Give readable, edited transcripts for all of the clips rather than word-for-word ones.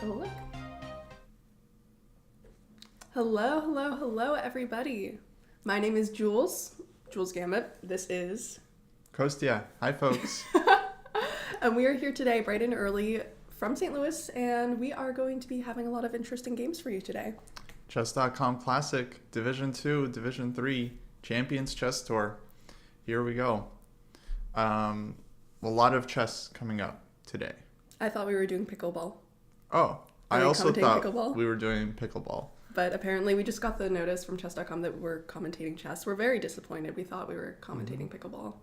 Oh, look. Hello, everybody. My name is JulesGambit. This is Kostya. Hi, folks. And we are here today bright and early from St. Louis, and we are going to be having a lot of interesting games for you today. Chess.com Classic, Division 2, Division 3, Champions Chess Tour. Here we go. A lot of chess coming up today. I thought we were doing pickleball. Oh, I you also thought pickleball? we were doing pickleball. But apparently we just got the notice from chess.com that we're commentating chess. We're very disappointed. We thought we were commentating pickleball.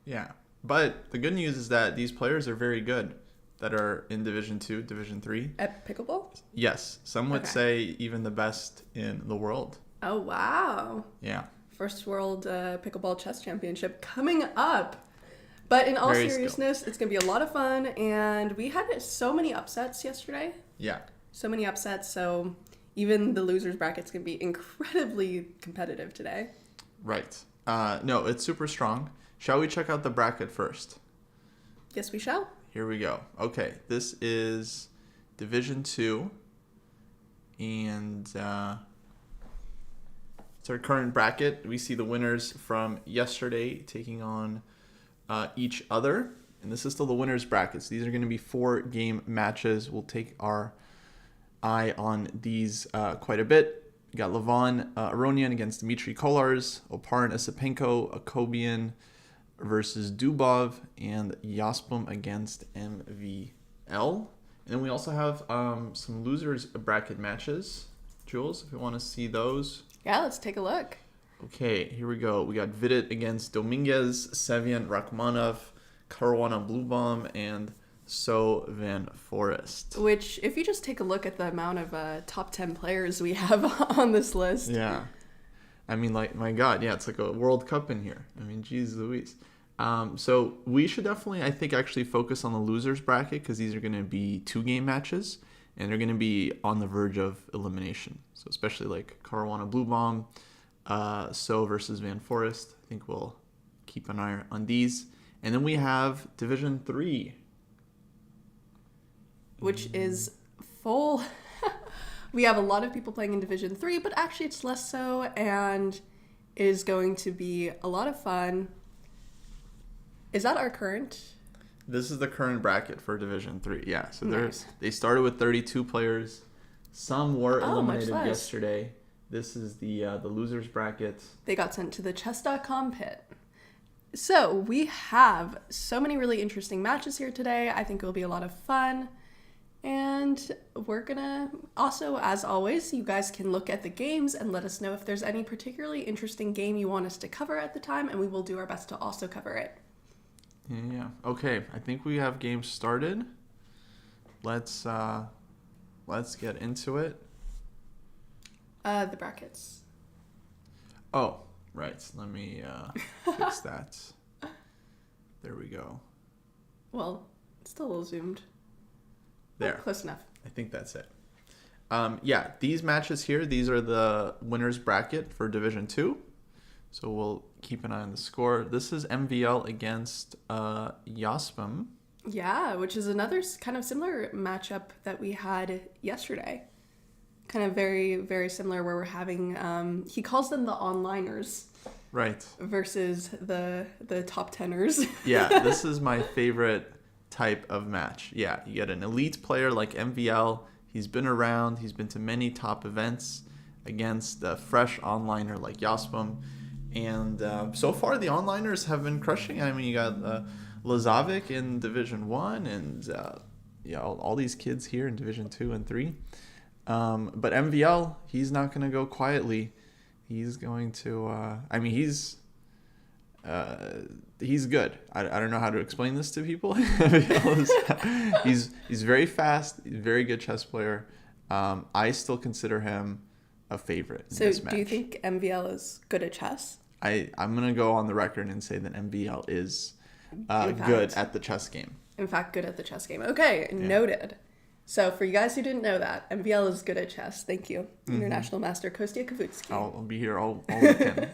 Yeah, but the good news is that these players are very good that are in Division 2, Division 3. At pickleball? Yes, some would Okay. say even the best in the world. Oh, wow. Yeah. First World Pickleball Chess Championship coming up. But in all Very seriousness, it's going to be a lot of fun. And we had so many upsets yesterday. Yeah. So many upsets. So even the losers bracket's going to be incredibly competitive today. Right. No, it's super strong. Shall we check out the bracket first? Yes, we shall. Here we go. Okay, this is Division 2, and it's our current bracket. We see the winners from yesterday taking on each other, and this is still the winners brackets. These are going to be 4-game matches. We'll take our eye on these quite a bit. We got Levon Aronian against Dmitry Kolars, Oparin Isipenko, Akobian versus Dubov, and Yaspum against MVL. And then we also have some losers bracket matches. Jules, if you want to see those. Yeah, let's take a look. Okay, here we go. We got Vidit against Dominguez, Sevian Rachmanov, Caruana Bluebaum, and So Van Forest. Which, if you just take a look at the amount of top 10 players we have on this list. Yeah. I mean, like, my God, yeah, it's like a World Cup in here. I mean, geez Louise. So we should definitely, I think, actually focus on the losers bracket because these are going to be 2-game matches and they're going to be on the verge of elimination. So especially like Caruana Bluebaum, So versus Van Forest. I think we'll keep an eye on these. And then we have Division 3. Which is full. We have a lot of people playing in Division 3, but actually it's less so, and it is going to be a lot of fun. Is that our current? This is the current bracket for Division 3. Yeah, so Nice. they started with 32 players. Some were eliminated much less. yesterday. This is the losers bracket. They got sent to the chess.com pit. So we have so many really interesting matches here today. I think it will be a lot of fun. And we're gonna also, as always, you guys can look at the games and let us know if there's any particularly interesting game you want us to cover at the time, and we will do our best to also cover it. Yeah. Okay. I think we have games started. Let's get into it. The brackets. Oh, right. Let me fix that. There we go. Well, it's still a little zoomed. There. Oh, close enough. I think that's it. Yeah, these matches here, these are the winners bracket for Division 2. So we'll keep an eye on the score. This is MVL against Yaspum. Yeah, which is another kind of similar matchup that we had yesterday. Kind of very, very similar, where we're having, he calls them the onliners. Right. Versus the top teners. Yeah, this is my favorite type of match. Yeah, you get an elite player like MVL. He's been around. He's been to many top events against a fresh onliner like Yaspum. And so far, the onliners have been crushing. I mean, you got Lazovic in Division 1 and all these kids here in Division 2 and 3. But MVL, he's not going to go quietly. He's going to... he's good. I don't know how to explain this to people. He's very fast, very good chess player. I still consider him a favorite in this match. So do you think MVL is good at chess? I'm going to go on the record and say that MVL is good at the chess game. In fact, good at the chess game. Okay, yeah. Noted. So for you guys who didn't know that, MVL is good at chess. Thank you. International Master Kostya Kavutsky. I'll be here all weekend.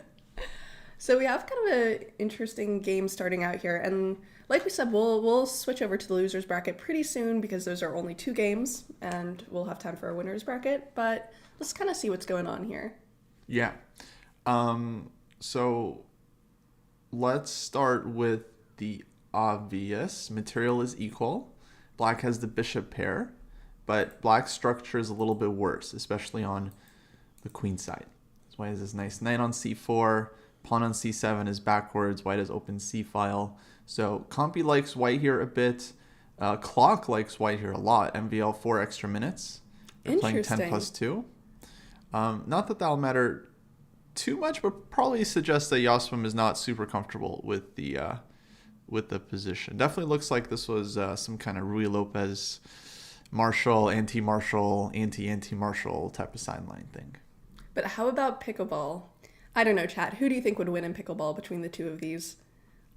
So we have kind of an interesting game starting out here. And like we said, we'll switch over to the losers bracket pretty soon because those are only 2 games, and we'll have time for a winners bracket. But let's kind of see what's going on here. Yeah. So let's start with the obvious. Material is equal. Black has the bishop pair, but black's structure is a little bit worse, especially on the queen side. That's why it has this nice knight on c4. Pawn on c7 is backwards. White has open c-file. So Compy likes white here a bit. Clock likes white here a lot. MVL 4 extra minutes. They're playing 10 plus 2. Not that that'll matter too much, but probably suggests that Yasmin is not super comfortable with the position. Definitely looks like this was some kind of Rui Lopez Marshall, anti-Marshall, anti-Marshall type of sideline thing. But how about pickleball? I don't know, chat. Who do you think would win in pickleball between the two of these?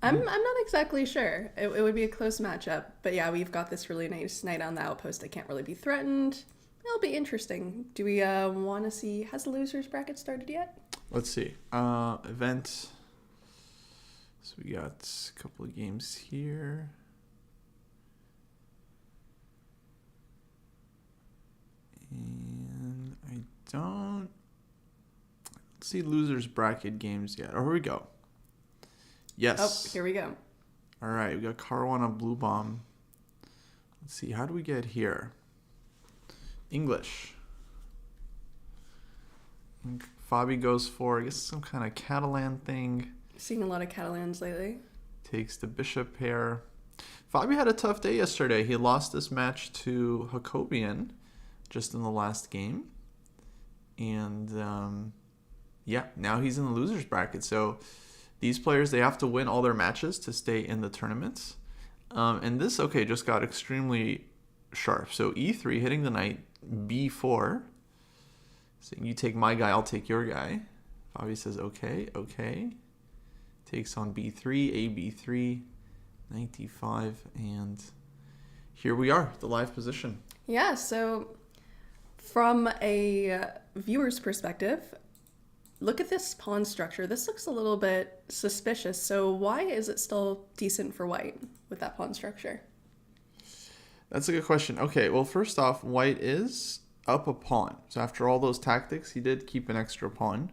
I'm not exactly sure. It would be a close matchup. But yeah, we've got this really nice knight on the outpost that can't really be threatened. It'll be interesting. Do we want to see, has the losers bracket started yet? Let's see. Event. So we got a couple of games here. And I don't see losers bracket games yet. Oh, here we go. Yes. Oh, here we go. All right, we got Caruana Blue Bomb. Let's see, how do we get here? English. Fabi goes for, I guess, some kind of Catalan thing. Seeing a lot of Catalans lately. Takes the bishop pair. Fabi had a tough day yesterday. He lost this match to Jacobian just in the last game. And, yeah, now he's in the losers bracket. So these players, they have to win all their matches to stay in the tournaments. And this, okay, just got extremely sharp. So E3 hitting the knight, B4. Saying, you take my guy, I'll take your guy. Fabi says, okay, okay. Takes on B3, AB3, knight D5, and here we are, the live position. Yeah, so from a viewer's perspective, look at this pawn structure. This looks a little bit suspicious. So why is it still decent for white with that pawn structure? That's a good question. Okay, well, first off, white is up a pawn. So after all those tactics, he did keep an extra pawn.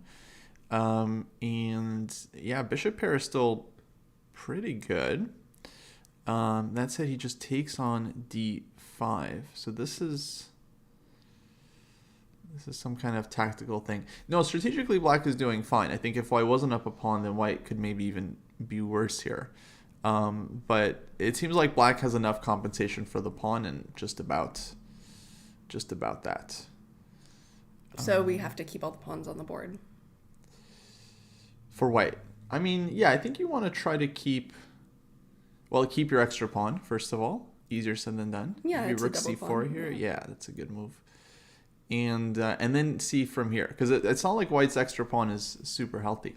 And yeah, bishop pair is still pretty good. That said, he just takes on D5. So this is some kind of tactical thing. No, strategically, black is doing fine. I think if white wasn't up a pawn, then white could maybe even be worse here. But it seems like black has enough compensation for the pawn and just about that. So we have to keep all the pawns on the board. For white. I mean, yeah, I think you want to try to keep your extra pawn, first of all. Easier said than done. Yeah, maybe it's rook a double c4 pawn. here. Yeah, that's a good move. And then see from here. Because it's not like white's extra pawn is super healthy.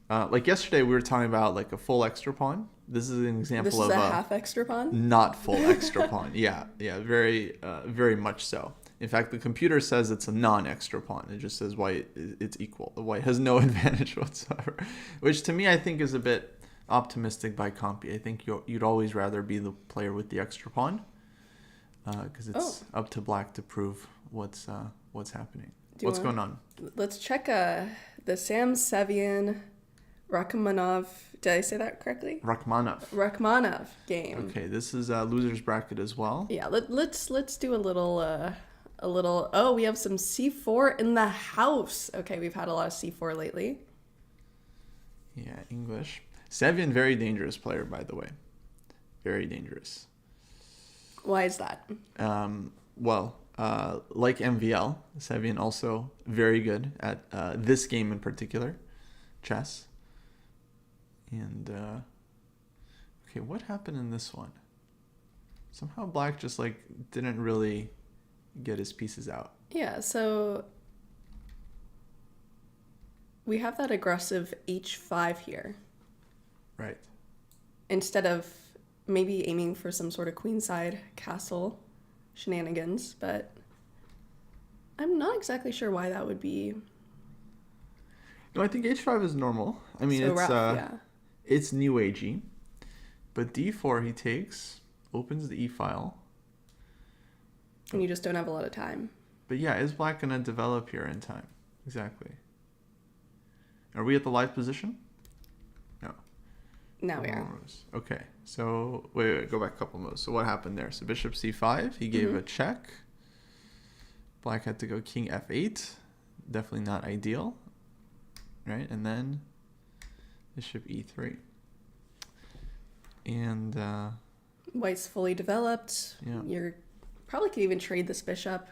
Like yesterday, we were talking about like a full extra pawn. This is an example This is of a half extra pawn? not full extra pawn. Yeah, very much so. In fact, the computer says it's a non-extra pawn. It just says white, it's equal. The white has no advantage whatsoever, which to me I think is a bit optimistic by Compy. I think you'd always rather be the player with the extra pawn because it's up to black to prove what's happening. What's going on? Let's check the Sam Sevian Rachmanov. Did I say that correctly? Rachmanov game. Okay, this is losers bracket as well. Yeah, let's do a little. Oh, we have some C4 in the house. Okay, we've had a lot of C4 lately. Yeah, English. Sevian, very dangerous player, by the way. Very dangerous. Why is that? Like MVL, Sevian also very good at this game in particular, chess. And, okay, what happened in this one? Somehow black just, like, didn't really get his pieces out. Yeah, so we have that aggressive H5 here. Right. Instead of maybe aiming for some sort of queenside castle shenanigans, but I'm not exactly sure why that would be. No, I think H5 is normal. I mean, So rough, yeah. It's new agey. But d4 he takes, opens the e-file. And you just don't have a lot of time. But yeah, is black going to develop here in time? Exactly. Are we at the live position? No. Now we are. Okay, so wait, go back a couple moves. So what happened there? So bishop c5, he gave a check. Black had to go king f8. Definitely not ideal. Right, and then bishop e3. And White's fully developed. Yeah. You're probably could even trade this bishop.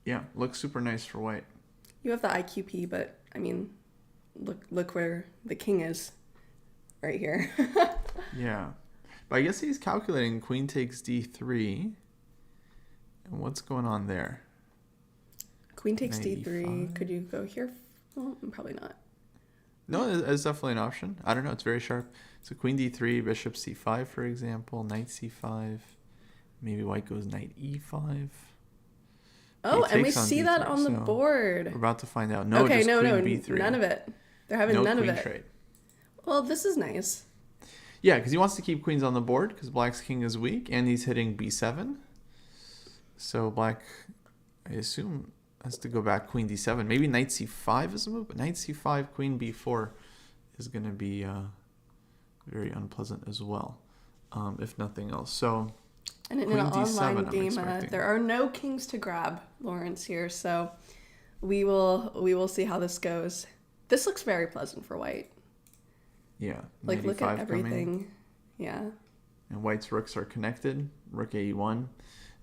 Yeah, looks super nice for white. You have the IQP, but I mean, look where the king is, right here. Yeah, but I guess he's calculating queen takes d3. And what's going on there? Queen takes Knight d3. e5. Could you go here? Well, probably not. No, it's definitely an option. I don't know. It's very sharp. So queen d3, bishop c5, for example, knight c5. Maybe white goes knight e5. Oh, He and we takes on see d3, that on the so board. We're about to find out. No, Okay, just no, queen b3. none of it. They're having No none of queen it. trade. Well, this is nice. Yeah, because he wants to keep queens on the board because black's king is weak, and he's hitting b7. So black, I assume, has to go back queen d7. Maybe knight c5 is a move, but knight c5, queen b4 is going to be very unpleasant as well, if nothing else. So And in queen an d7, online I'm game, expecting. there are no kings to grab, Lawrence, here. So we will see how this goes. This looks very pleasant for white. Yeah, Like, knight look e5 at coming. everything. Yeah. And white's rooks are connected. Rook a1.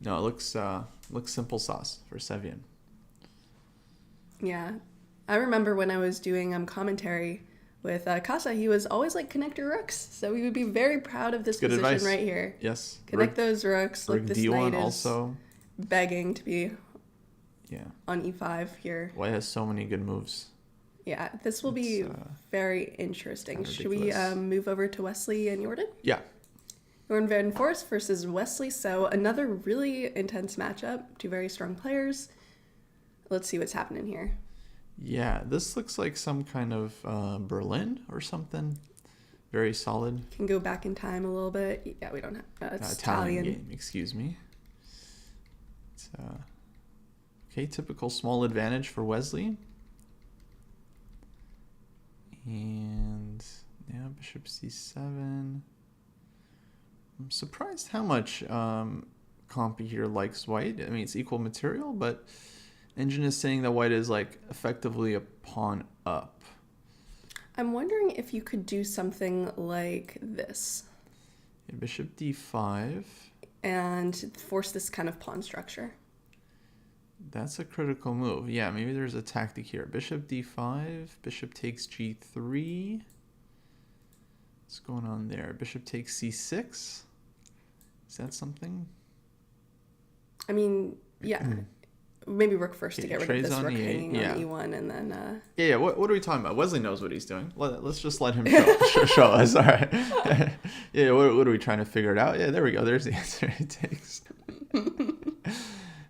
No, it looks simple sauce for Sevian. Yeah. I remember when I was doing commentary with Kostya, he was always like, connect your rooks. So we would be very proud of this Good position advice. right here. Yes. Connect those rooks. Rook Like this d1 knight is also. begging to be Yeah. on e5 here. White has so many good moves. Yeah, this will be It's, very interesting. kinda Should we ridiculous. move over to Wesley and Jordan? Yeah. Jordan Van Forst versus Wesley. So another really intense matchup. Two very strong players. Let's see what's happening here. Yeah, this looks like some kind of Berlin or something. Very solid. Can go back in time a little bit. Yeah, we don't have. It's Italian. Game, excuse me. It's, okay, typical small advantage for Wesley. And yeah, bishop c7. I'm surprised how much Compy here likes white. I mean, it's equal material, but Engine is saying that white is like effectively a pawn up. I'm wondering if you could do something like this Yeah, bishop d5. and force this kind of pawn structure. That's a critical move. Yeah, maybe there's a tactic here. Bishop d5. Bishop takes g3. What's going on there? Bishop takes c6. Is that something? I mean, yeah. Maybe rook first to Okay, get rid of trades this on rook e8, hanging yeah. on e1, and then Yeah. What are we talking about? Wesley knows what he's doing. Let's just let him show us. All right. Yeah. What are we trying to figure it out? Yeah. There we go. There's the answer. He takes.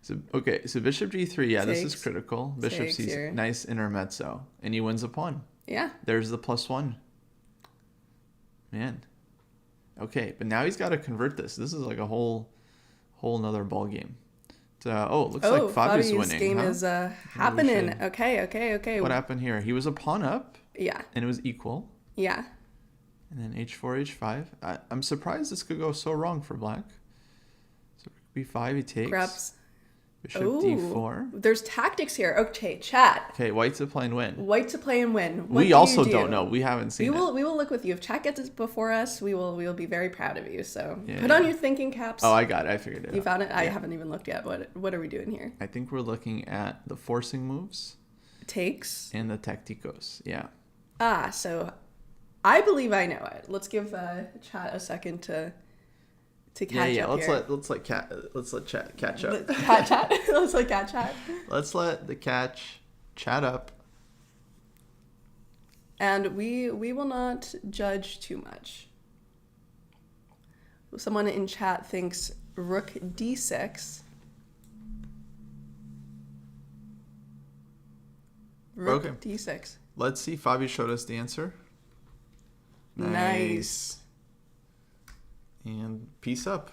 So okay. So bishop g3. Yeah, this is Takes. critical. Bishop Takes c6. here. Nice intermezzo, and he wins a pawn. yeah. There's the +1. Man. Okay, but now he's got to convert this. This is like a whole nother ball game. It looks like Fabio's winning. Game huh? is happening. should- Okay. What happened here? He was a pawn up, Yeah. and it was equal. Yeah. And then h4, h5. I'm surprised this could go so wrong for black. So b5, he takes. Grabs. Bishop Ooh. d4. There's tactics here. Okay, chat. Okay, white to play and win. White to play and win. What We do you also do? don't know. We haven't seen it. We will look with you. If chat gets it before us, we will be very proud of you. So Yeah, put on yeah. your thinking caps. Oh, I got it. I figured it You out. found it? I Yeah. haven't even looked yet. What are we doing here? I think we're looking at the forcing moves Takes. and the tacticos. Yeah. So I believe I know it. Let's give chat a second to catch up here. Let's let chat catch up. The cat chat. Let's let cat chat. Let's let the catch chat up. And we will not judge too much. Someone in chat thinks rook d6. Rook Okay. d6. Let's see. Fabio showed us the answer. Nice. And piece up.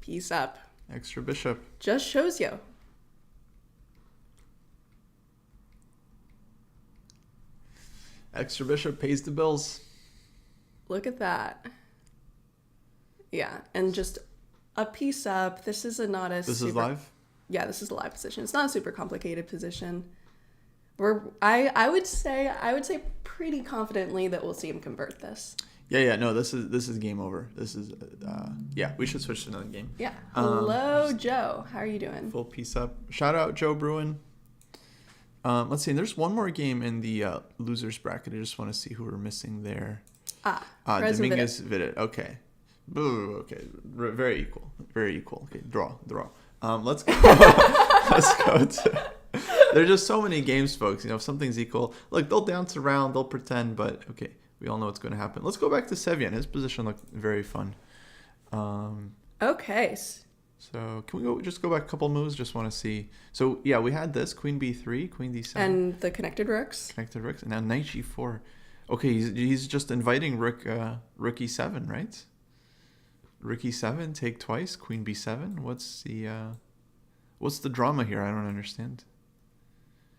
Piece up. Extra bishop. Just shows you. Extra bishop pays the bills. Look at that. Yeah, and just a piece up. This is not a This is live? Yeah, this is a live position. It's not a super complicated position. I would say pretty confidently that we'll see him convert this. Yeah. No, this is game over. This is yeah. We should switch to another game. Yeah. Hello, Joe. How are you doing? Full piece up. Shout out Joe Bruin. Let's see. There's one more game in the losers bracket. I just want to see who we're missing there. Dominguez Vidit. Okay. Boo. Okay. Very equal. Very equal. Okay. Draw. Let's go. Let's go to. There's just so many games, folks. You know, if something's equal, look, they'll dance around, they'll pretend, but okay, we all know what's going to happen. Let's go back to Sevian. His position looked very fun. Okay. So can we just go back a couple moves? Just want to see. So yeah, we had this Queen B3, Queen D7, and the connected rooks. And now Knight G4. Okay, he's just inviting Rook E7, right? Rook E7, take twice, Queen B7. What's the drama here? I don't understand.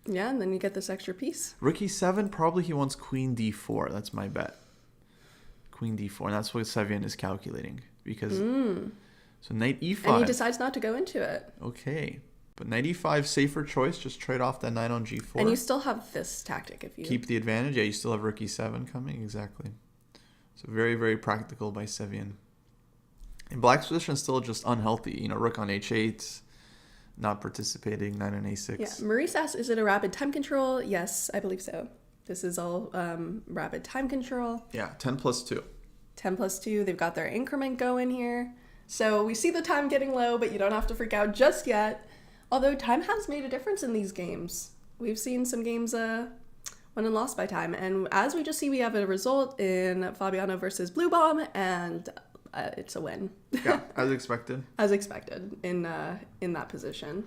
Yeah, and then you get this extra piece. Rook E7, probably he wants Queen D4. That's my bet. Queen D4, and that's what Sevian is calculating. Because so Knight E5. And he decides not to go into it. Okay. But Knight E5, safer choice. Just trade off that knight on G4. And you still have this tactic if you... Keep the advantage. Yeah, you still have Rook E7 coming. Exactly. So very, very practical by Sevian. In Black's position is still just unhealthy. You know, Rook on H8, not participating, knight on A6. Yeah. Maurice asks, is it a rapid time control? Yes, I believe so. This is all rapid time control. Yeah, 10 plus 2. 10 plus 2. They've got their increment going here. So we see the time getting low, but you don't have to freak out just yet. Although time has made a difference in these games. We've seen some games won and lost by time. And as we just see, we have a result in Fabiano versus Blue Bomb, and it's a win. Yeah, as expected. As expected in that position.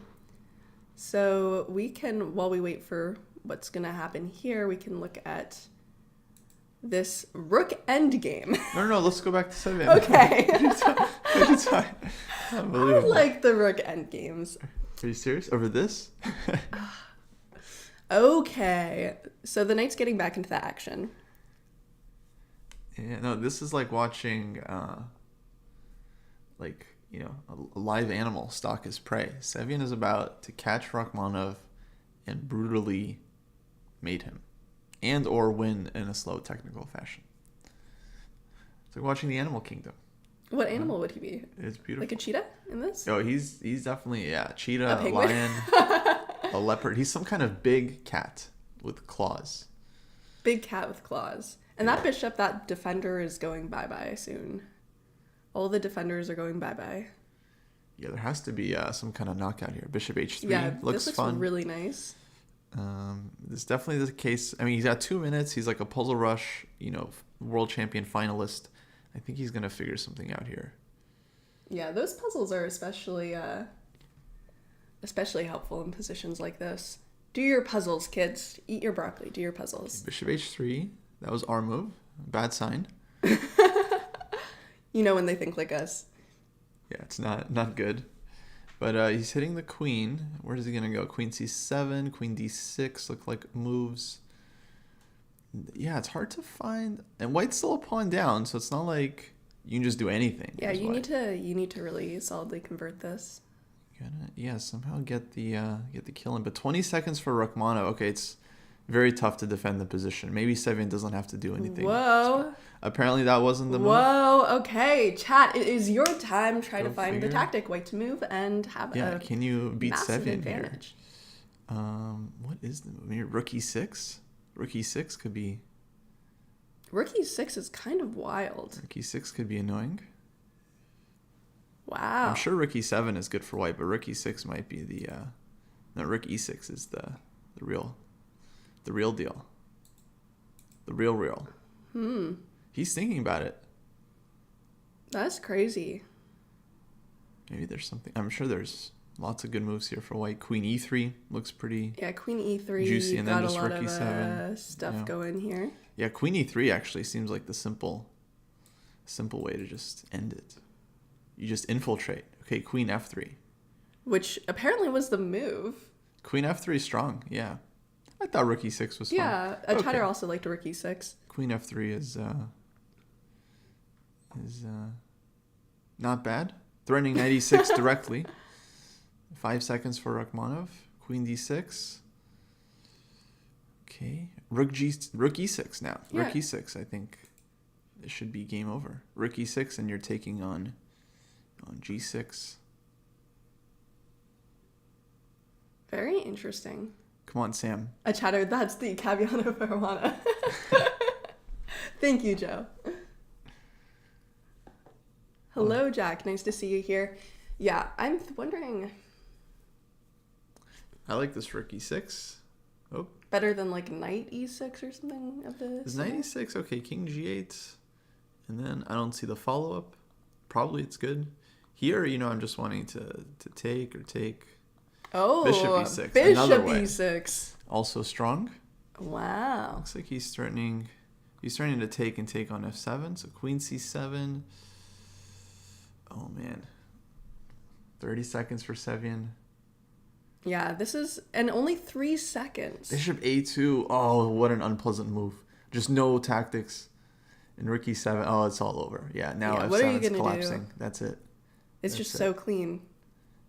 So we can, while we wait for what's going to happen here, we can look at this Rook endgame. No, let's go back to Sevian. Okay. I like the Rook endgames. Are you serious? Over this? Okay. So the knight's getting back into the action. Yeah, no, this is like watching, a live animal stalk his prey. Sevian is about to catch Rachmanov and brutally mate him, and or win in a slow technical fashion. It's like watching the Animal Kingdom. What animal would he be? It's beautiful. Like a cheetah in this? Oh, he's definitely, cheetah, a lion, a leopard. He's some kind of big cat with claws. Big cat with claws. And that bishop, that defender is going bye-bye soon. All the defenders are going bye-bye. Yeah, there has to be some kind of knockout here. Bishop H3 looks fun. Really nice. This is definitely the case. I mean, he's got 2 minutes. He's like a puzzle rush, world champion finalist. I think he's going to figure something out here. Yeah, those puzzles are especially helpful in positions like this. Do your puzzles, kids. Eat your broccoli. Do your puzzles. Okay, Bishop H3. That was our move. Bad sign. When they think like us. Yeah, it's not good. But he's hitting the queen. Where is he going to go? Queen C7, Queen D6 look like moves. Yeah, it's hard to find. And white's still a pawn down, so it's not like you can just do anything. Yeah, you need to really solidly convert this. Somehow get the kill in. But 20 seconds for Rachmanov. Okay, it's very tough to defend the position. Maybe Sevian doesn't have to do anything. Whoa. Apparently that wasn't the move. Whoa, okay. Chat, it is your time. Try to find the tactic. White to move and have can you beat Sevian advantage here? What is the move here? Rook E6? Rook E6 could be... Rook E6 is kind of wild. Rook E6 could be annoying. Wow. I'm sure Rook E7 is good for white, but Rook E6 might be the... No, Rook E6 is the real deal. The real. He's thinking about it. That's crazy. Maybe there's something... I'm sure there's Lots of good moves here for white. Queen e3 looks pretty Queen e3. juicy, and then got just a lot rook of e7. stuff going here. Yeah, queen e3 actually seems like the simple way to just end it. You just infiltrate. Okay, queen f3. Which apparently was the move. Queen f3 is strong, yeah. I thought rook e6 was fun. Yeah, a chatter also liked rook e6. Queen f3 is not bad. Threatening knight e6 directly. 5 seconds for Rachmanov. Queen d6. Okay, rook e6 now. Yeah. Rook e6, I think it should be game over. Rook e6, and you're taking on g6. Very interesting. Come on, Sam. A chatter, that's the Caviano Peruana. Thank you, Joe. Hello, Jack. Nice to see you here. Yeah, I'm wondering. I like this rook e6. Oh. Better than like knight e6 or something of this? Is knight e6? Okay, king g8. And then I don't see the follow-up. Probably it's good. Here, I'm just wanting to take. Oh, bishop e6. Bishop Another way. e6. Also strong. Wow. Looks like he's threatening to take on f7. So queen c7. Oh, man. 30 seconds for Sevian. Yeah, this is... And only 3 seconds. Bishop a2. Oh, what an unpleasant move. Just no tactics. And rook e7. Oh, it's all over. Yeah, now f7 is collapsing. Do? That's it. It's just so clean.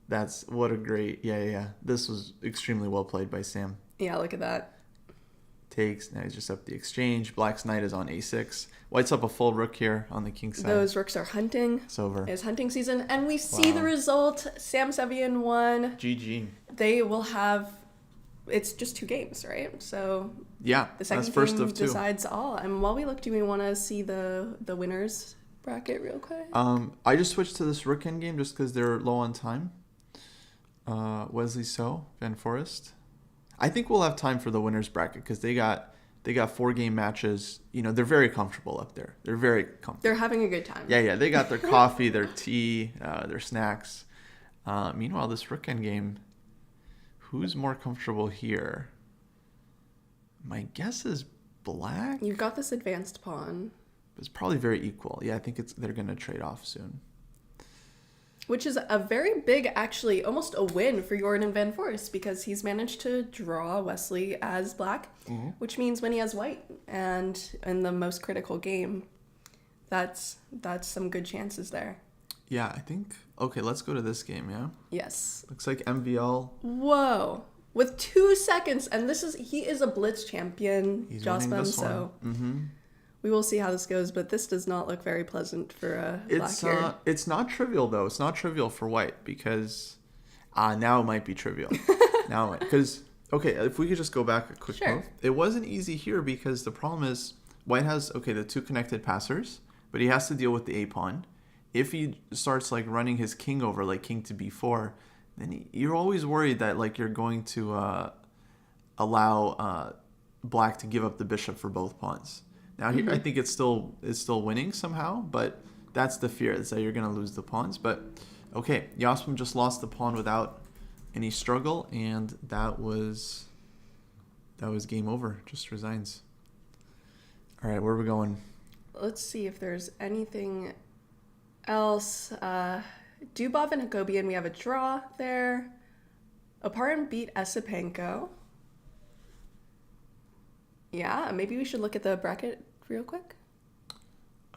That's... What a great... Yeah. This was extremely well played by Sam. Yeah, look at that. Takes. Now he's just up the exchange. Black's knight is on a6. White's up a full rook here on the king side. Those rooks are hunting. It's over. It's hunting season. And we see the result. Sam Sevian won. GG. They will have... It's just 2 games, right? So yeah, the second that's first game of 2. Decides all. And while we look, do we want to see the winners bracket real quick? I just switched to this rook endgame just because they're low on time. Wesley So, Van Forest. I think we'll have time for the winners bracket because they got 4-game matches. They're very comfortable up there. They're very comfortable. They're having a good time. Yeah. They got their coffee, their tea, their snacks. Meanwhile, this rook endgame, who's more comfortable here? My guess is black. You've got this advanced pawn. It's probably very equal. Yeah, I think they're going to trade off soon. Which is a very big, actually, almost a win for Jordan Van Forest because he's managed to draw Wesley as black, which means when he has white. And in the most critical game, that's some good chances there. Yeah, I think... Okay, let's go to this game, yeah? Yes. Looks like MVL... Whoa. With 2 seconds, and he is a blitz champion, Jocelyn, so... We will see how this goes, but this does not look very pleasant for black here. It's not trivial, though. It's not trivial for white, because... now it might be trivial. Because, okay, if we could just go back a quick move. It wasn't easy here, because the problem is, white has, the 2 connected passers, but he has to deal with the a-pawn. If he starts, running his king over, king to b4, then you're always worried that, you're going to allow black to give up the bishop for both pawns. Now here, I think it's still winning somehow, but that's the fear, is that you're going to lose the pawns. But okay, Jasmine just lost the pawn without any struggle, and that was game over. Just resigns. All right, where are we going? Let's see if there's anything else. Dubov and Hakobian, we have a draw there. Oparin beat Esipenko. Yeah, maybe we should look at the bracket real quick.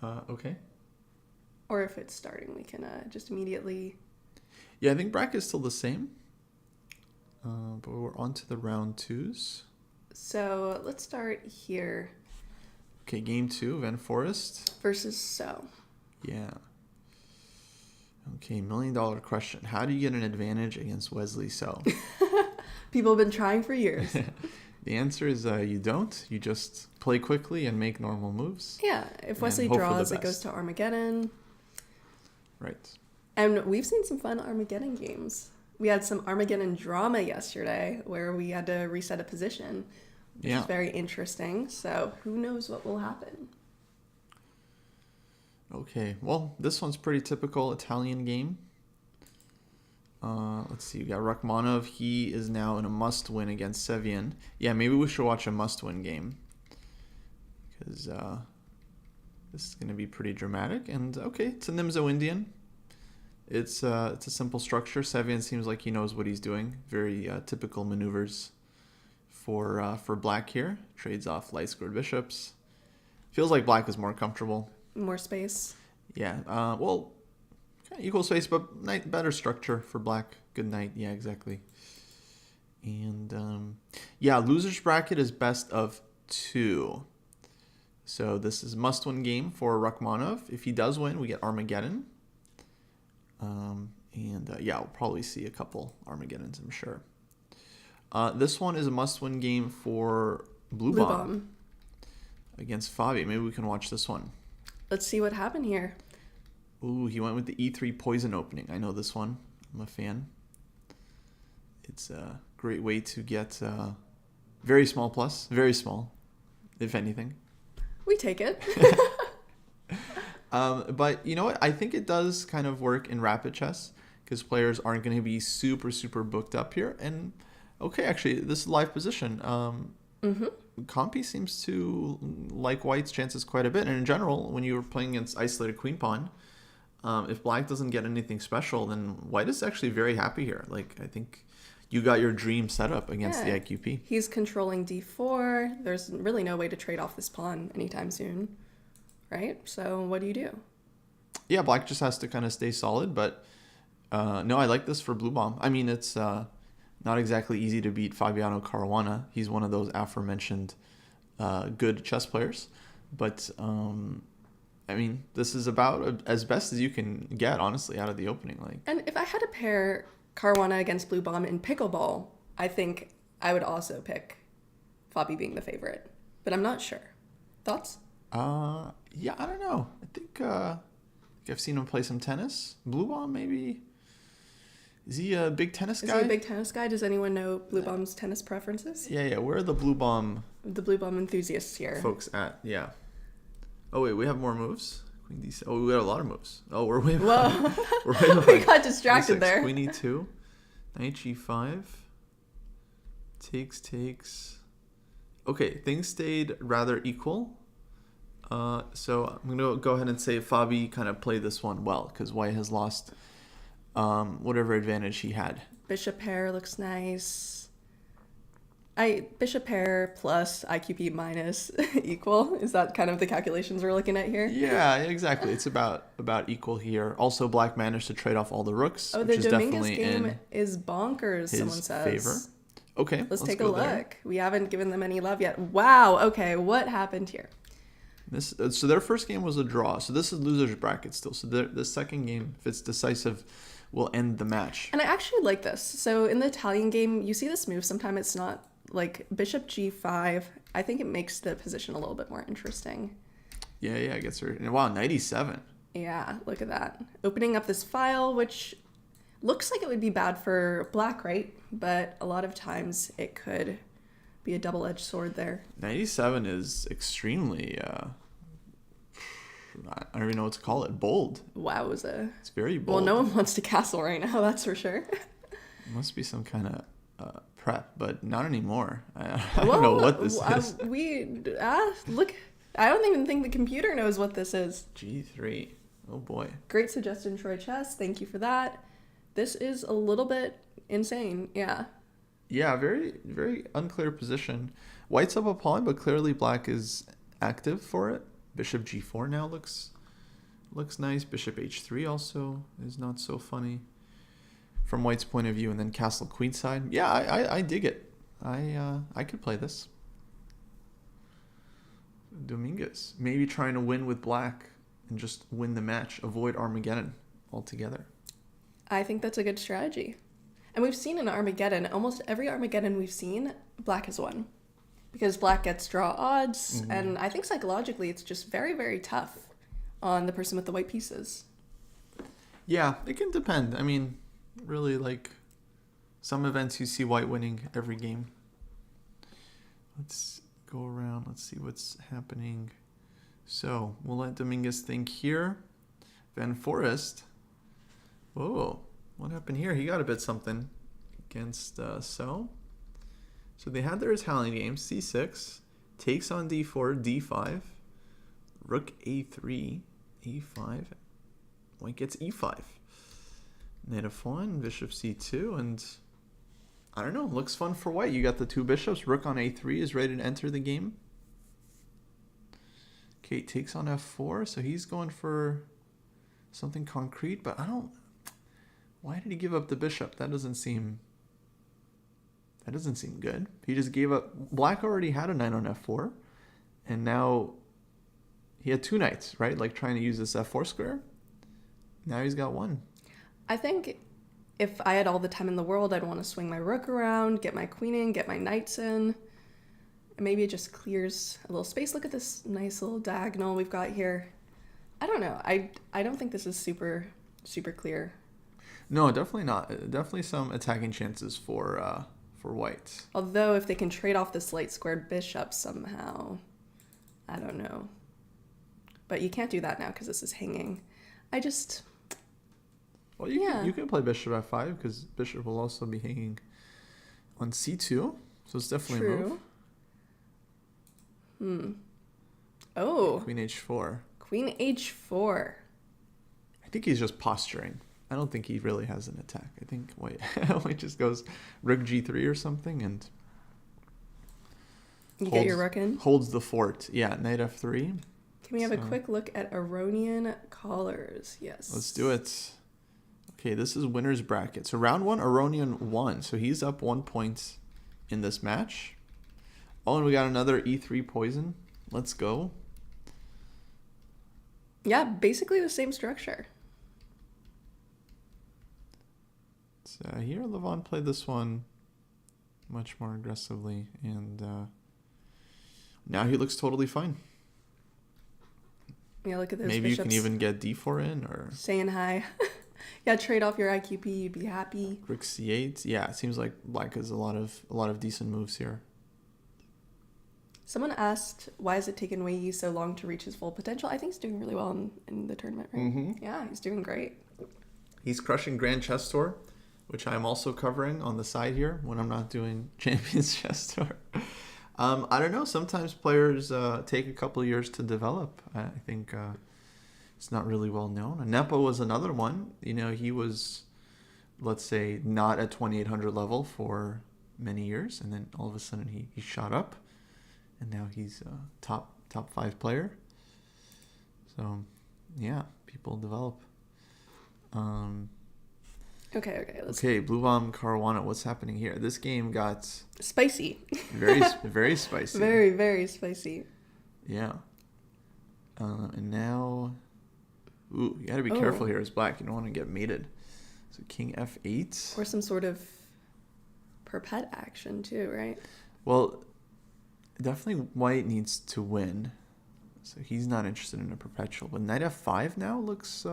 Okay. Or if it's starting, we can just immediately... Yeah, I think bracket's still the same. But we're on to the round 2s. So let's start here. Okay, game 2, Van Forest. Versus So. Yeah. Okay, $1 million question. How do you get an advantage against Wesley So? People have been trying for years. The answer is you don't. You just play quickly and make normal moves. Yeah, if Wesley draws, it goes to Armageddon. Right. And we've seen some fun Armageddon games. We had some Armageddon drama yesterday where we had to reset a position, which is very interesting. So who knows what will happen. Okay, well, this one's pretty typical Italian game. Let's see. We got Rachmanov. He is now in a must-win against Sevian. Yeah, maybe we should watch a must-win game. Because this is going to be pretty dramatic. And, okay, it's a Nimzo Indian. It's a simple structure. Sevian seems like he knows what he's doing. Very typical maneuvers for black here. Trades off light squared bishops. Feels like black is more comfortable. More space. Yeah. Well, kind of equal space, but better structure for black. Good knight. Yeah, exactly. And yeah, loser's bracket is best of 2. So this is must-win game for Rachmanov. If he does win, we get Armageddon. Yeah, we'll probably see a couple Armageddons, I'm sure. This one is a must-win game for Blue Bomb against Fabi. Maybe we can watch this one. Let's see what happened here. Ooh, he went with the E3 poison opening. I know this one. I'm a fan. It's a great way to get very small plus. Very small, if anything. We take it. But you know what? I think it does kind of work in rapid chess because players aren't going to be super, super booked up here. And okay, actually, this is live position. Compi seems to like white's chances quite a bit. And in general, when you're playing against isolated queen pawn, if black doesn't get anything special, then white is actually very happy here. Like, I think you got your dream setup against the IQP. He's controlling d4. There's really no way to trade off this pawn anytime soon, right? So what do you do? Yeah, black just has to kind of stay solid. But no, I like this for Blue Bomb. I mean, it's not exactly easy to beat Fabiano Caruana. He's one of those aforementioned good chess players. But I mean, this is about as best as you can get, honestly, out of the opening. Like, and if I had to pair Caruana against Blue Bomb in pickleball, I think I would also pick Fabi being the favorite. But I'm not sure. Thoughts? Yeah, I don't know. I think I've seen him play some tennis. Blue Bomb, maybe. Is he a big tennis guy? Is he a big tennis guy? Does anyone know Blue Bomb's tennis preferences? Yeah. Where are the Blue Bomb? The Blue Bomb enthusiasts here. Folks at, yeah. Oh, wait, we have more moves? Queen D6. Oh, we got a lot of moves. Oh, we're way behind. Whoa. We're way behind. We got distracted D6, there. Queen E2. Knight G5. Takes. Okay, things stayed rather equal. So I'm going to go ahead and say Fabi kind of played this one well because white has lost whatever advantage he had. Bishop pair looks nice. Bishop pair plus IQP minus equal. Is that kind of the calculations we're looking at here? Yeah, exactly. It's about equal here. Also, black managed to trade off all the rooks, Oh, which the is Dominguez definitely game in is bonkers, his someone says. favor. Okay, Let's take a go look. there. We haven't given them any love yet. Wow. Okay, what happened here? So their first game was a draw. So this is loser's bracket still. So the second game, if it's decisive, will end the match. And I actually like this. So in the Italian game, you see this move. Sometimes it's not like bishop g5. I think it makes the position a little bit more interesting. Yeah, it gets her. Wow, 97. Yeah, look at that. Opening up this file, which looks like it would be bad for black, right? But a lot of times it could be a double-edged sword there. 97 is extremely, I don't even know what to call it, bold. Wowza. It's very bold. Well, no one wants to castle right now, that's for sure. It must be some kind of prep, but not anymore. I don't know what this is. Look, I don't even think the computer knows what this is. G3. Oh boy. Great suggestion, Troy Chess. Thank you for that. This is a little bit insane. Yeah. Yeah, very, very unclear position. White's up a pawn, but clearly black is active for it. Bishop G4 now looks nice. Bishop H3 also is not so funny from white's point of view. And then castle queenside. Yeah, I dig it. I could play this. Dominguez. Maybe trying to win with black and just win the match. Avoid Armageddon altogether. I think that's a good strategy. And we've seen in Armageddon, almost every Armageddon we've seen, black has won. Because black gets draw odds, and I think psychologically it's just very, very tough on the person with the white pieces. Yeah, it can depend. I mean, really, like, some events you see white winning every game. Let's go around. Let's see what's happening. So, we'll let Dominguez think here. Van Forest. Whoa. What happened here? He got a bit something against So they had their Italian game. C6 takes on D4, D5, Rook A3, A5. White gets E5. Knight F1, Bishop C2, and I don't know. Looks fun for White. You got the two bishops. Rook on A3 is ready to enter the game. Kate takes on F4, so he's going for something concrete, but I don't... Why did he give up the bishop? That doesn't seem good. He just gave up... Black already had a knight on F4, and now he had two knights, right? Like trying to use this F4 square. Now he's got one. I think if I had all the time in the world, I'd want to swing my rook around, get my queen in, get my knights in. And maybe it just clears a little space. Look at this nice little diagonal we've got here. I don't know. I don't think this is super clear. No, definitely not. Definitely some attacking chances for White. Although if they can trade off this light squared bishop somehow, I don't know. But you can't do that now because this is hanging. Well, you can play bishop F5 because bishop will also be hanging on C2, so it's definitely a move. Oh. Queen H4. Queen H4. I think he's just posturing. I don't think he really has an attack. I think White just goes Rook G3 or something and get your rook in? Holds the fort. Yeah, Knight F3. Can we have a quick look at Aronian callers? Yes. Let's do it. Okay, this is winner's bracket. So round one, Aronian won. So he's up 1 point in this match. Oh, and we got another E3 poison. Let's go. Yeah, basically the same structure. So here, Levon played this one much more aggressively, and now he looks totally fine. Yeah, look at those Maybe bishops. You can even get D4 in, or... Saying hi. Yeah, trade off your IQP, you'd be happy. Rook C8. Yeah, it seems like Black has a lot of decent moves here. Someone asked, why has it taken Wei Yi so long to reach his full potential? I think he's doing really well in the tournament, right? Mm-hmm. Yeah, he's doing great. He's crushing Grand Chess Tour, which I'm also covering on the side here when I'm not doing Champions Chess Tour. I don't know. Sometimes players take a couple of years to develop. I think it's not really well known. Nepo was another one. You know, he was, let's say, not at 2800 level for many years, and then all of a sudden he shot up, and now he's a top 5 player. So, yeah, people develop. Okay, Blue Bomb Caruana, what's happening here? This game got spicy. very spicy. Very, very spicy. Yeah. And now, you gotta be careful here as Black. You don't want to get mated. So King F8. Or some sort of perpet action too, right? Well, definitely White needs to win. So he's not interested in a perpetual. But Knight F5 now looks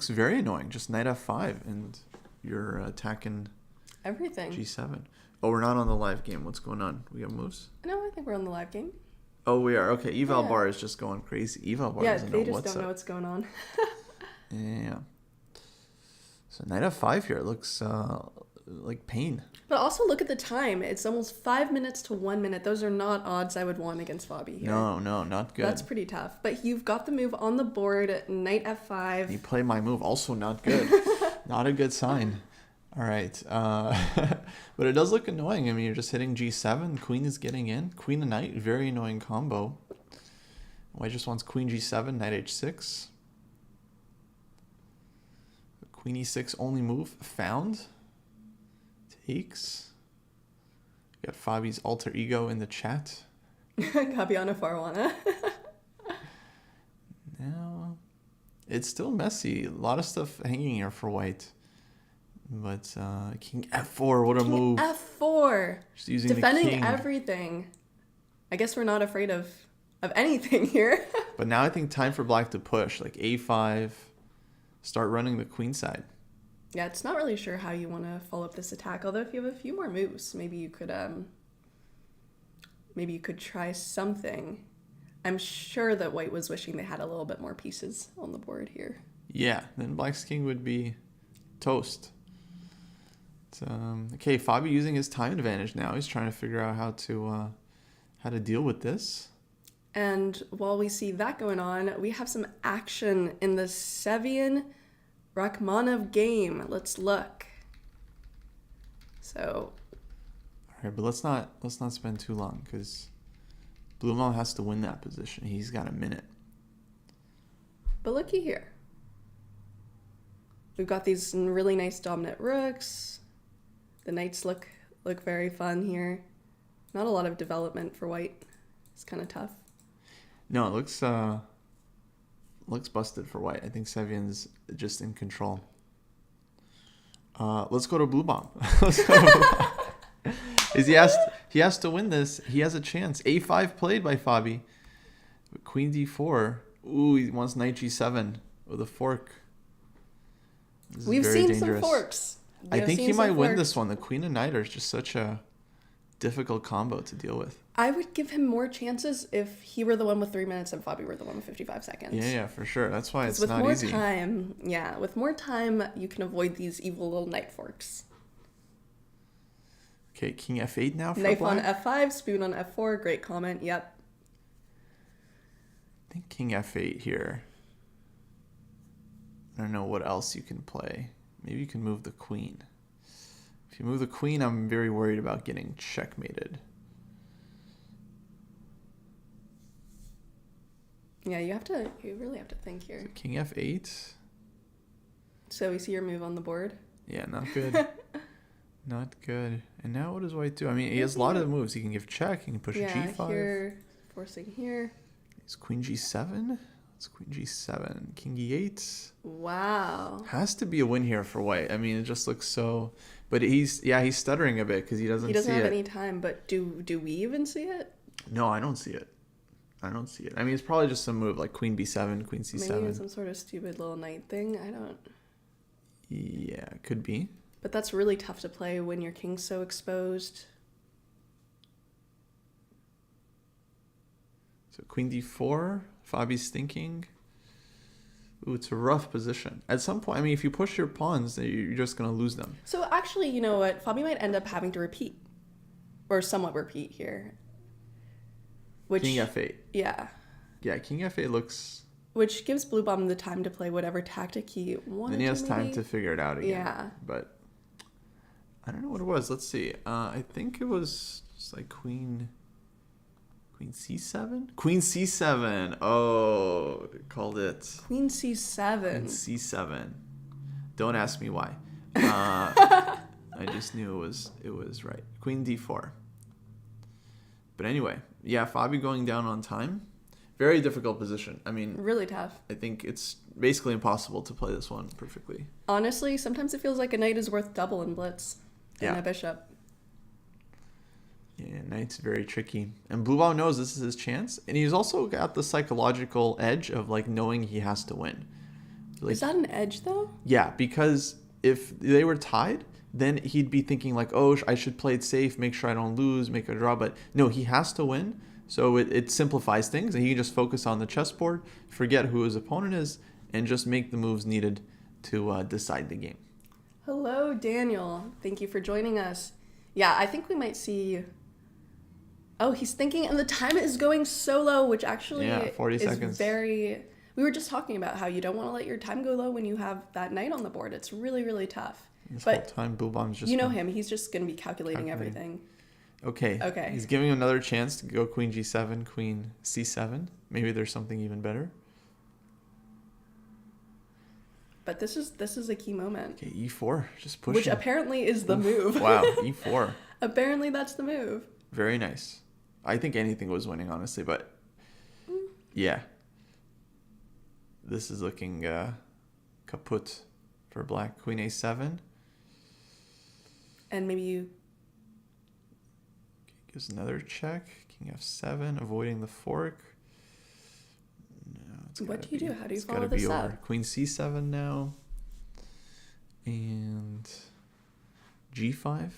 very annoying. Just Knight F5 and you're attacking everything. G7. Oh, we're not on the live game. What's going on? We have moves? No, I think we're on the live game. Oh, we are. Okay, Eval Bar is just going crazy. Eval Bar doesn't know what's up. Yeah, they just don't know what's going on. Yeah. So Knight F5 here looks like pain. But also look at the time. It's almost 5 minutes to 1 minute. Those are not odds I would want against Fabi here. No, not good. That's pretty tough. But you've got the move on the board, Knight F5. You play my move, also not good. Not a good sign. All right. But it does look annoying. I mean, you're just hitting G7. Queen is getting in. Queen and Knight, very annoying combo. White just wants Queen G7, Knight H6. Queen E6 only move found. Takes. Got Fabi's alter ego in the chat. Gabiana Farwana. Now, it's still messy. A lot of stuff hanging here for White. But King F4, what a move. F4. Just using defending the king. Everything. I guess we're not afraid of anything here. But now I think time for Black to push. Like A5. Start running the queen side. Yeah, it's not really sure how you want to follow up this attack. Although if you have a few more moves, maybe you could try something. I'm sure that White was wishing they had a little bit more pieces on the board here. Yeah, then Black's king would be toast. Okay, Fabi using his time advantage now. He's trying to figure out how to deal with this. And while we see that going on, we have some action in the Sevian Rachmanov game. Let's look. So, all right, but let's not spend too long because Blumel has to win that position. He's got a minute. But looky here. We've got these really nice dominant rooks. The knights look very fun here. Not a lot of development for white. It's kind of tough. No, it looks busted for white. I think Sevian's just in control. Let's go to blue bomb. He has to win this. He has a chance. A5 played by Fabi. Queen D4. Ooh, he wants knight G7 with a fork. We've seen some forks. I think he might win this one. The queen and knight are just such a difficult combo to deal with. I would give him more chances if he were the one with 3 minutes and Fabi were the one with 55 seconds. Yeah, for sure. That's why it's not easy. With more time, you can avoid these evil little knight forks. Okay, king f8 now for Knife black. on f5, spoon on f4. Great comment. Yep. I think king f8 here. I don't know what else you can play. Maybe you can move the queen. If you move the queen, I'm very worried about getting checkmated. Yeah, you really have to think here. So king f8. So we see your move on the board. Yeah, not good. Not good. And now what does white do? I mean, he has a lot of moves. He can give check. He can push g5. Yeah, here, forcing here. It's queen g7. It's queen g7. King e8. Wow. Has to be a win here for white. I mean, it just looks so... But he's stuttering a bit because he doesn't see it. He doesn't have any time, but do we even see it? No, I don't see it. I mean, it's probably just some move like queen b7, queen c7. Maybe some sort of stupid little knight thing. I don't... Yeah, could be. But that's really tough to play when your king's so exposed. So queen d4, Fabi's thinking. Ooh, it's a rough position. At some point, I mean, if you push your pawns, you're just going to lose them. So actually, you know what? Fabi might end up having to repeat. Or somewhat repeat here. King f8. Yeah. Yeah, king f8 looks... Which gives Blue Bomb the time to play whatever tactic he wanted. Then he has time to figure it out again. Yeah. But I don't know what it was. Let's see. I think it was just like queen c7? Queen c7. Oh, called it. Queen c7. Queen c7. Don't ask me why. I just knew it was right. Queen d4. But anyway, yeah, Fabi going down on time. Very difficult position. I mean, really tough. I think it's basically impossible to play this one perfectly. Honestly, sometimes it feels like a knight is worth double in blitz than a bishop. Yeah, knight's very tricky. And Blue Bomb knows this is his chance. And he's also got the psychological edge of like knowing he has to win. Like, is that an edge though? Yeah, because if they were tied, then he'd be thinking like, oh, I should play it safe, make sure I don't lose, make a draw. But no, he has to win. So it simplifies things, and he can just focus on the chessboard, forget who his opponent is, and just make the moves needed to decide the game. Hello, Daniel. Thank you for joining us. Yeah, I think we might see... Oh, he's thinking, and the time is going so low, which actually 40 is seconds. very... We were just talking about how you don't want to let your time go low when you have that knight on the board. It's really, really tough. This whole time, Blue Bomb's just... You know him. He's just going to be calculating everything. Okay. He's giving him another chance to go queen g7, queen c7. Maybe there's something even better. But this is a key moment. Okay, e4. Just push. Which apparently is the move. Wow, e4. Apparently that's the move. Very nice. I think anything was winning, honestly, but yeah. This is looking kaput for black. Queen a7. And maybe you... Gives another check. King f7, avoiding the fork. No, what do you do? How do you follow this this up? Over. Queen c7 now. And g5. I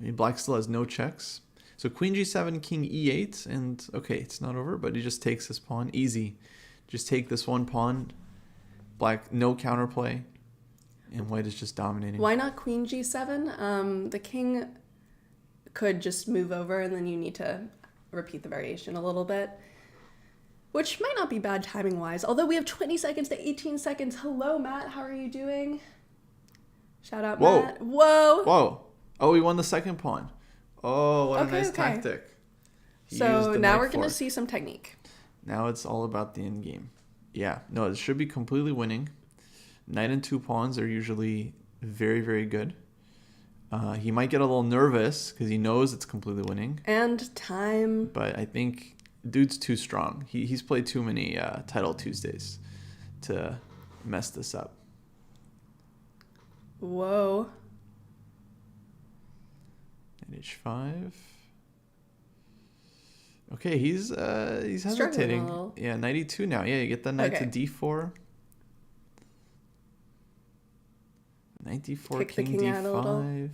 mean, black still has no checks. So queen g7, king e8. And okay, it's not over, but he just takes this pawn. Easy. Just take this one pawn. Black, no counterplay. And white is just dominating. Why not queen g7? The king could just move over, and then you need to repeat the variation a little bit, which might not be bad timing-wise. Although we have 20 seconds to 18 seconds. Hello, Matt. How are you doing? Shout out, Whoa. Matt. Whoa. Whoa. Oh, we won the second pawn. Oh, what a nice tactic. So now we're going to see some technique. Now it's all about the end game. Yeah. No, it should be completely winning. Knight and 2 pawns are usually very, very good. He might get a little nervous because he knows it's completely winning. And time. But I think dude's too strong. He's played too many Title Tuesdays to mess this up. Whoa. Knight h5. Okay, he's hesitating. Yeah, knight e2 now. Yeah, you get the knight to d4. Knight d4, Kick king the king out a little. d5.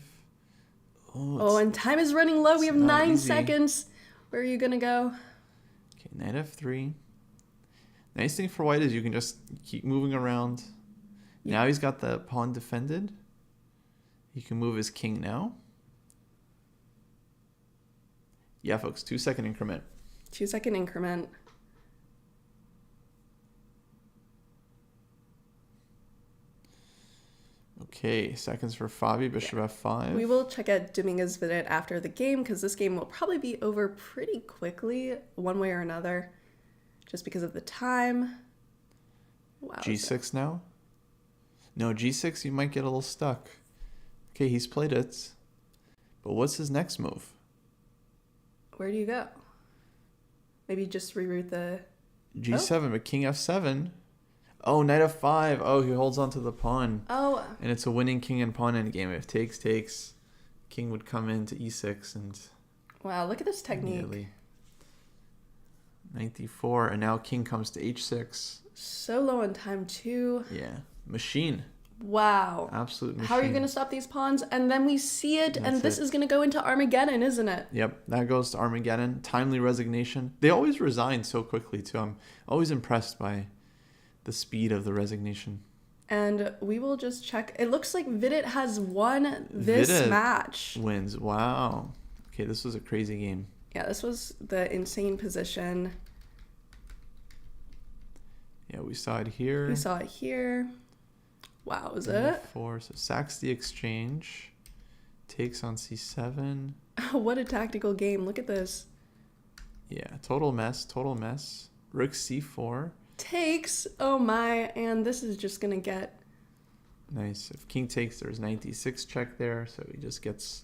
Oh, and time is running low. We have 9 seconds. Where are you going to go? Okay, knight f3. Nice thing for white is you can just keep moving around. Yeah. Now he's got the pawn defended. He can move his king now. Yeah, folks, 2-second increment. 2-second increment. Okay, seconds for Fabi, bishop f5. We will check out Dominguez Vidit after the game because this game will probably be over pretty quickly, one way or another, just because of the time. Wow. G6 now? No, G6, you might get a little stuck. Okay, he's played it. But what's his next move? Where do you go? Maybe just reroute the... G7, but king f7. Oh, knight f5. Oh, he holds on to the pawn. Oh. And it's a winning king and pawn endgame. If takes, king would come into e6 and... Wow, look at this technique. Knight d4, and now king comes to h6. So low on time, too. Yeah. Machine. Wow. Absolute machine. How are you going to stop these pawns? And then we see it, and this is going to go into Armageddon, isn't it? Yep, that goes to Armageddon. Timely resignation. They always resign so quickly, too. I'm always impressed by the speed of the resignation. And we will just check. It looks like Vidit has won this match. Wins. Wow. Okay, this was a crazy game. Yeah, this was the insane position. Yeah, we saw it here. We saw it here. Wow, is it? 4. So sacks the exchange. Takes on c7. What a tactical game. Look at this. Yeah, total mess. Total mess. Rook c4. Takes. Oh my. And this is just going to get... Nice. If king takes, there's knight d6 check there. So he just gets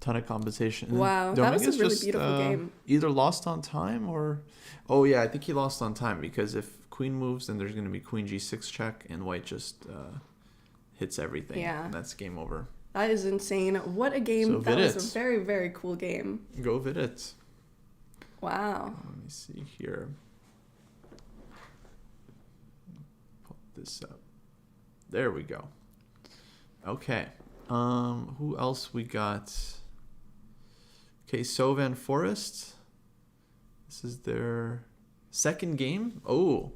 a ton of compensation. Wow, that was a really beautiful game. Either lost on time or... Oh, yeah, I think he lost on time because if queen moves, then there's going to be queen g6 check, and white just hits everything. Yeah. And that's game over. That is insane. What a game. So that was a very, very cool game. Go Vidit. Wow. Let me see here. Put this up. There we go. Okay. Who else we got? Okay, Sovan Forest. This is their second game. Oh.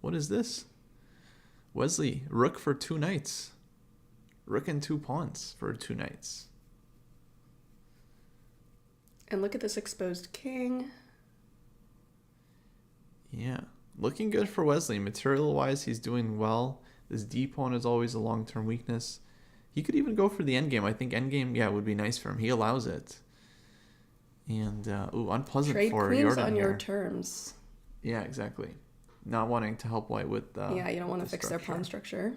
What is this? Wesley, rook for 2 knights. Rook and 2 pawns for 2 knights. And look at this exposed king. Yeah. Looking good for Wesley. Material-wise, he's doing well. This D pawn is always a long-term weakness. He could even go for the endgame. I think endgame, would be nice for him. He allows it. And, unpleasant Trade for queens Jordan on your here. terms. Yeah, exactly. Not wanting to help white with yeah, you don't want to fix their pawn structure.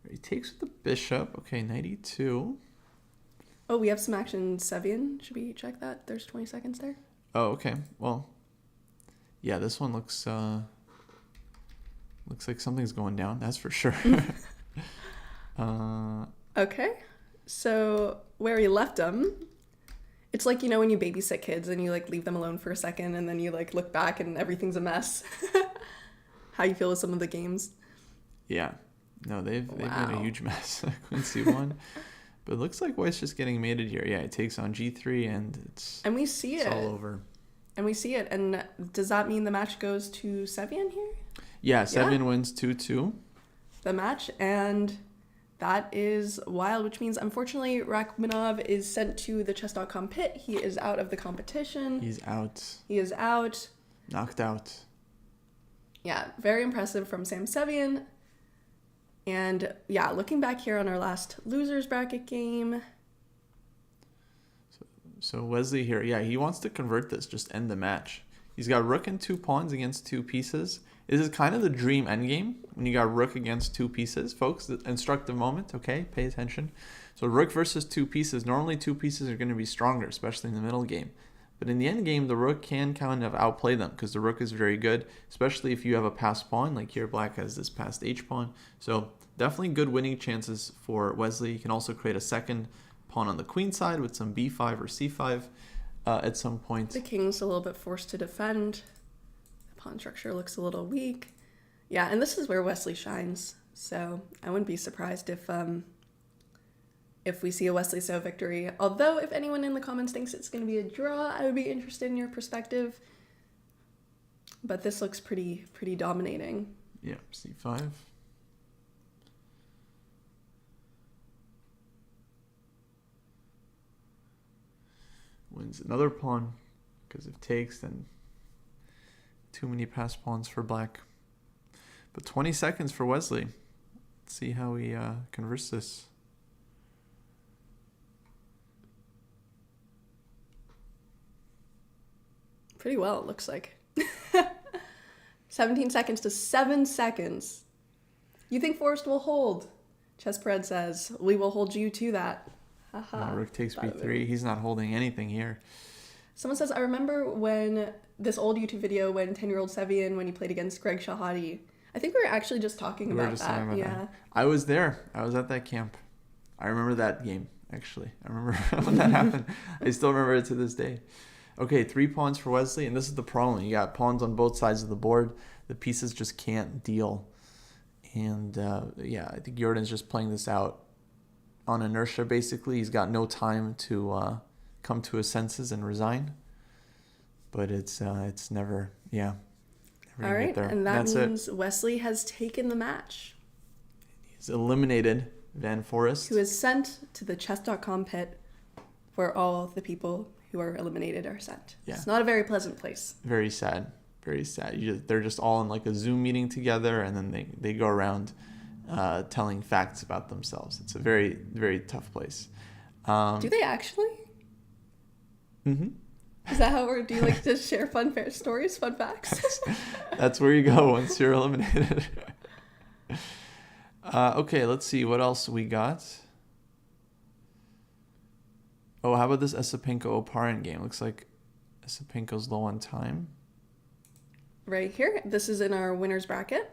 He takes with the bishop. Okay, knight e2. Oh, we have some action Sevian. Should we check that? There's 20 seconds there. Oh, okay. Well, yeah, this one looks like something's going down. That's for sure. Okay. So where we left them, it's like, when you babysit kids and you leave them alone for a second and then you look back and everything's a mess. How you feel with some of the games? Yeah. No, they've made a huge mess. Queen c1. But it looks like white's just getting mated here. Yeah, it takes on g3 and it's we see it all over. And we see it. And does that mean the match goes to Sevian here? Yeah, Sevian wins 2-2. The match, and that is wild, which means, unfortunately, Rachmanov is sent to the Chess.com pit. He is out of the competition. He's out. He is out. Knocked out. Yeah, very impressive from Sam Sevian. And yeah, looking back here on our last losers bracket game. So Wesley here, yeah, he wants to convert this, just end the match. He's got rook and 2 pawns against 2 pieces. This is kind of the dream endgame when you got rook against 2 pieces. Folks, the instructive moment, okay? Pay attention. So rook versus 2 pieces. Normally 2 pieces are going to be stronger, especially in the middle game. But in the end game, the rook can kind of outplay them because the rook is very good, especially if you have a passed pawn. Like here, black has this passed h pawn. So definitely good winning chances for Wesley. You can also create a second pawn on the queen side with some b5 or c5 at some point. The king's a little bit forced to defend. The pawn structure looks a little weak. Yeah, and this is where Wesley shines. So I wouldn't be surprised if we see a Wesley So victory. Although, if anyone in the comments thinks it's going to be a draw, I would be interested in your perspective. But this looks pretty dominating. Yeah, c5. Wins another pawn, because if takes, then too many passed pawns for black. But 20 seconds for Wesley. Let's see how he converts this. Pretty well, it looks like. 17 seconds to 7 seconds. You think Forrest will hold? Chessbread says, we will hold you to that. Haha. Rook takes b3. He's not holding anything here. Someone says, I remember when this old YouTube video when 10-year-old Sevian, when he played against Greg Shahadi. I think we were actually just talking about that. That. I was there. I was at that camp. I remember that game, actually. I remember when that happened. I still remember it to this day. Okay, 3 pawns for Wesley, and this is the problem. You got pawns on both sides of the board. The pieces just can't deal. And yeah, I think Jordan's just playing this out on inertia, basically. He's got no time to come to his senses and resign. But it's never, yeah. Never all right, get there. And that means Wesley has taken the match. He's eliminated Van Forest, who is sent to the chess.com pit where all the people who are eliminated are sent. Yeah. It's not a very pleasant place. Very sad. Very sad. They're just all in like a Zoom meeting together, and then they go around telling facts about themselves. It's a very, very tough place. Do they actually? Mm-hmm. Is that how do you like to share fun stories, fun facts? That's where you go once you're eliminated. Okay, let's see what else we got. Oh, how about this Esipenko-Oparin game? Looks like Esipenko's low on time. Right here. This is in our winner's bracket.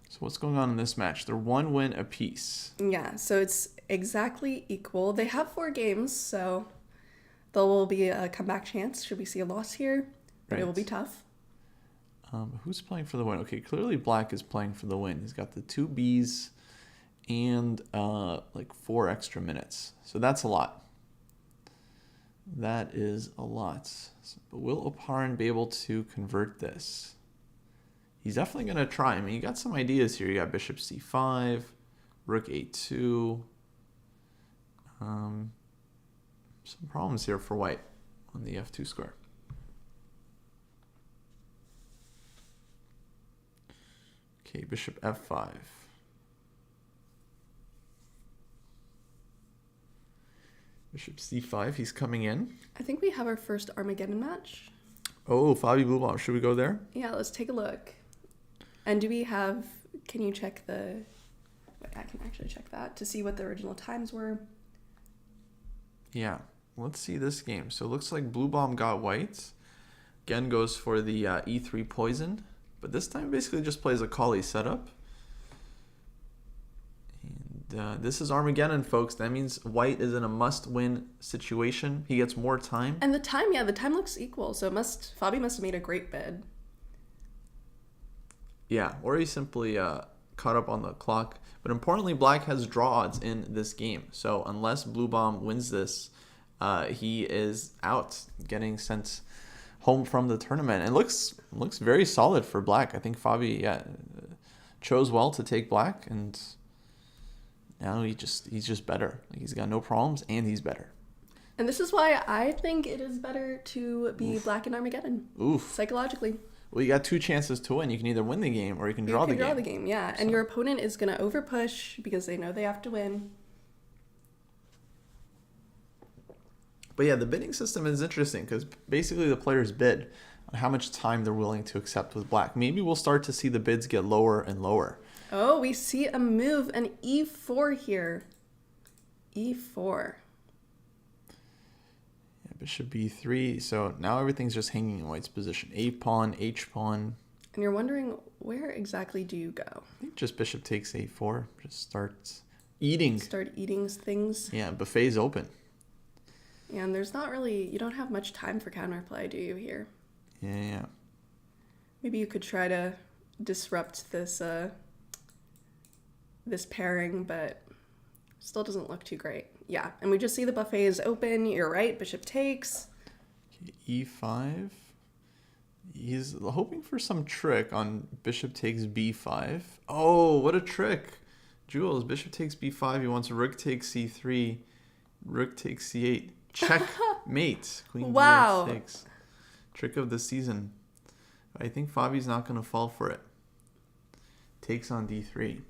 So what's going on in this match? They're 1 win apiece. Yeah, so it's exactly equal. They have 4 games, so there will be a comeback chance should we see a loss here. But it will be tough. Who's playing for the win? Okay, clearly black is playing for the win. He's got the 2 Bs and like 4 extra minutes. So that's a lot. That is a lot. But will Oparin be able to convert this? He's definitely going to try. I mean, you got some ideas here. You got bishop c5, rook a2. Some problems here for white on the f2 square. Okay, bishop f5. Bishop c5, he's coming in. I think we have our first Armageddon match. Oh, Fabi Bluebomb. Should we go there? Yeah, let's take a look. And do we have, can you check the, wait, I can actually check that to see what the original times were. Yeah, let's see this game. So it looks like Bluebomb got white. Again goes for the e3 poison. But this time basically just plays a Kali setup. And this is Armageddon, folks. That means white is in a must-win situation. He gets more time. And the time, yeah, the time looks equal. So Fabi must have made a great bid. Yeah, or he simply caught up on the clock. But importantly, black has draw odds in this game. So unless Bluebomb wins this, he is out, getting sent home from the tournament. It looks very solid for black. I think Fabi chose well to take black, and now he's just better. Like, he's got no problems, and he's better. And this is why I think it is better to be black in Armageddon. Oof. Psychologically. Well, you got two chances to win. You can either win the game or you can draw the game. Draw the game, yeah. So. And your opponent is going to overpush because they know they have to win. But yeah, the bidding system is interesting because basically the players bid on how much time they're willing to accept with black. Maybe we'll start to see the bids get lower and lower. Oh, we see a move, an e4 here. E4. Yeah, bishop b3. So now everything's just hanging in white's position. A pawn, H pawn. And you're wondering, where exactly do you go? I think just bishop takes a4. Just starts eating. Start eating things. Yeah, buffet's open. And there's not really, you don't have much time for counterplay, do you, here? Yeah. Maybe you could try to disrupt this this pairing, but still doesn't look too great. Yeah, and we just see the buffet is open. You're right, bishop takes. Okay, e5. He's hoping for some trick on bishop takes b5. Oh, what a trick. Jules, bishop takes b5. He wants rook takes c3. Rook takes c8. Checkmate. Queen wow. d6. Trick of the season. I think Fabi's not going to fall for it. Takes on d3.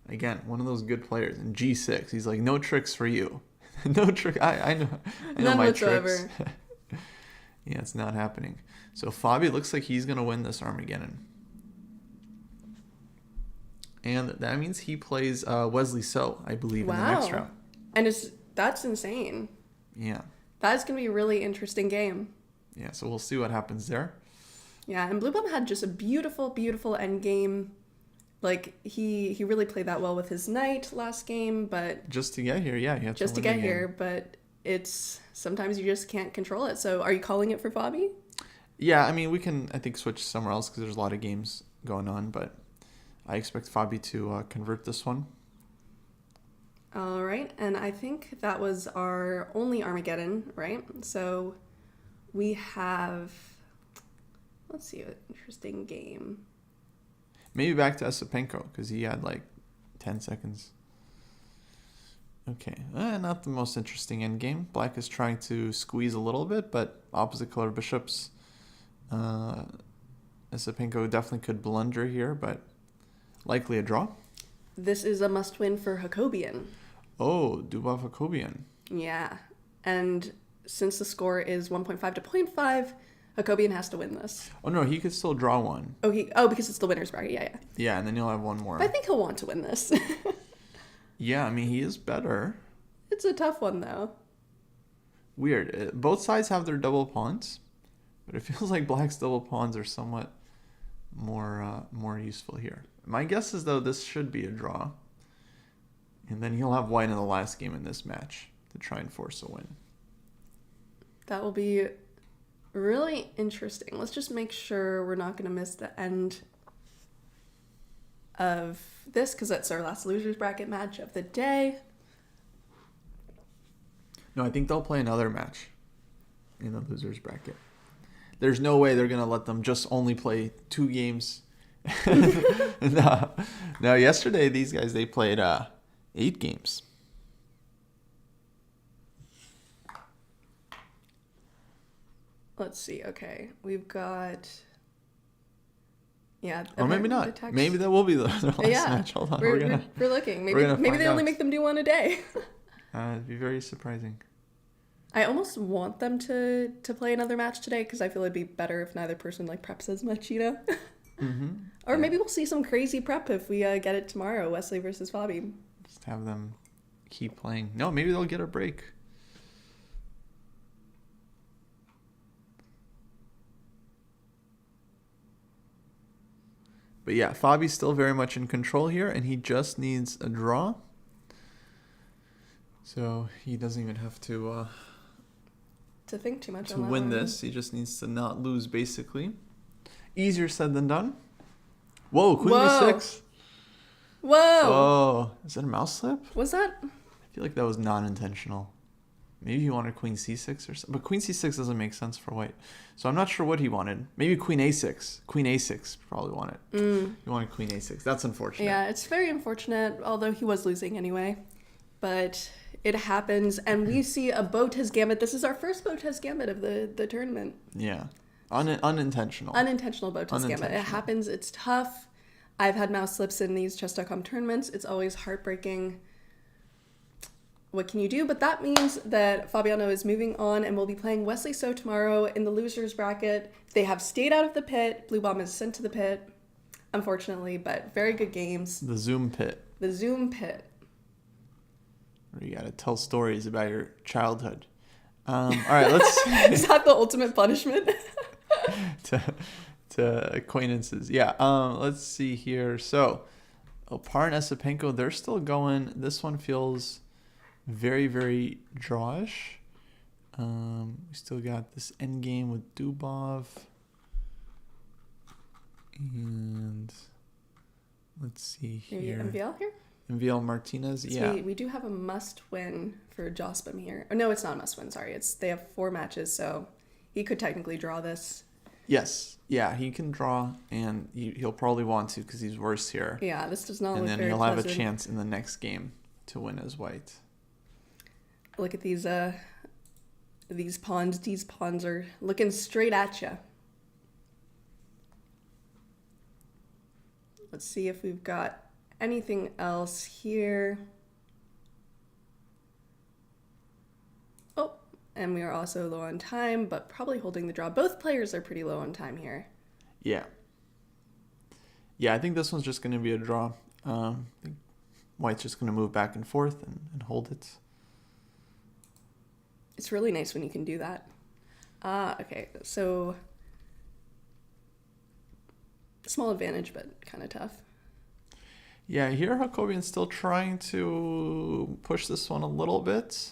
Again, one of those good players. And g6. He's like, no tricks for you. No trick. I know None my whatsoever. tricks. Yeah, it's not happening. So Fabi looks like he's going to win this Armageddon. And that means he plays Wesley So, I believe, in the next round. And that's insane. Yeah. That's going to be a really interesting game. Yeah, so we'll see what happens there. Yeah, and Blue Bum had just a beautiful, beautiful end game. Like, he really played that well with his knight last game, but... Just to get here, yeah. You have just to get here, but it's... Sometimes you just can't control it. So are you calling it for Fabi? Yeah, I mean, we can, I think, switch somewhere else because there's a lot of games going on, but I expect Fabi to convert this one. All right, and I think that was our only Armageddon, right? So we have, let's see, an interesting game. Maybe back to Esipenko because he had like 10 seconds. Okay, not the most interesting endgame. Black is trying to squeeze a little bit, but opposite color bishops. Esipenko definitely could blunder here, but likely a draw. This is a must-win for Jacobian. Oh, Dubov Jacobian. Yeah, and since the score is 1.5 to 0.5, Jacobian has to win this. Oh no, he could still draw one. Oh, because it's the winner's bracket. Yeah. Yeah, and then you'll have one more. But I think he'll want to win this. Yeah, I mean, he is better. It's a tough one, though. Weird. Both sides have their double pawns, but it feels like black's double pawns are somewhat more useful here. My guess is, though, this should be a draw. And then he'll have white in the last game in this match to try and force a win. That will be really interesting. Let's just make sure we're not going to miss the end of this because that's our last loser's bracket match of the day. No, I think they'll play another match in the loser's bracket. There's no way they're going to let them just only play 2 games. No, yesterday these guys, they played 8 games. Let's see. Okay, we've got... Yeah. Or maybe not. Maybe that will be their last match. Hold on. We're looking. Maybe they only make them do one a day. It'd be very surprising. I almost want them to play another match today because I feel it'd be better if neither person preps as much, Mm-hmm. Or maybe we'll see some crazy prep if we get it tomorrow, Wesley versus Fabi. Just have them keep playing. No, maybe they'll get a break. But yeah, Fabi's still very much in control here, and he just needs a draw. So he doesn't even have to think too much to on that win one. this. He just needs to not lose, basically. Easier said than done. Whoa, Queen B6. Whoa. Oh, is that a mouse slip? Was that? I feel like that was non-intentional. Maybe he wanted queen c6 or something. But queen c6 doesn't make sense for white. So I'm not sure what he wanted. Maybe queen a6. Queen a6 probably wanted. He wanted queen a6. That's unfortunate. Yeah, it's very unfortunate, although he was losing anyway. But it happens, and we see a Botez Gambit. This is our first Botez Gambit of the tournament. Yeah. Unintentional. Unintentional Botez Gambit. It happens. It's tough. I've had mouse slips in these Chess.com tournaments. It's always heartbreaking. What can you do? But that means that Fabiano is moving on and will be playing Wesley So tomorrow in the losers bracket. They have stayed out of the pit. Blue Bomb is sent to the pit, unfortunately, but very good games. The Zoom pit. The Zoom pit. Where you got to tell stories about your childhood. All right, let's... Is that the ultimate punishment? to acquaintances. Yeah, let's see here. So, Opar and Esipenko, they're still going. This one feels very, very drawish. We still got this end game with Dubov. And let's see here. MVL here? MVL Martinez, yeah. We do have a must-win for Jospim here. Oh, no, it's not a must-win, sorry. They have 4 matches, so he could technically draw this. Yes, yeah, he can draw, and he'll probably want to because he's worse here. Yeah, this does not look very And then he'll pleasant. have a chance in the next game to win as white. Look at these pawns. These pawns are looking straight at you. Let's see if we've got anything else here. Oh, and we are also low on time, but probably holding the draw. Both players are pretty low on time here. Yeah. Yeah, I think this one's just going to be a draw. I think white's just going to move back and forth and hold it. It's really nice when you can do that. Okay, so small advantage, but kind of tough. Yeah, here Hakobian's still trying to push this one a little bit.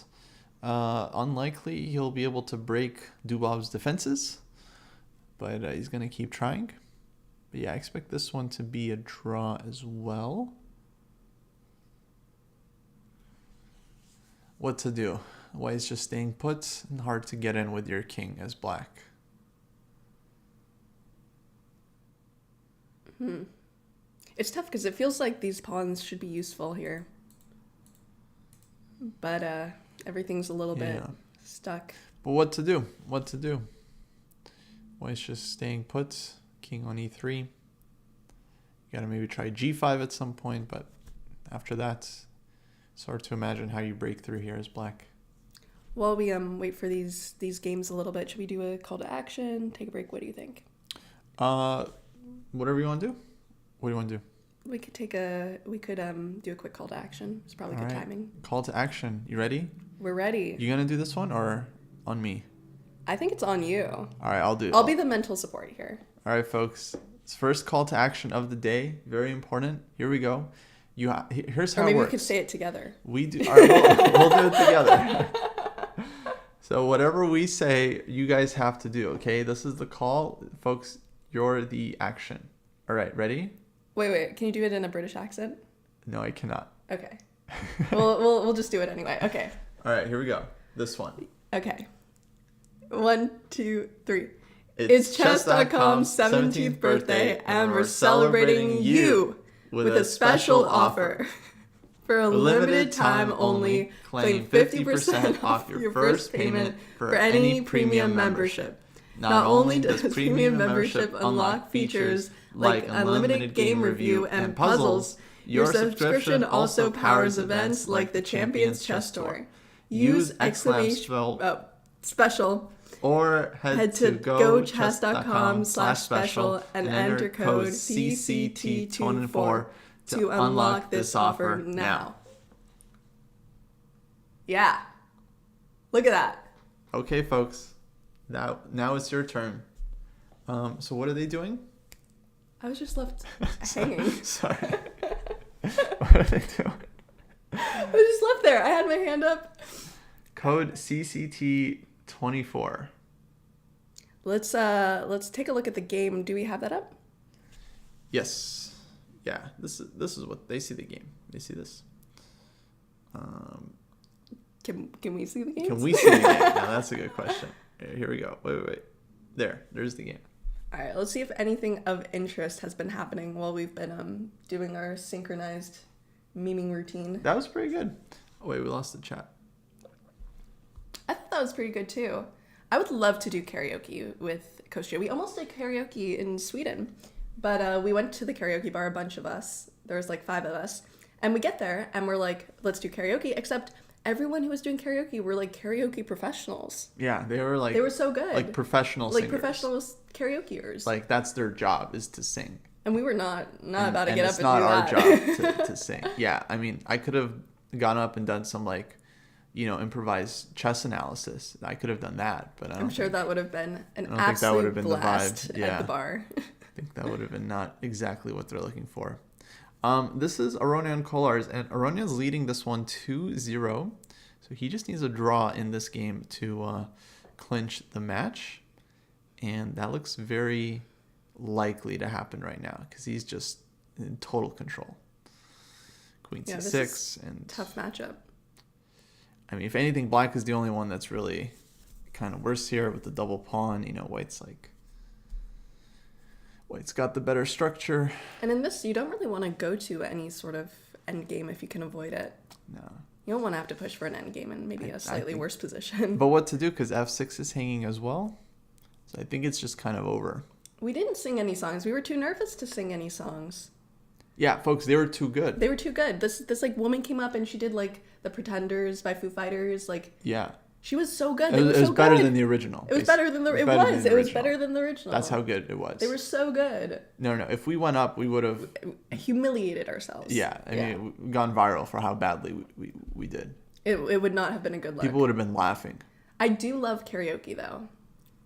Unlikely he'll be able to break Dubov's defenses, but he's going to keep trying. But yeah, I expect this one to be a draw as well. What to do? White's just staying put and hard to get in with your king as black. It's tough because it feels like these pawns should be useful here. But everything's a little bit stuck. But what to do? What to do? White's just staying put. King on e3. You gotta maybe try g5 at some point, but after that, it's hard to imagine how you break through here as black. While we wait for these games a little bit, should we do a call to action? Take a break? What do you think? Whatever you want to do. What do you want to do? We could do a quick call to action. It's probably good timing. Call to action. You ready? We're ready. You gonna do this one or on me? I think it's on you. All right, I'll do it. I'll be the mental support here. All right, folks. It's first call to action of the day. Very important. Here we go. Here's how it works. Or maybe we could say it together. We do. All right, we'll do it together. So whatever we say, you guys have to do. Okay, this is the call, folks. You're the action. All right, ready? Wait. Can you do it in a British accent? No, I cannot. Okay. we'll just do it anyway. Okay. All right, here we go. This one. Okay. 1, 2, 3. It's Chess.com's 17th birthday, and we're celebrating you with a special offer. For a limited time only, claim 50% off your first payment for any premium membership. Not only does premium membership unlock features like unlimited game review and puzzles, your subscription also powers events like the Champions Chess Tour. Use special or head to gochess.com/special and enter code CCT24 to unlock this offer now. Yeah. Look at that. Okay, folks. Now it's your turn. So what are they doing? I was just left hanging. Sorry. What are they doing? I was just left there. I had my hand up. Code CCT24. Let's take a look at the game. Do we have that up? Yes. Yeah. This is what they see the game. They see this. Can we see the games? Can we see the game? Now that's a good question. Here we go. Wait. There's the game. All right, let's see if anything of interest has been happening while we've been doing our synchronized memeing routine. That was pretty good. Oh, wait, we lost the chat. I thought that was pretty good too. I would love to do karaoke with Kostya. We almost did karaoke in Sweden, but we went to the karaoke bar, a bunch of us. There was like 5 of us. And we get there and we're like, let's do karaoke, except everyone who was doing karaoke were like karaoke professionals. Yeah, they were so good. Like professional singers. Like professional karaokeers. Like that's their job, is to sing. And we were not about to get up and do it's that. not our job to sing. Yeah, I mean, I could have gone up and done some like, improvised chess analysis. I could have done that, but I'm sure that would have been an I don't think that would have absolute been the blast vibe. Yeah. at the bar. I think that would have been not exactly what they're looking for. This is Aronian Kolars, and Aronian's leading this one 2-0. So he just needs a draw in this game to clinch the match. And that looks very likely to happen right now because he's just in total control. Queen C6 and tough matchup. I mean, if anything, black is the only one that's really kind of worse here with the double pawn. White's got the better structure. And in this, you don't really want to go to any sort of endgame if you can avoid it. No. You don't want to have to push for an endgame in maybe a slightly worse position. But what to do, because F6 is hanging as well. So I think it's just kind of over. We didn't sing any songs. We were too nervous to sing any songs. Yeah, folks, they were too good. They were too good. This like woman came up and she did like The Pretenders by Foo Fighters. Like yeah, she was so good. It was better than the original. It was better than the original. That's how good it was. They were so good. No. If we went up, we would have humiliated ourselves. Yeah, I mean, we've gone viral for how badly we did. It would not have been a good look. People would have been laughing. I do love karaoke though.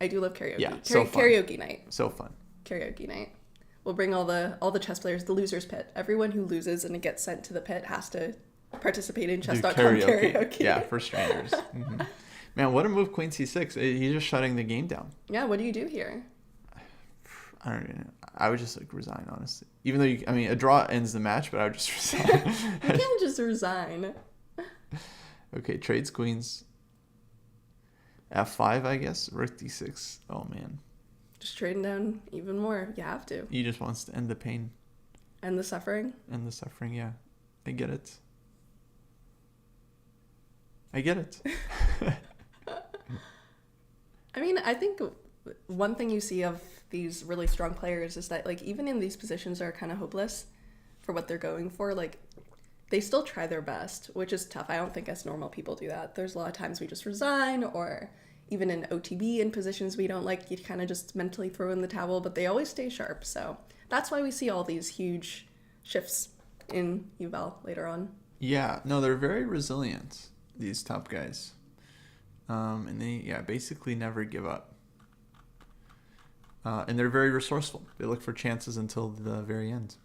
I do love karaoke. Yeah, so fun. Karaoke night. So fun. Karaoke night. We'll bring all the chess players, the losers pit. Everyone who loses and it gets sent to the pit has to participate in chess.com karaoke. Yeah, for strangers. Mm-hmm. Man, what a move, Queen C6. He's just shutting the game down. Yeah, what do you do here? I don't know. I would just resign, honestly. Even though a draw ends the match, but I would just resign. You can't just resign. Okay, trades queens. F5, I guess. Rook D6. Oh man. Just trading down even more. You have to. He just wants to end the pain. End the suffering? End the suffering, yeah. I get it. I get it. I mean, I think one thing you see of these really strong players is that, like, even in these positions that are kind of hopeless for what they're going for, like, they still try their best, which is tough. I don't think us normal people do that. There's a lot of times we just resign, or even in OTB in positions we don't like, you kind of just mentally throw in the towel, but they always stay sharp. So that's why we see all these huge shifts in UVL later on. Yeah, no, they're very resilient, these top guys. And they, basically never give up. And they're very resourceful. They look for chances until the very end.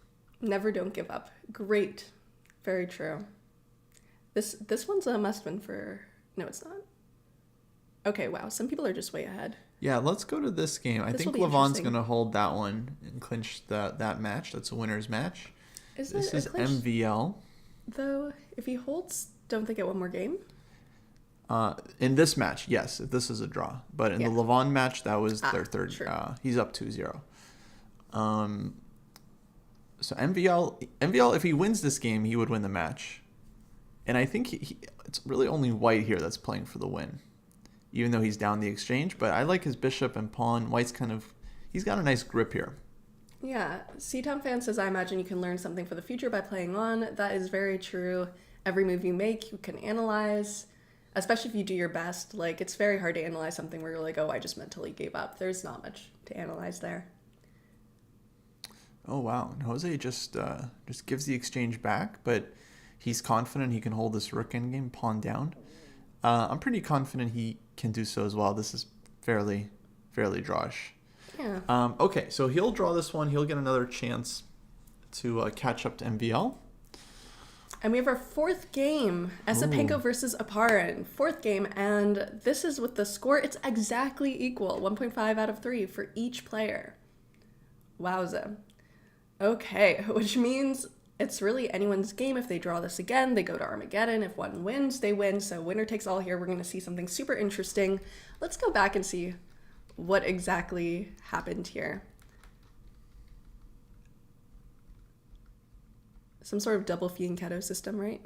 Never don't give up. Great. Very true. This one's a must-win for... No, it's not. Okay, wow. Some people are just way ahead. Yeah, let's go to this game. I think Levon's going to hold that one and clinch that match. That's a winner's match. This is MVL. Though, if he holds, don't they get one more game? In this match, yes, if this is a draw. But in the Levon match, that was their third. He's up 2-0. So MVL, if he wins this game, he would win the match. And I think it's really only white here that's playing for the win, even though he's down the exchange. But I like his bishop and pawn. White's he's got a nice grip here. Yeah. C-Town fan says, I imagine you can learn something for the future by playing on. That is very true. Every move you make, you can analyze, especially if you do your best. Like, it's very hard to analyze something where you're like, oh, I just mentally gave up. There's not much to analyze there. Oh, wow. And Jose just gives the exchange back, but he's confident he can hold this rook endgame, pawn down. I'm pretty confident he can do so as well. This is fairly drawish. Yeah. Okay, so he'll draw this one. He'll get another chance to catch up to MVL. And we have our fourth game, Esipenko versus Aparin. Fourth game, and this is with the score. It's exactly equal, 1.5 out of 3 for each player. Wowza. Okay, which means it's really anyone's game. If they draw this again, they go to Armageddon. If one wins, they win. So winner takes all here. We're going to see something super interesting. Let's go back and see what exactly happened here. Some sort of double fianchetto system, right?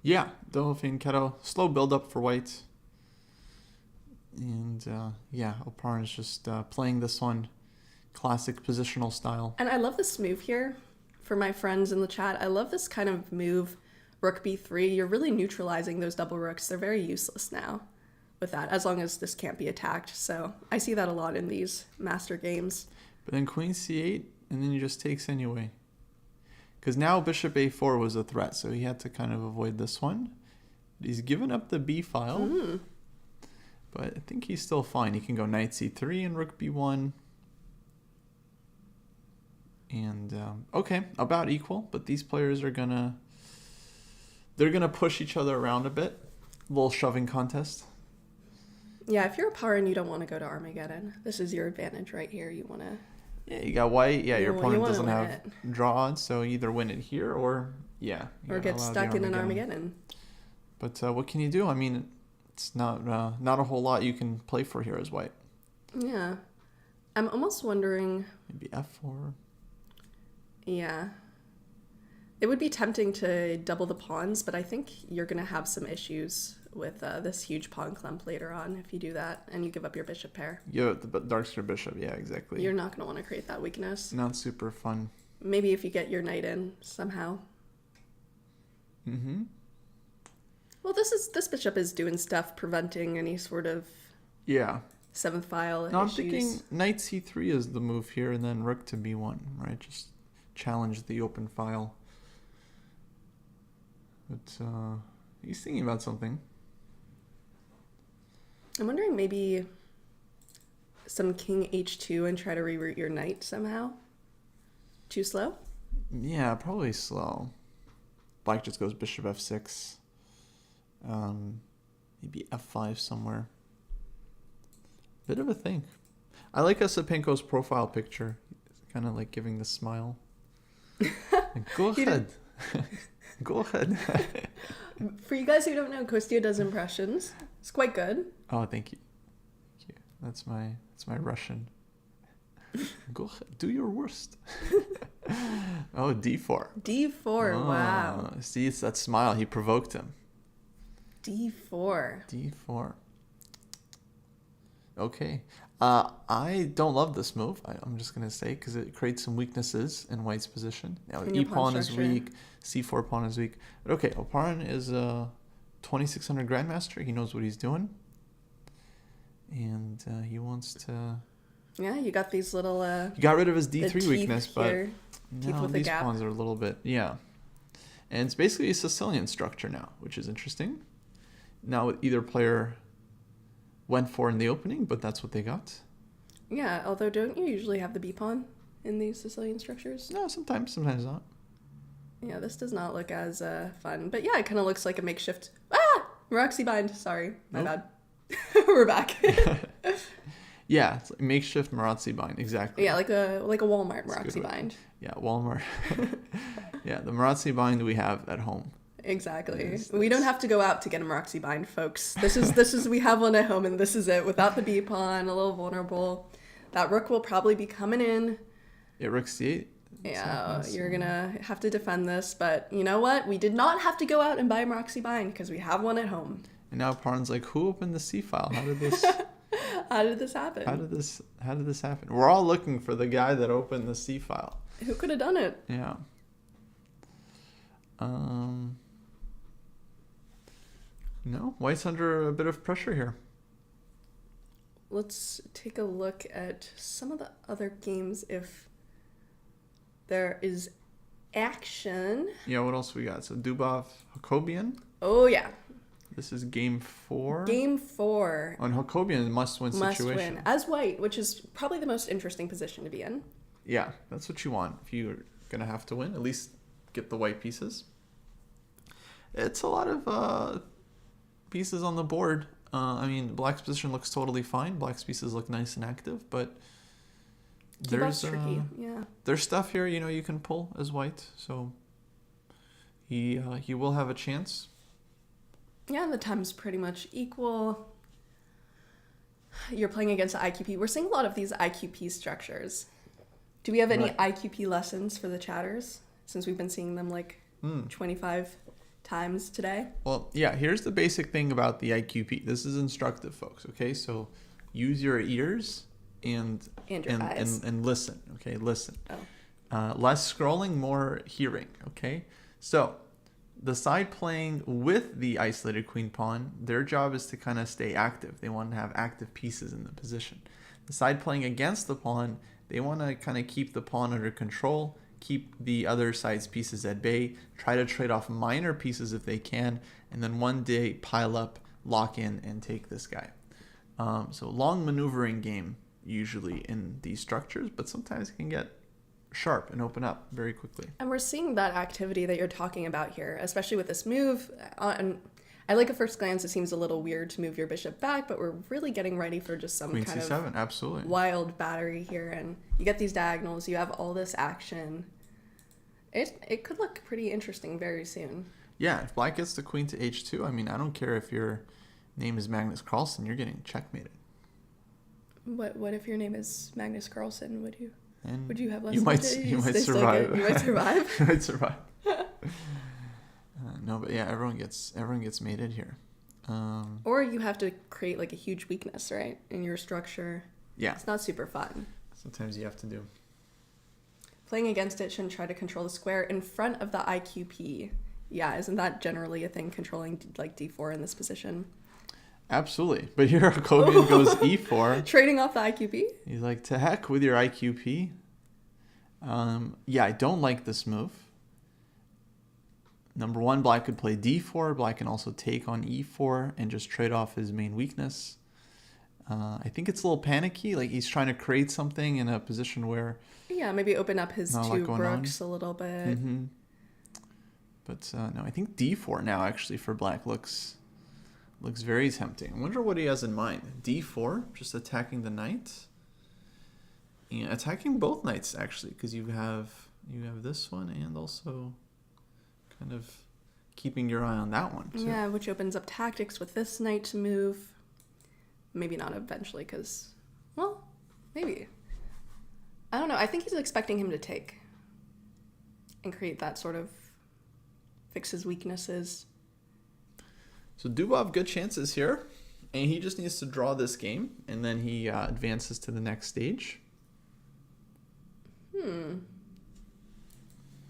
Yeah, double fianchetto. Slow build up for white. And yeah, Oparin is just playing this one classic positional style. And I love this move here for my friends in the chat. I love this kind of move, rook b3. You're really neutralizing those double rooks. They're very useless now with that, as long as this can't be attacked. So I see that a lot in these master games. But then queen c8, and then he just takes anyway. Because now bishop a4 was a threat, so he had to kind of avoid this one. He's given up the b file, but I think he's still fine. He can go knight c3 and rook b1. And, okay, about equal, but these players are they're gonna push each other around a bit. A little shoving contest. Yeah, if you're a power and you don't want to go to Armageddon, this is your advantage right here. You want to... Yeah, you got white. Yeah, your opponent doesn't win have draw odds, so either win it here or, yeah. Or get stuck in an Armageddon. But what can you do? I mean, it's not a whole lot you can play for here as white. Yeah. I'm almost wondering... Maybe f4. Yeah. It would be tempting to double the pawns, but I think you're going to have some issues with this huge pawn clump later on if you do that and you give up your bishop pair. Yeah, the dark square bishop. Yeah, exactly. You're not going to want to create that weakness. Not super fun. Maybe if you get your knight in somehow. Mm-hmm. Well, this bishop is doing stuff, preventing any sort of seventh file issues. I'm thinking knight c3 is the move here, and then rook to b1, right? Just challenge the open file. But he's thinking about something. I'm wondering maybe some king h2 and try to reroute your knight somehow. Too slow? Yeah, probably slow. Black just goes bishop f6. Maybe f5 somewhere. Bit of a thing. I like Ostapenko's profile picture. It's kind of like giving the smile. Go ahead. Go ahead. For you guys who don't know, Kostya does impressions. It's quite good. Oh, thank you. Thank you. That's my Russian. Go ahead. Do your worst. Oh, d4. D4. Oh, wow. See, it's that smile. He provoked him. D4. D4. Okay. I don't love this move. I'm just going to say, because it creates some weaknesses in white's position. Now, E pawn is weak. C4 pawn is weak. But okay, Oparin is a 2600 grandmaster. He knows what he's doing. And he wants to... Yeah, you got these little... he got rid of his D3 weakness, here. but teeth no, with these a gap. pawns are a little bit... Yeah. And it's basically a Sicilian structure now, which is interesting. Now, either player went for in the opening, but that's what they got. Yeah, although don't you usually have the B pawn in these Sicilian structures? No, sometimes not. Yeah, this does not look as fun. But yeah, it kind of looks like a makeshift... Roxy bind. Sorry, my bad. We're back. Yeah, it's like makeshift Marazzi bind, exactly. Yeah, like a Walmart Marazzi bind. Yeah, Walmart. Yeah, the Marazzi bind we have at home. Exactly. We don't have to go out to get a Marazzi bind, folks. This is we have one at home, and this is it. Without the B pawn, a little vulnerable. That rook will probably be coming in. Yeah, rook c8. Yeah, you're gonna have to defend this, but you know what? We did not have to go out and buy a Marazzi bind because we have one at home. And now Parn's like, who opened the C file? How did this? How did this happen? How did this happen? We're all looking for the guy that opened the C file. Who could have done it? Yeah. No, white's under a bit of pressure here. Let's take a look at some of the other games if there is action. Yeah, what else we got? So Dubov, Hakobian. Oh, yeah. This is game 4. Game 4. On Hakobian, must-win situation. Must win. As white, which is probably the most interesting position to be in. Yeah, that's what you want. If you're going to have to win, at least get the white pieces. It's a lot of pieces on the board. I mean, black's position looks totally fine. Black's pieces look nice and active, but There's tricky. Yeah. There's stuff here, you can pull as white. So he will have a chance. Yeah, the time's pretty much equal. You're playing against IQP. We're seeing a lot of these IQP structures. Do we have any IQP lessons for the chatters? Since we've been seeing them 25 times today. Well, yeah, here's the basic thing about the IQP. This is instructive, folks, okay? So use your ears and your eyes. And listen, okay? Listen. Oh. Less scrolling, more hearing, okay? So the side playing with the isolated queen pawn, their job is to kind of stay active. They want to have active pieces in the position. The side playing against the pawn, they want to kind of keep the pawn under control, keep the other side's pieces at bay, try to trade off minor pieces if they can, and then one day pile up, lock in, and take this guy. So long maneuvering game usually in these structures, but sometimes it can get sharp and open up very quickly. And we're seeing that activity that you're talking about here, especially with this move. And I like at first glance, it seems a little weird to move your bishop back, but we're really getting ready for just some Queen kind C7, of absolutely. wild battery here. And you get these diagonals, you have all this action. It could look pretty interesting very soon. Yeah, if black gets the queen to h2, I mean, I don't care if your name is Magnus Carlsen, you're getting checkmated. What if your name is Magnus Carlsen? Would you have less? You might survive. You might survive. You might survive. No, but yeah, everyone gets mated here. Or you have to create a huge weakness, right, in your structure. Yeah, it's not super fun. Sometimes you have to do. Playing against it shouldn't try to control the square in front of the IQP. Yeah, isn't that generally a thing, controlling d4 in this position? Absolutely. But here Kogan goes e4. Trading off the IQP? He's like, to heck with your IQP. Yeah, I don't like this move. Number one, black could play d4. Black can also take on e4 and just trade off his main weakness. I think it's a little panicky. He's trying to create something in a position where... Yeah, maybe open up his two brooks a little bit. Mm-hmm. But no, I think d4 now actually for black looks very tempting. I wonder what he has in mind. d4, just attacking the knight. And attacking both knights, actually, because you have this one and also kind of keeping your eye on that one, too. Yeah, which opens up tactics with this knight to move. Maybe not eventually, because, well, maybe. I don't know. I think he's expecting him to take and create that sort of fix his weaknesses. So Dubov, good chances here, and he just needs to draw this game, and then he advances to the next stage.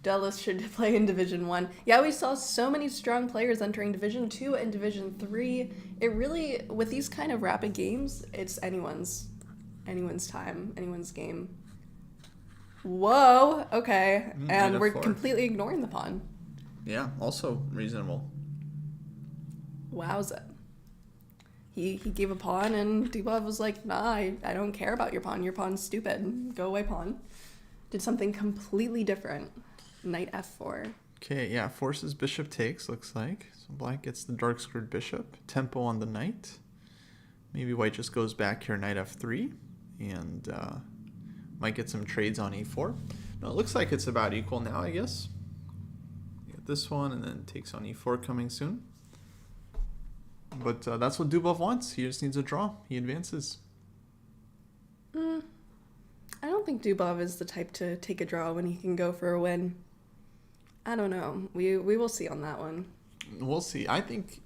Dulles should play in Division 1. Yeah, we saw so many strong players entering Division 2 and Division 3. It really, with these kind of rapid games, it's anyone's time, anyone's game. Whoa, okay. And we're completely ignoring the pawn. Yeah, also reasonable. Wowza. He gave a pawn, and Dubov was like, nah, I don't care about your pawn. Your pawn's stupid. Go away, pawn. Did something completely different. Knight f4. Okay, yeah, forces bishop takes, looks like. So black gets the dark squared bishop. Tempo on the knight. Maybe white just goes back here, knight f3. And might get some trades on e4. No, it looks like it's about equal now, I guess. You get this one, and then takes on e4 coming soon. But that's what Dubov wants. He just needs a draw. He advances. I don't think Dubov is the type to take a draw when he can go for a win. I don't know. We will see on that one. We'll see. I think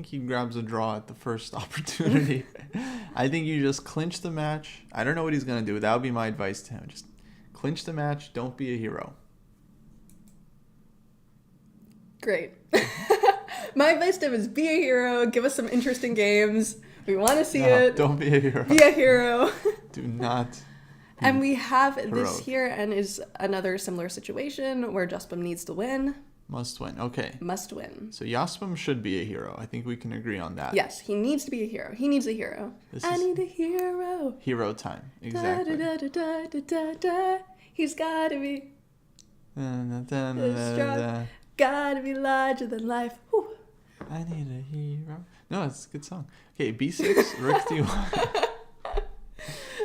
he grabs a draw at the first opportunity. I think you just clinch the match. I don't know what he's going to do. That would be my advice to him. Just clinch the match. Don't be a hero. Great. My advice to him is be a hero. Give us some interesting games. We want to see it. Don't be a hero. Be a hero. Do not. And we have this here, and is another similar situation where Jaspam needs to win. Must win. Okay. Must win. So Jaspam should be a hero. I think we can agree on that. Yes, he needs to be a hero. He needs a hero. I need a hero. Hero time. Exactly. Da, da, da, da, da, da. He's gotta be strong. Gotta be larger than life. Whew. I need a hero. No, it's a good song. Okay, b6, rook d1.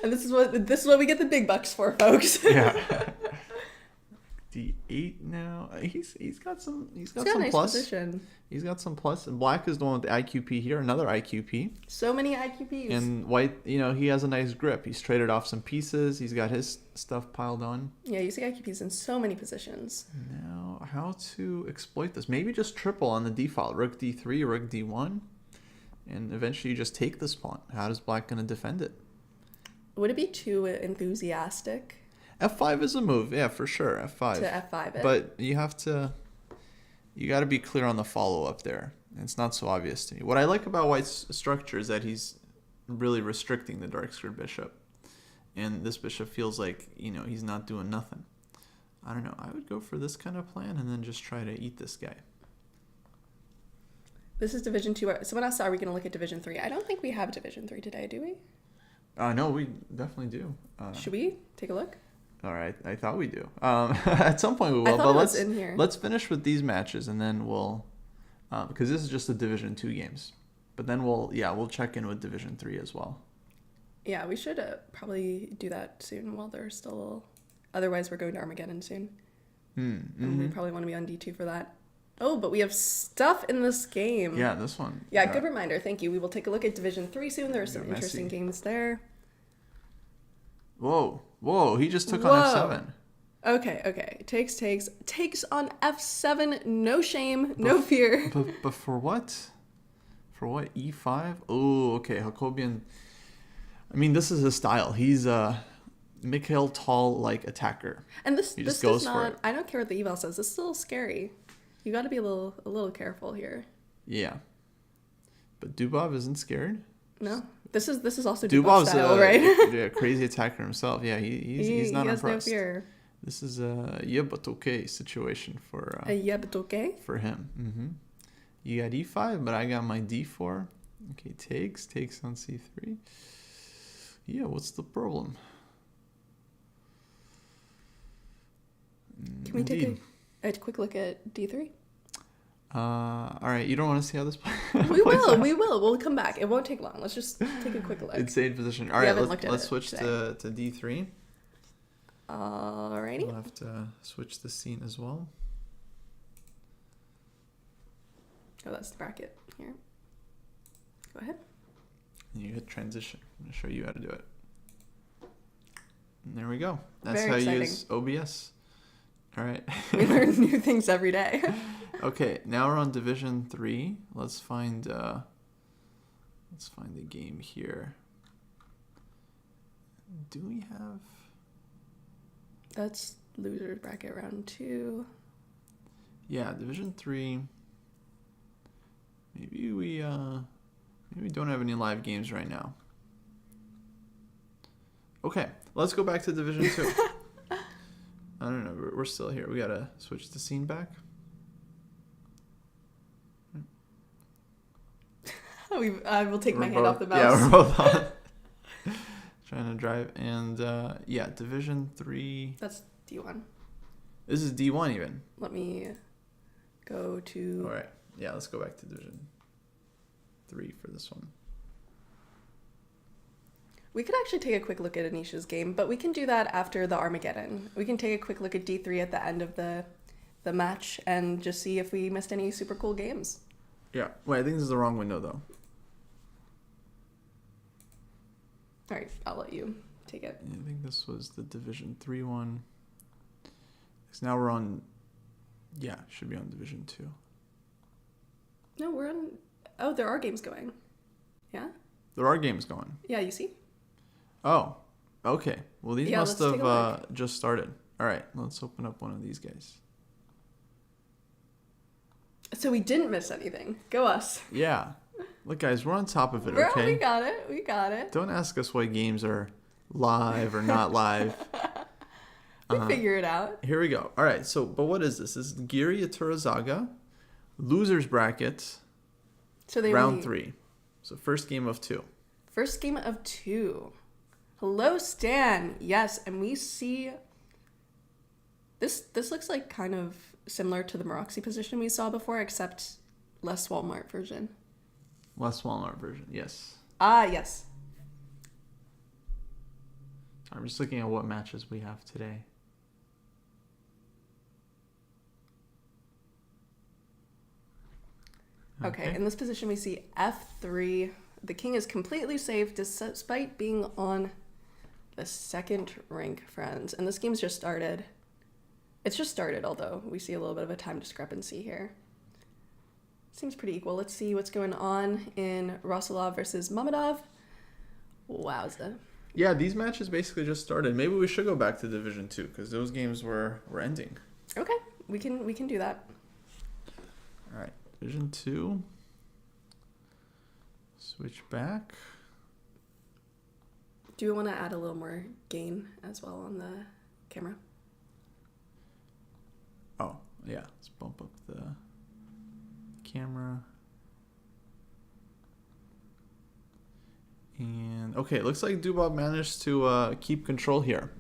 And this is what we get the big bucks for, folks. Yeah. D8 now. He's got some He's got a some nice plus. position. He's got some plus. And black is the one with the IQP here. Another IQP. So many IQPs. And white, he has a nice grip. He's traded off some pieces. He's got his stuff piled on. Yeah, you see IQPs in so many positions. Now, how to exploit this? Maybe just triple on the D file. Rook D3, Rook D1. And eventually you just take this pawn. How is black going to defend it? Would it be too enthusiastic? F5 is a move. Yeah, for sure. F5. To F5 it. But you got to be clear on the follow-up there. It's not so obvious to me. What I like about White's structure is that he's really restricting the dark squared bishop. And this bishop feels like, he's not doing nothing. I don't know. I would go for this kind of plan and then just try to eat this guy. This is Division 2. Someone asked, are we going to look at Division 3? I don't think we have Division 3 today, do we? No, we definitely do. Should we take a look? All right. I thought we do. At some point we will. I thought but it was in here. Let's finish with these matches and then we'll... because this is just the Division 2 games. But then we'll check in with Division 3 as well. Yeah, we should probably do that soon while they're still... Otherwise, we're going to Armageddon soon. Mm-hmm. And we probably want to be on D2 for that. Oh, but we have stuff in this game. Yeah, this one. Yeah, good reminder. Thank you. We will take a look at Division 3 soon. There are some interesting games there. Whoa. He just took on F7. Okay. Takes on F7. No shame, no fear. But for what? For what? E5? Oh, okay. Jacobian. I mean, this is his style. He's a Mikhail Tal-like attacker. And this goes does for not... it. I don't care what the eval says. This is still scary. You got to be a little careful here. Yeah. But Dubov isn't scared. No. This is also Dubov's style, right? Yeah, crazy attacker himself. Yeah, he's not impressed. He has no fear. This is a but okay situation for but okay for him. Mm-hmm. You got E5, but I got my D4. Okay, takes on C3. Yeah, what's the problem? Can we take a quick look at D3? All right, you don't want to see how this plays? We will. We'll come back. It won't take long. Let's just take a quick look. Insane position. All right, let's switch to D3. Alrighty. We'll have to switch the scene as well. Oh, that's the bracket here. Go ahead. And you hit transition. I'm going to show you how to do it. And there we go. That's Very how exciting. you use OBS. All right. We learn new things every day. Okay, now we're on Division 3. Let's find a game here. Do we have... That's loser bracket round 2. Yeah, Division 3. Maybe we don't have any live games right now. Okay, let's go back to Division 2. I don't know, we're still here. We gotta switch the scene back. I will take my hand off the mouse. Yeah, we're both on. Trying to drive. And Division 3. That's D1. This is D1 even. Let me go to... All right. Yeah, let's go back to Division 3 for this one. We could actually take a quick look at Anisha's game, but we can do that after the Armageddon. We can take a quick look at D3 at the end of the match and just see if we missed any super cool games. Yeah. Wait, I think this is the wrong window, though. All right, I'll let you take it. Yeah, I think this was the Division 3 one. Because now we're on... Yeah, should be on Division 2. No, we're on... Oh, there are games going. Yeah? There are games going. Yeah, you see? Oh, okay. Well, these must let's take a have just started. All right, let's open up one of these guys. So we didn't miss anything. Go us. Yeah. Look, guys, we're on top of it, Bro, okay? we got it. Don't ask us why games are live or not live. We figure it out. Here we go. All right, but what is this? This is Giri Aturazaga, losers bracket, So they round 3. So first game of 2. First game of 2. Hello, Stan. Yes, and we see... This looks like kind of similar to the Maroxy position we saw before, except less Walmart version. Less Walmart version, yes. Ah, yes. I'm just looking at what matches we have today. Okay, in this position we see f3. The king is completely safe despite being on the second rank, friends. And this game's just started. It's just started, although we see a little bit of a time discrepancy here. Seems pretty equal. Let's see what's going on in Rosilov versus Mamedov. Wowza. Yeah, these matches basically just started. Maybe we should go back to Division 2 because those games were ending. Okay, we can do that. All right, Division 2. Switch back. Do you want to add a little more gain as well on the camera? Oh, yeah. Let's bump up the camera. And okay, it looks like Dubov managed to keep control here.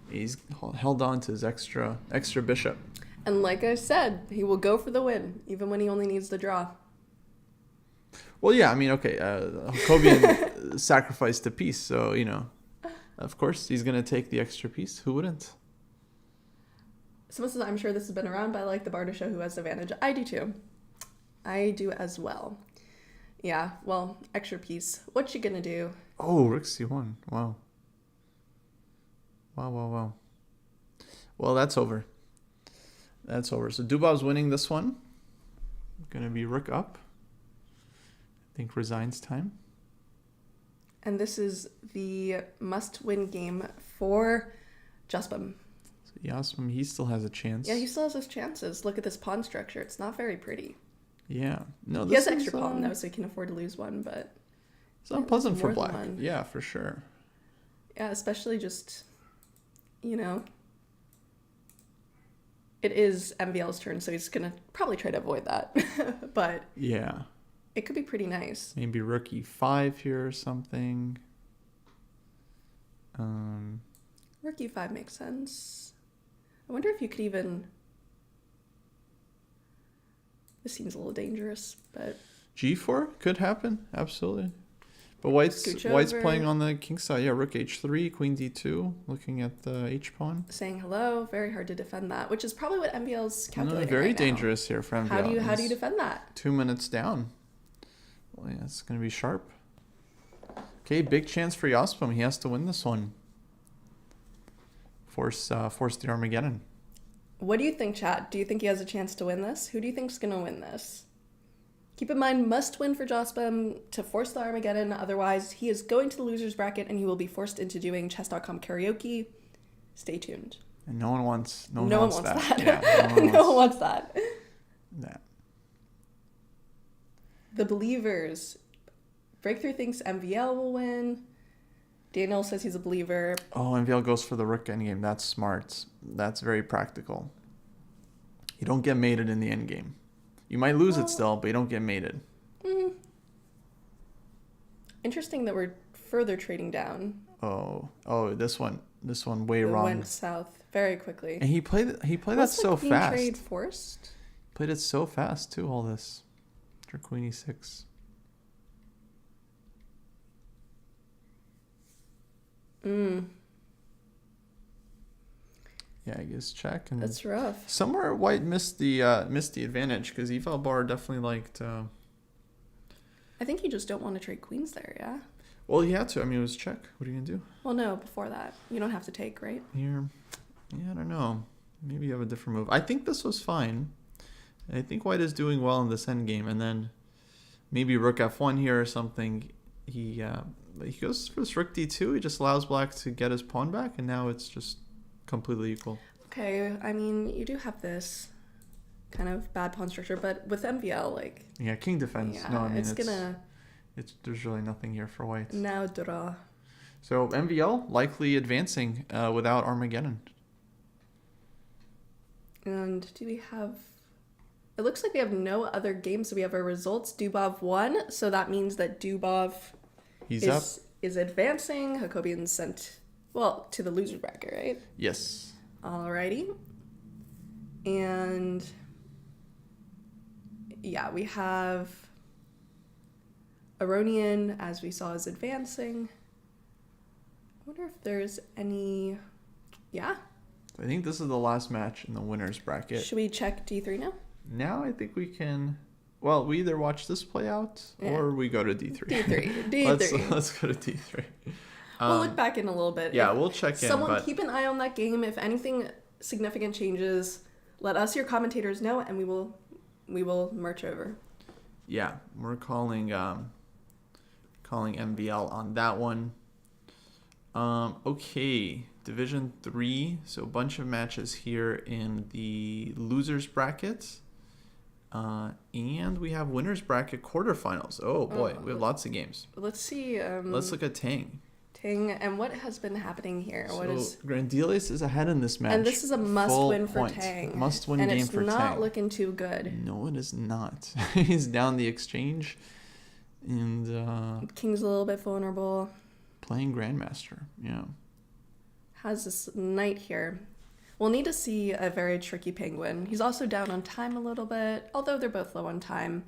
He's held on to his extra bishop. And like I said, he will go for the win, even when he only needs the draw. Well, yeah, I mean, okay, Jacobian sacrificed a piece, so, you know, of course he's going to take the extra piece. Who wouldn't? Someone says, I'm sure this has been around, but I like the bar to show who has the advantage. I do too. I do as well. Yeah, well, extra piece. What you gonna do? Oh, Rook C1. Wow. Wow. Well, that's over. That's over. So Dubov's winning this one. Gonna be Rook up. I think resigns time. And this is the must-win game for Jaspam. So Jaspam, he still has a chance. Yeah, he still has his chances. Look at this pawn structure. It's not very pretty. Yeah. No, he has extra pawn, though, so he can afford to lose one, but... It's unpleasant for black. Yeah, for sure. Yeah, especially just, you know... It is MVL's turn, so he's going to probably try to avoid that. But... Yeah. It could be pretty nice. Maybe Rook E5 here or something. Rook E5 makes sense. I wonder if you could even... This seems a little dangerous, but... G4 could happen, absolutely. But White's playing on the king side. Yeah, Rook H3, Queen D2, looking at the H-pawn. Saying hello, very hard to defend that, which is probably what MVL's calculating very right dangerous here for MVL. How do you defend that? 2 minutes down. Well, yeah, it's going to be sharp. Okay, big chance for Jaspam. He has to win this one. Force the Armageddon. What do you think, chat? Do you think he has a chance to win this? Who do you think's going to win this? Keep in mind, must win for Jaspam to force the Armageddon. Otherwise, he is going to the loser's bracket and he will be forced into doing chess.com karaoke. Stay tuned. And no one wants that. Yeah, no one wants that. That. The Believers. Breakthrough thinks MVL will win. Daniel says he's a believer. Oh, MVL goes for the Rook endgame. That's smart. That's very practical. You don't get mated in the endgame. You might lose it still, but you don't get mated. Interesting that we're further trading down. Oh, this one way wrong. Went south very quickly. And he played that so fast. Trade forced. Played it so fast too. All this. After Queen E6. Yeah, I guess check. And that's rough. Somewhere White missed the advantage because Eval Bar definitely liked. I think you just don't want to trade queens there, yeah. Well, he had to. I mean, it was check. What are you gonna do? Well, no. Before that, you don't have to take, right? Here, yeah, I don't know. Maybe you have a different move. I think this was fine. I think White is doing well in this endgame, and then maybe Rook F1 here or something. He goes for this Rook D2. He just allows Black to get his pawn back, and now it's just completely equal. Okay, I mean, you do have this kind of bad pawn structure, but with MVL, like... Yeah, king defense. Yeah, no, I mean, there's really nothing here for White. Now draw. So MVL likely advancing without Armageddon. And do we have... It looks like we have no other games, so we have our results. Dubov won, so that means that Dubov is advancing. Jacobian sent... Well, to the loser bracket, right? Yes. Alrighty. And yeah, we have Aronian, as we saw, is advancing. I wonder if there's any... Yeah. I think this is the last match in the winner's bracket. Should we check D3 now? Now I think we can Well, we either watch this play out or we go to D3. D3. Let's go to D3. We'll look back in a little bit. Yeah, we'll check in. Someone keep an eye on that game. If anything significant changes, let us, your commentators, know, and we will march over. Yeah, we're calling MVL on that one. Okay, Division 3. So a bunch of matches here in the losers brackets. And we have winners bracket quarterfinals. Oh boy, we have lots of games. Let's see. Let's look at Tang. And what has been happening here? So what is Grandilis is ahead in this match. And this is a must-win for Tang. Must-win game for Tang. And it's not looking too good. No, it is not. He's down the exchange, and King's a little bit vulnerable. Playing Grandmaster, yeah. Has this knight here. We'll need to see a very tricky penguin. He's also down on time a little bit, although they're both low on time.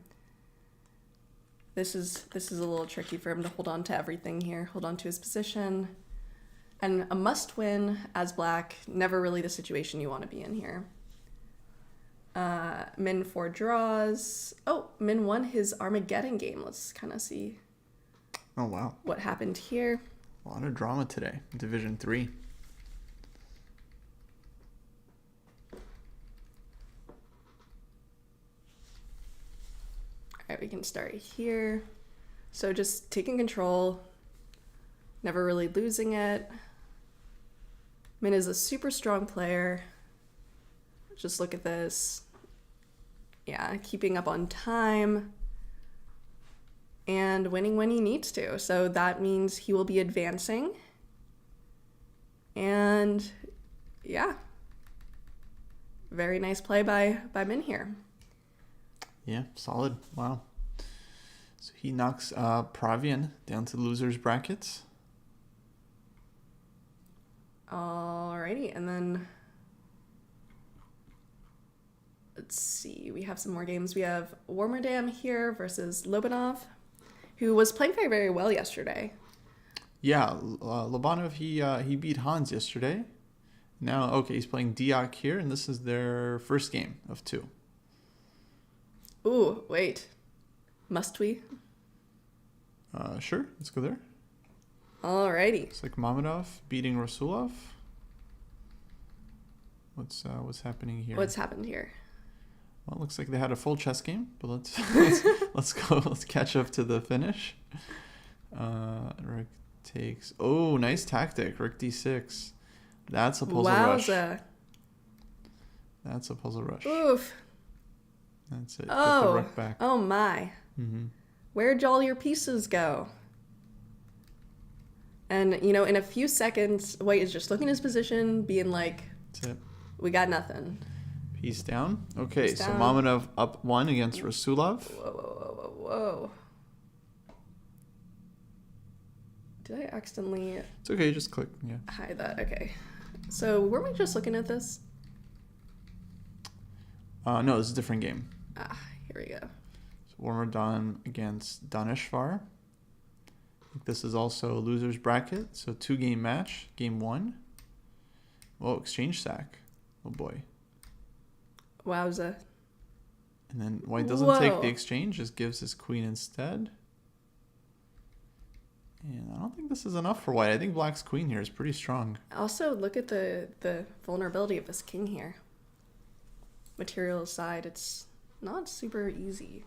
This is a little tricky for him to hold on to everything here, hold on to his position. And a must-win as black, never really the situation you want to be in here. Min 4 draws. Oh, Min won his Armageddon game. Let's kind of see Oh, wow. what happened here. A lot of drama today, Division 3. All right, we can start here. So just taking control, never really losing it. Min is a super strong player. Just look at this. Yeah, keeping up on time and winning when he needs to. So that means he will be advancing. And yeah, very nice play by Min here. Yeah, solid. Wow. So he knocks Pravian down to losers brackets. Alrighty, and then let's see. We have some more games. We have Warmerdam here versus Lobanov, who was playing very, very well yesterday. Yeah, Lobanov, he beat Hans yesterday. Now, okay, he's playing Diak here, and this is their first game of 2. Ooh, wait. Must we? Sure, let's go there. Alrighty. It's like Mamedov beating Rasulov. What's happening here? What's happened here? Well, it looks like they had a full chess game, but let's go. Let's catch up to the finish. Rick takes. Oh, nice tactic. Rick d6. That's a puzzle rush. Wowza. That's a puzzle rush. Oof. That's it. Oh. Get the rook back. Oh my. Mm-hmm. Where'd all your pieces go? And, you know, in a few seconds, White is just looking at his position, being like, That's it. we got nothing. Piece down. Okay, Piece so down. Mamedov up 1 against Rasulov. Whoa. Did I accidentally It's okay, just click. Yeah. hide that? Okay. So were we just looking at this? No, this is a different game. Here we go. So Warmerdam against Daneshvar. I think this is also a loser's bracket. So 2-game match. Game 1. Oh, exchange sack. Oh boy. Wowza. And then White doesn't take Whoa. the exchange, just gives his queen instead. And I don't think this is enough for White. I think Black's queen here is pretty strong. Also, look at the vulnerability of this king here. Material aside, it's not super easy.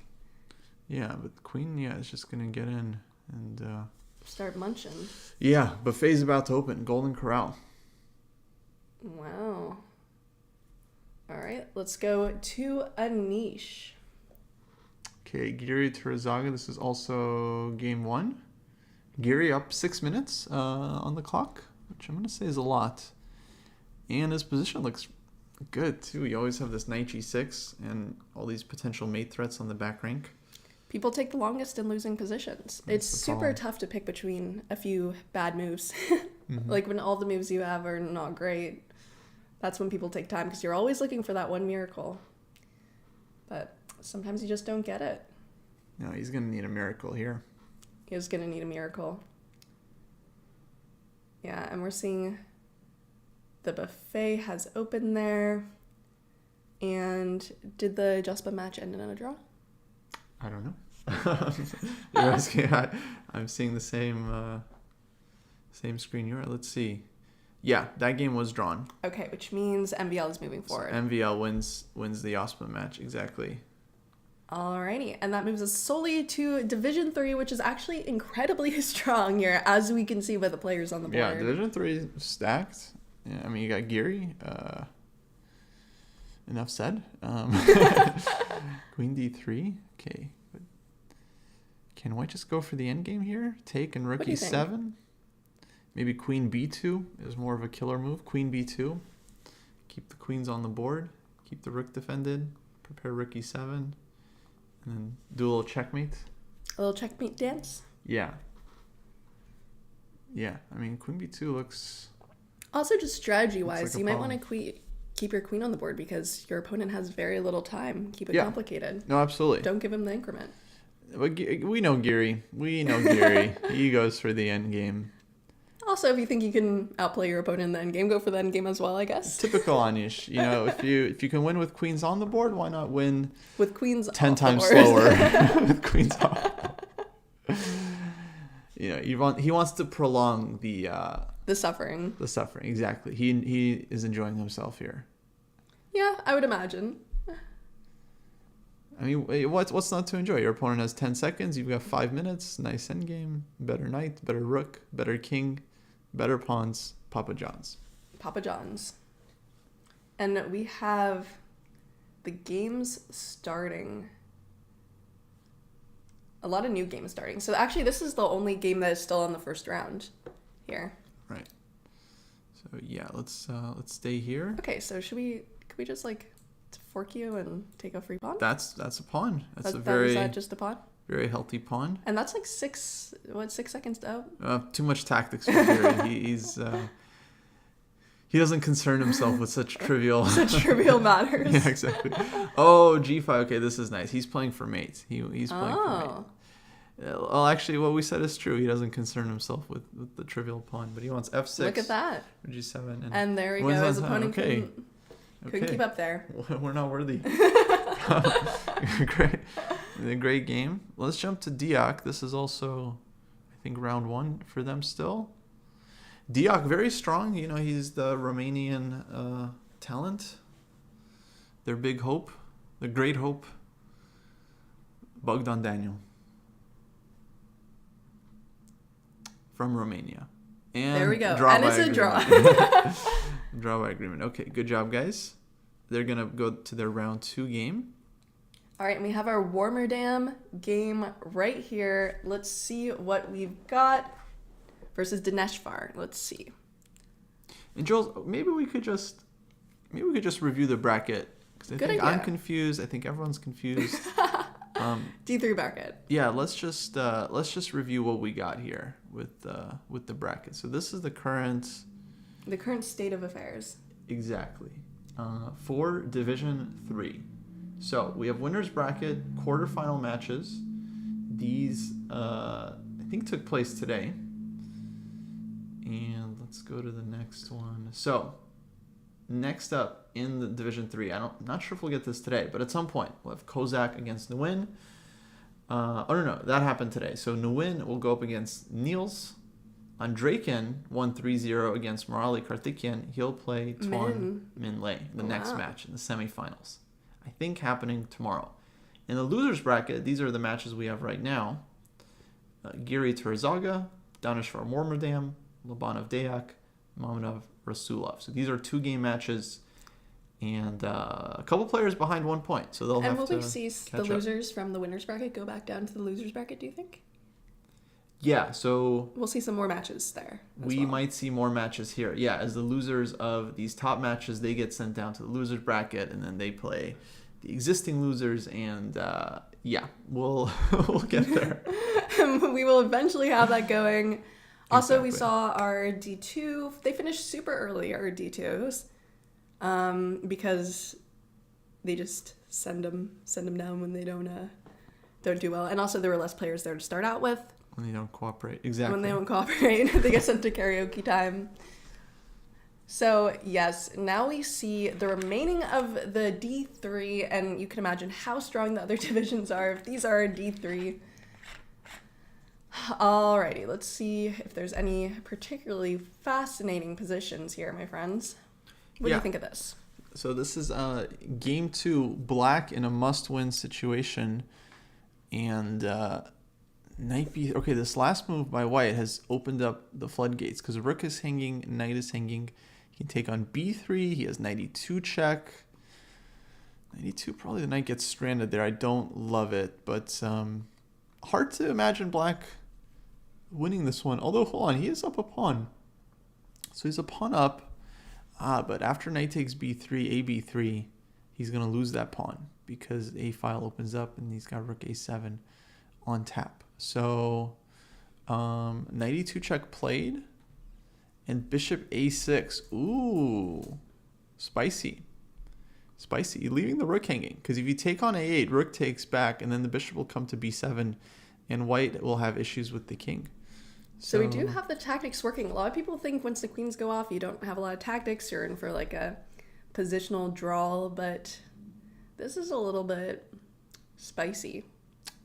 Yeah, but the queen, yeah, is just going to get in and... Start munching. Yeah, buffet's about to open. Golden Corral. Wow. All right, let's go to a niche. Okay, Giri Turazaga. This is also game 1. Giri up 6 minutes on the clock, which I'm going to say is a lot. And his position looks good, too. You always have this knight g6 and all these potential mate threats on the back rank. People take the longest in losing positions. It's the super problem. tough to pick between a few bad moves. Mm-hmm. Like when all the moves you have are not great, that's when people take time because you're always looking for that one miracle. But sometimes you just don't get it. No, he's going to need a miracle here. He's going to need a miracle. Yeah, and we're seeing the buffet has opened there. And did the Juspa match end in a draw? I don't know. You're asking, I'm seeing the same screen you're at. Let's see. Yeah, that game was drawn. Okay, which means MVL is moving forward. So MVL wins the Osman match, exactly. Alrighty, and that moves us solely to Division 3, which is actually incredibly strong here, as we can see by the players on the board. Yeah, Division 3 stacked. Yeah, I mean, you got Geary. Enough said. Queen D3. Okay. Can White just go for the endgame here? Take and Rook E7? Maybe Queen B2 is more of a killer move. Queen B2. Keep the queens on the board. Keep the rook defended. Prepare Rook E7. And then do a little checkmate. A little checkmate dance? Yeah. Yeah. I mean, Queen B2 looks... Also, just strategy-wise, like you might want to keep your queen on the board because your opponent has very little time. Keep it complicated. No, absolutely. Don't give him the increment. But we know Geary. He goes for the end game. Also, if you think you can outplay your opponent in the end game, go for the end game as well, I guess. Typical Anish. You know, if you can win with queens on the board, why not win with queens 10 times slower with queens off? You know, he wants to prolong the suffering. The suffering, exactly. He is enjoying himself here. Yeah, I would imagine. I mean, what's not to enjoy? Your opponent has 10 seconds. You've got 5 minutes. Nice endgame. Better knight, better rook, better king, better pawns. Papa John's. Papa John's. And we have the games starting. A lot of new games starting. So actually, this is the only game that is still in the first round here. Right. So yeah, let's stay here. Okay, so could we just like fork you and take a free pawn? That's a pawn. Is that just a pawn? Very healthy pawn. And that's like 6 seconds out? Too much tactics for Gary. He doesn't concern himself with such trivial matters. Yeah, exactly. Oh, G5. Okay, this is nice. He's playing for mate. He's playing for mate. Well, actually, what we said is true. He doesn't concern himself with the trivial pawn, but he wants F6. Look at that. G7. And there we go. His opponent couldn't keep up there. We're not worthy. Great game. Let's jump to Diak. This is also, I think, round 1 for them still. Diak, very strong. You know, he's the Romanian talent. Their big hope. The great hope. Bogdan Daniel. From Romania. And there we go. And it's a draw. Draw by agreement. Okay, good job, guys. They're going to go to their round 2 game. All right, and we have our Warmerdam game right here. Let's see what we've got versus Dineshvar. Let's see. And Jules, maybe we could just review the bracket because I think I'm confused. I think everyone's confused. D3 bracket. Yeah, let's just review what we got here with the bracket. So this is the current state of affairs. Exactly. For Division 3. So we have winners bracket, quarterfinal matches. These I think took place today. And let's go to the next one. So next up in the Division 3, not sure if we'll get this today, but at some point we'll have Kozak against Nguyen. No, that happened today. So Nguyen will go up against Niels. Andreykin won 3-0 against Morali Karthikeyan. He'll play Tuan Min Lei in the next match in the semifinals. I think happening tomorrow. In the losers bracket, these are the matches we have right now. Giri Terzaga, Danishvar Mormerdam, Lobanov Dayak, Mamanov Rasulov. So these are 2-game matches and a couple players behind 1 point. So they'll have to And will we see the losers from the winners bracket go back down to the losers bracket, do you think? Yeah, so... We'll see some more matches there. We might see more matches here. Yeah, as the losers of these top matches, they get sent down to the losers bracket, and then they play the existing losers, and we'll get there. We will eventually have that going. Also, we saw our D2. They finished super early, our D2s, because they just send them down when they don't do well. And also, there were less players there to start out with. When they don't cooperate. Exactly. When they don't cooperate, they get sent to karaoke time. So, yes, now we see the remaining of the D3, and you can imagine how strong the other divisions are if these are D3. Alrighty, let's see if there's any particularly fascinating positions here, my friends. What do you think of this? So this is game 2, black in a must-win situation, and knight b. Okay, this last move by white has opened up the floodgates because rook is hanging, knight is hanging. He can take on b3. He has knight e2 check. Knight e2, probably the knight gets stranded there. I don't love it, but hard to imagine black winning this one. Although, hold on, he is up a pawn. So he's a pawn up. But after knight takes b3, ab3, he's going to lose that pawn because a file opens up and he's got rook a7 on tap. So knight e2 check played and bishop a6. Ooh, spicy. Spicy. Leaving the rook hanging because if you take on a8, rook takes back and then the bishop will come to b7 and white will have issues with the king. So we do have the tactics working. A lot of people think once the queens go off, you don't have a lot of tactics. You're in for like a positional draw, but this is a little bit spicy.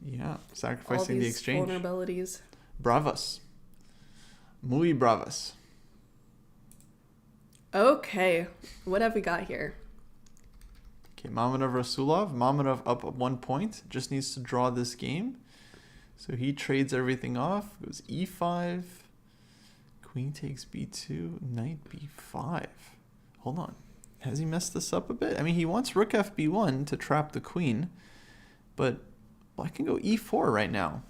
Yeah, sacrificing the exchange. All these vulnerabilities. Bravas. Muy bravas. Okay, what have we got here? Okay, Mamadov Rasulov. Mamadov up 1 point. Just needs to draw this game. So he trades everything off. Goes e5. Queen takes b2. Knight b5. Hold on. Has he messed this up a bit? I mean, he wants rook fb1 to trap the queen. But black can go e4 right now,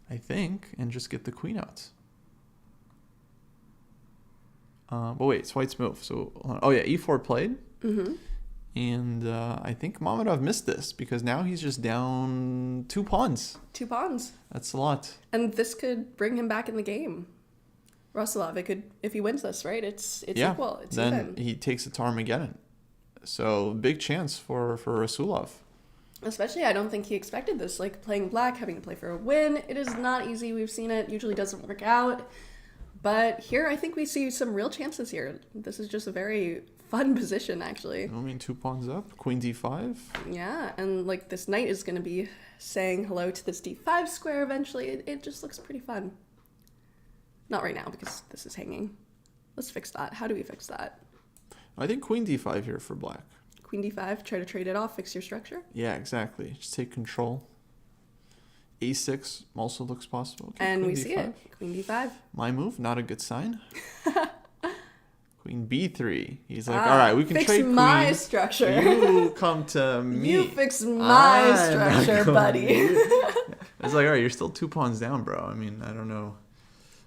I think, and just get the queen out. But wait, it's white's move. So, oh yeah, e4 played. Mm-hmm. And I think Mamadov missed this because now he's just down 2 pawns. 2 pawns. That's a lot. And this could bring him back in the game. Rasulov, it could, if he wins this, right? It's equal. It's then even. He takes it to Armageddon. So big chance for Rasulov. Especially, I don't think he expected this. Like playing black, having to play for a win. It is not easy. We've seen it. Usually doesn't work out. But here, I think we see some real chances here. This is just a very fun position, actually. I mean, 2 pawns up, queen d5. Yeah, and like this knight is going to be saying hello to this d5 square eventually. It just looks pretty fun. Not right now because this is hanging. Let's fix that. How do we fix that? I think queen d5 here for black. Queen d5, try to trade it off, fix your structure. Yeah, exactly. Just take control. a6 also looks possible. Okay, and we d5. see it. Queen d5. My move, not a good sign. Queen b3. He's like, all right, we can trade queens. Fix my structure. You come to me. You fix my structure, buddy. It's like, all right, you're still 2 pawns down, bro. I mean, I don't know.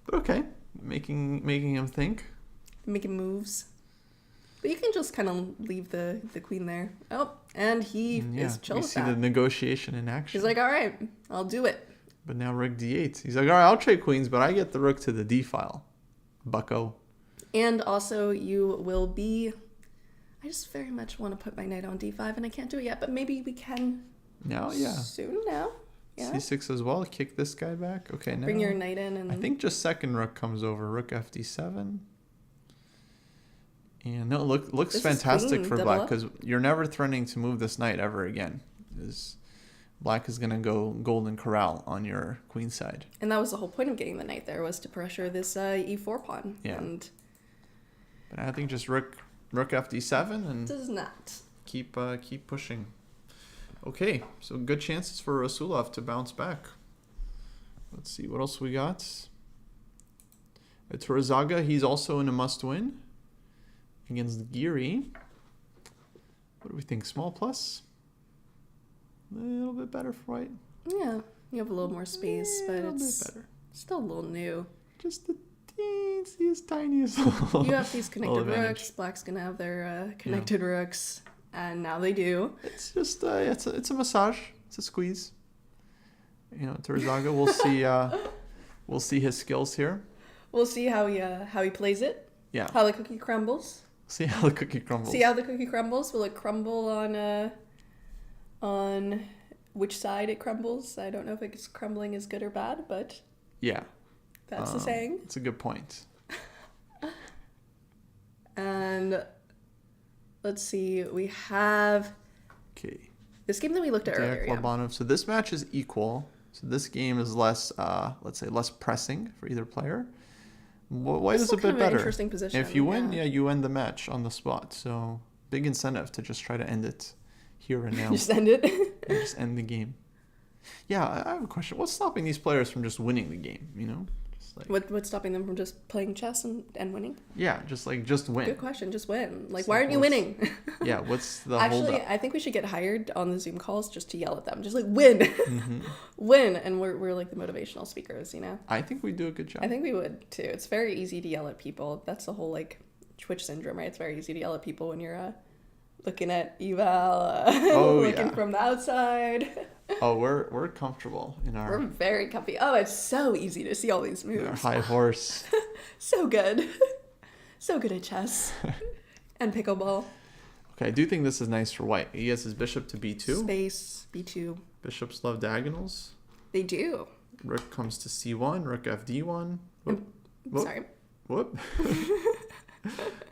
But okay, making him think. Making moves. But you can just kind of leave the queen there. Oh, and he is chill with that. We see the negotiation in action. He's like, all right, I'll do it. But now rook d8. He's like, all right, I'll trade queens, but I get the rook to the d file. Bucko. And also you will be... I just very much want to put my knight on d5, and I can't do it yet, but maybe we can now, yeah. Soon now. Yeah. c6 as well. Kick this guy back. Okay, now. Bring your knight in. And I think just second rook comes over. Rook fd7. And no, looks fantastic for black because you're never threatening to move this knight ever again. Black is going to go golden corral on your queen side. And that was the whole point of getting the knight there, was to pressure this e4 pawn. Yeah. And but I think just rook fd7 and does not keep pushing. Okay, so good chances for Rasulov to bounce back. Let's see what else we got. Turazaga, he's also in a must-win against Giri. What do we think? Small plus? A little bit better for white. Yeah, you have a little more space, but it's still a little new. Just the teensiest, tiniest little. You have these connected rooks. Black's gonna have their connected rooks, and now they do. It's just it's a massage. It's a squeeze. You know, Turazaga. We'll see his skills here. We'll see how he plays it. Yeah. How the cookie crumbles. See how the cookie crumbles. See how the cookie crumbles. Will it crumble on which side it crumbles? I don't know if it's crumbling is good or bad, but yeah, that's the saying. It's a good point. And let's see, we have this game that we looked at earlier. Yeah. So this match is equal. So this game is less, let's say, less pressing for either player. White is a bit better. Interesting position. If you win, you end the match on the spot. So big incentive to just try to end it here and now. Just end it? Just end the game. Yeah, I have a question. What's stopping these players from just winning the game, you know? Just like, what's stopping them from just playing chess and winning? Yeah, just win. Good question. Just win. Like, why aren't you winning? Yeah, what's the Actually, holdup? I think we should get hired on the Zoom calls just to yell at them. Just like, win. Mm-hmm. Win. And we're like the motivational speakers, you know? I think we do a good job. I think we would too. It's very easy to yell at people. That's the whole like Twitch syndrome, right? It's very easy to yell at people when you're looking at eval, looking from the outside. Oh, we're comfortable in our... We're very comfy. Oh, it's so easy to see all these moves. Our high horse. So good. So good at chess. And pickleball. Okay, I do think this is nice for white. He has his bishop to b2. Space, b2. Bishops love diagonals. They do. Rook comes to c1, rook fd1. Whoop. Sorry. Whoop.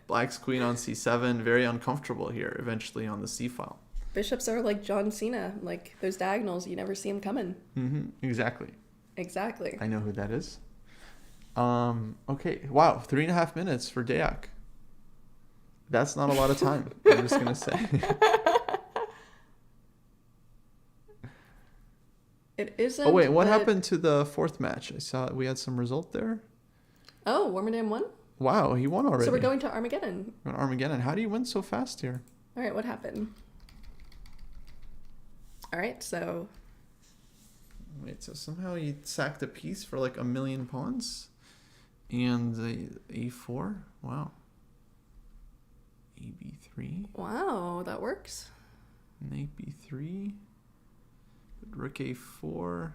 Black's queen on c7. Very uncomfortable here, eventually on the c file. Bishops are like John Cena. Like those diagonals, you never see them coming. Mm-hmm. Exactly. I know who that is. Okay. Wow. 3.5 minutes for Dayak. That's not a lot of time. I'm just going to say. It isn't. Oh, wait. What happened to the fourth match? I saw we had some result there. Oh, Warmerdam won? Wow. He won already. So we're going to Armageddon. How do you win so fast here? All right. What happened? All right. So. Wait. So somehow he sacked a piece for like 1 million pawns? And a4? Wow. ab3. Wow, that works. Knight b3. Rook a4.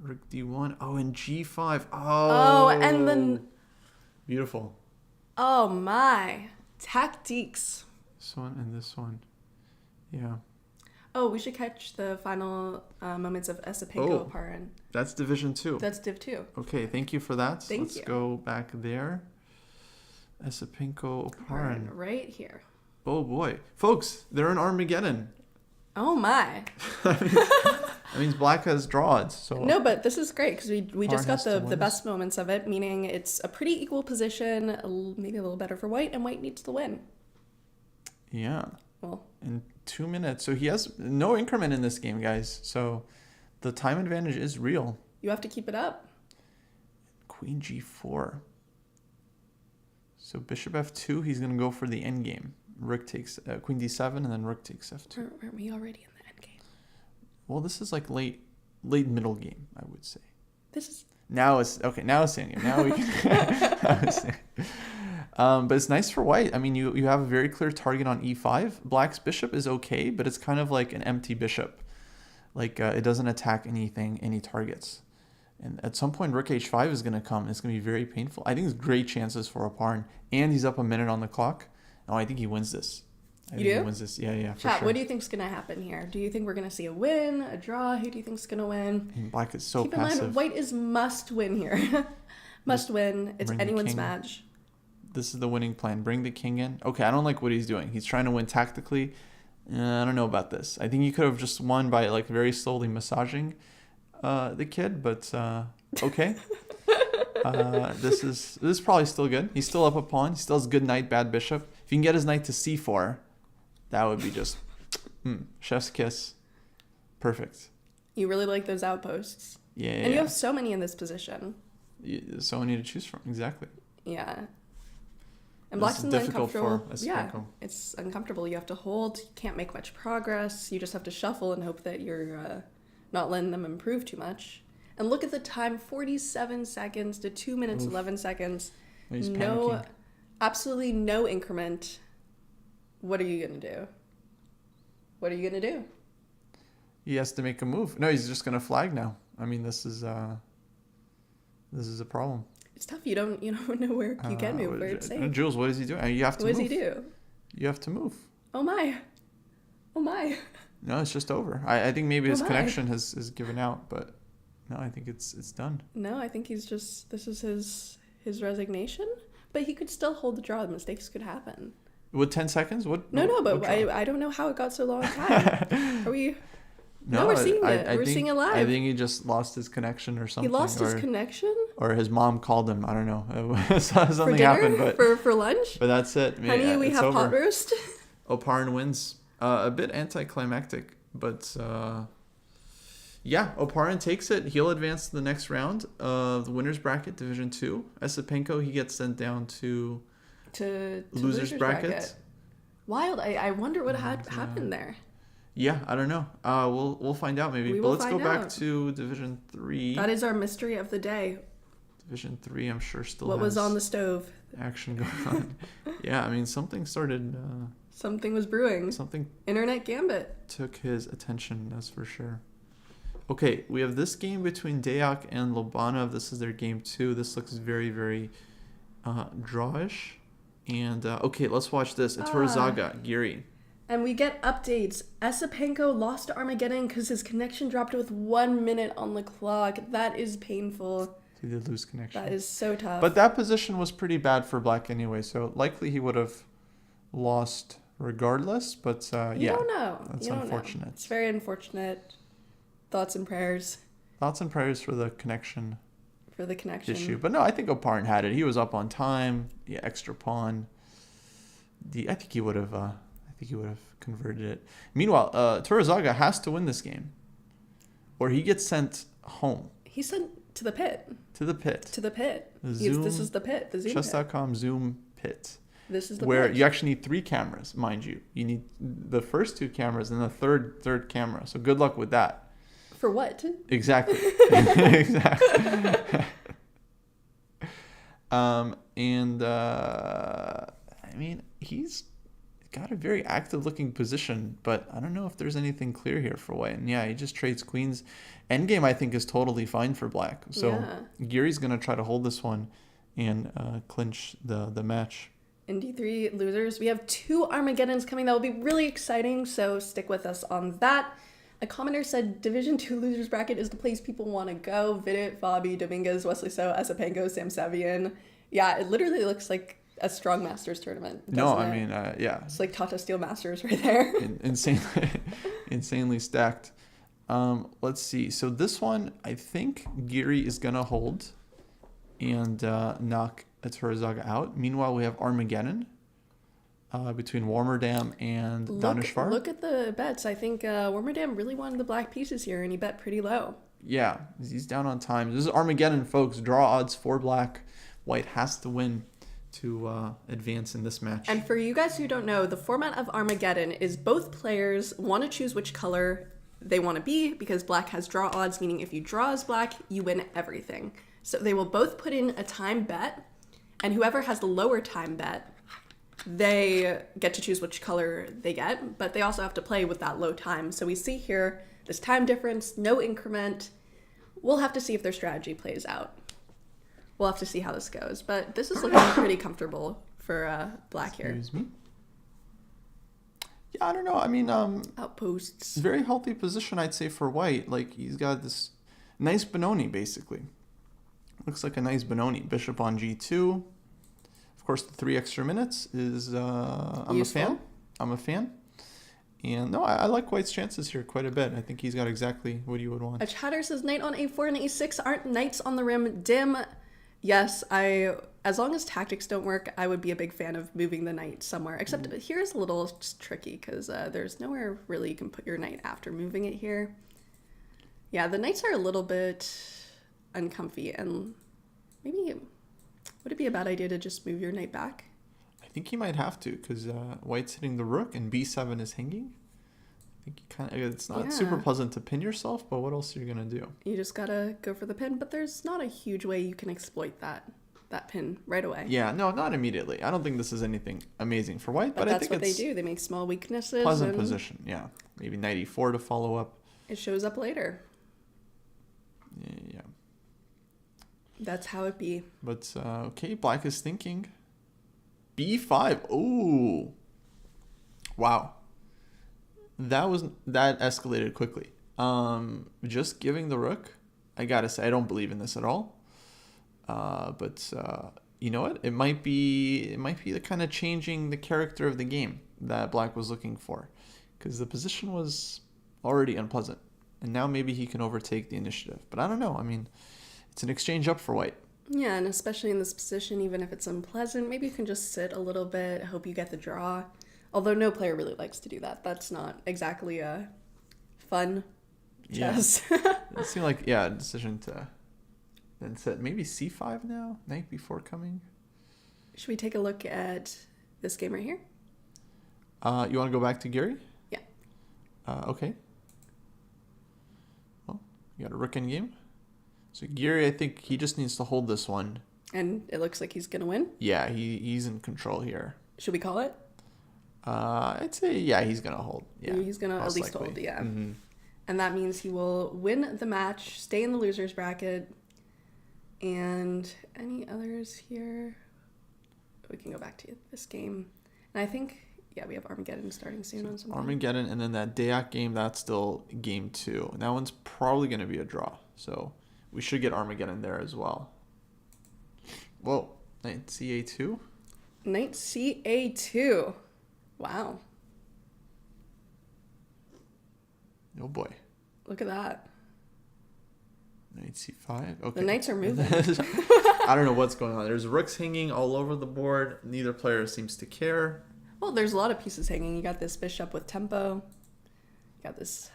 Rook d1. Oh, and g5. Oh, and then... Beautiful. Oh, my. Tactiques. This one and this one. Yeah. Oh, we should catch the final moments of Esipenko Oparin. That's Division 2. That's Div 2. Okay, thank you for that. Thank you. Let's go back there. Esipenko Oparin. Right here. Oh, boy. Folks, they're in Armageddon. Oh, my. That means Black has draw odds. So no, but this is great because we just got the best moments of it, meaning it's a pretty equal position, maybe a little better for White, and White needs to win. Yeah. Well, in 2 minutes. So he has no increment in this game, guys. So the time advantage is real. You have to keep it up. Queen g4. So bishop f2, he's going to go for the endgame. Rook takes queen d7, and then rook takes f2. Are we already in the endgame? Well, this is like late middle game, I would say. This is... Now it's endgame. Now we can... but it's nice for white. I mean, you have a very clear target on e5. Black's bishop is okay, but it's kind of like an empty bishop. Like, it doesn't attack any targets. And at some point, rook h5 is going to come. It's going to be very painful. I think it's great chances for Oparin. And he's up a minute on the clock. Oh, I think he wins this. You do? He wins this. Yeah, for Chat, sure. what do you think's going to happen here? Do you think we're going to see a win, a draw? Who do you think's going to win? And Black is so passive. passive. Keep in mind, white is must win here. Must win. It's anyone's match. This is the winning plan. Bring the king in. Okay, I don't like what he's doing. He's trying to win tactically. I don't know about this. I think he could have just won by like very slowly massaging the kid, but okay. This is probably still good. He's still up a pawn. He still has good knight, bad bishop. If you can get his knight to c4, that would be just chef's kiss. Perfect. You really like those outposts. Yeah. And you have so many in this position. So many to choose from. Exactly. Yeah. And Black's in the uncomfortable. Yeah, it's uncomfortable. You have to hold. You can't make much progress. You just have to shuffle and hope that you're not letting them improve too much. And look at the time, 47 seconds to 2 minutes, 11 seconds. He's panicking. Absolutely no increment. What are you going to do? What are you going to do? He has to make a move. No, he's just going to flag now. I mean, this is a problem. It's tough. You don't know where you can move, where it's safe. Jules, what is he doing? You have to move. What does he do? You have to move. Oh my. No, it's just over. I think maybe his connection has given out, but no, I think it's done. No, I think this is his resignation. But he could still hold the draw. Mistakes could happen. With 10 seconds? What? No, but what draw? I don't know how it got so long time. Are we... No, we're seeing it. We're seeing it live. I think he just lost his connection or something. He lost his connection? Or his mom called him. I don't know. Something for dinner? happened. But for lunch? But that's it. Honey, we have pot roast. Oparin wins. A bit anticlimactic, but yeah, Oparin takes it. He'll advance to the next round of the winner's bracket, Division 2. Esipenko, he gets sent down to loser's bracket. Wild. I wonder what had happened there. Yeah, I don't know. We'll find out maybe. But let's go back to Division 3. That is our mystery of the day. Division 3, I'm sure still what has was on the stove? Action going on. Yeah, I mean, something started... something was brewing. Something... Internet Gambit. Took his attention, that's for sure. Okay, we have this game between Dayak and Lobanov. This is their game 2. This looks very, very drawish. And, okay, let's watch this. It's Hurzaga, Giri. And we get updates. Esipenko lost to Armageddon because his connection dropped with 1 minute on the clock. That is painful. He did lose connection. That is so tough. But that position was pretty bad for Black anyway, so likely he would have lost regardless. But you don't know. That's you don't unfortunate. Know. It's very unfortunate. Thoughts and prayers. Thoughts and prayers for the connection. For the connection issue. But no, I think Oparin had it. He was up on time. Yeah, extra pawn. I think he would have converted it. Meanwhile, Hurzaga has to win this game, or he gets sent home. He's sent to the pit. To the pit. To the pit. Zoom, this is the pit. The Zoom Chess.com Zoom pit. This is the where pit. You actually need 3 cameras, mind you. You need the first 2 cameras and the third camera. So good luck with that. For what? Exactly. Exactly. I mean, he's got a very active looking position, but I don't know if there's anything clear here for White. And yeah, he just trades queens. Endgame, I think, is totally fine for Black. So Giri's going to try to hold this one and clinch the match. In D3 losers, we have 2 Armageddons coming. That will be really exciting, so stick with us on that. A commenter said Division 2 losers bracket is the place people want to go. Vidit, Fabi, Dominguez, Wesley So, Esipenko, Sam Savian. Yeah, it literally looks like a Strong Masters tournament. No, I mean, yeah. It's like Tata Steel Masters right there. Insanely stacked. Let's see. So this one, I think Giri is going to hold and knock Hurzaga out. Meanwhile, we have Armageddon between Warmerdam and Danishvar. Look at the bets. I think Warmerdam really wanted the black pieces here, and he bet pretty low. Yeah, he's down on time. This is Armageddon, folks. Draw odds for Black. White has to win to advance in this match. And for you guys who don't know, the format of Armageddon is both players want to choose which color they want to be, because Black has draw odds, meaning if you draw as Black, you win everything. So they will both put in a time bet, and whoever has the lower time bet, they get to choose which color they get, but they also have to play with that low time. So we see here this time difference, no increment. We'll have to see if their strategy plays out. We'll have to see how this goes, but this is looking pretty comfortable for Black here. Excuse me. Yeah, I don't know. I mean, outposts. Very healthy position, I'd say, for White. Like, he's got this nice Benoni, basically. Looks like a nice Benoni. Bishop on G2. Of course, the 3 extra minutes is I'm a fan. And no, I like White's chances here quite a bit. I think he's got exactly what you would want. A chatter says knight on A4 and A6 aren't knights on the rim dim. Yes, as long as tactics don't work, I would be a big fan of moving the knight somewhere. Except here's a little tricky because there's nowhere really you can put your knight after moving it here. Yeah, the knights are a little bit uncomfy, and maybe would it be a bad idea to just move your knight back? I think you might have to, because White's hitting the rook and B7 is hanging. I think it's not super pleasant to pin yourself, but what else are you gonna do? You just gotta go for the pin, but there's not a huge way you can exploit that pin right away. Yeah, no, not immediately. I don't think this is anything amazing for White, but I think that's what they do. They make small weaknesses. Pleasant position, yeah. Maybe knight E4 to follow up. It shows up later. Yeah. That's how it be. But okay, Black is thinking. B5. Ooh. Wow. That escalated quickly. Just giving the rook. I gotta say, I don't believe in this at all. But you know what? It might be the kind of changing the character of the game that Black was looking for, because the position was already unpleasant, and now maybe he can overtake the initiative. But I don't know. I mean, it's an exchange up for White. Yeah, and especially in this position, even if it's unpleasant, maybe you can just sit a little bit, hope you get the draw. Although no player really likes to do that. That's not exactly a fun chess. Yeah. It seemed like, a decision to then set maybe c5 now, knight b4 coming. Should we take a look at this game right here? You want to go back to Gary? Yeah. Okay. Well, you got a rook in game. So Gary, I think he just needs to hold this one. And it looks like he's going to win? Yeah, he's in control here. Should we call it? I'd say, he's going to hold. Yeah, he's going to at least hold, yeah. Mm-hmm. And that means he will win the match, stay in the loser's bracket. And any others here? We can go back to this game. And I think, we have Armageddon starting soon on something. Armageddon, and then that Dayak game, that's still game 2. And that one's probably going to be a draw. So we should get Armageddon there as well. Whoa, knight ca2? Knight ca2. Wow. Oh boy. Look at that. Knight c5. Okay. The knights are moving. I don't know what's going on. There's rooks hanging all over the board. Neither player seems to care. Well, there's a lot of pieces hanging. You got this bishop with tempo. You got this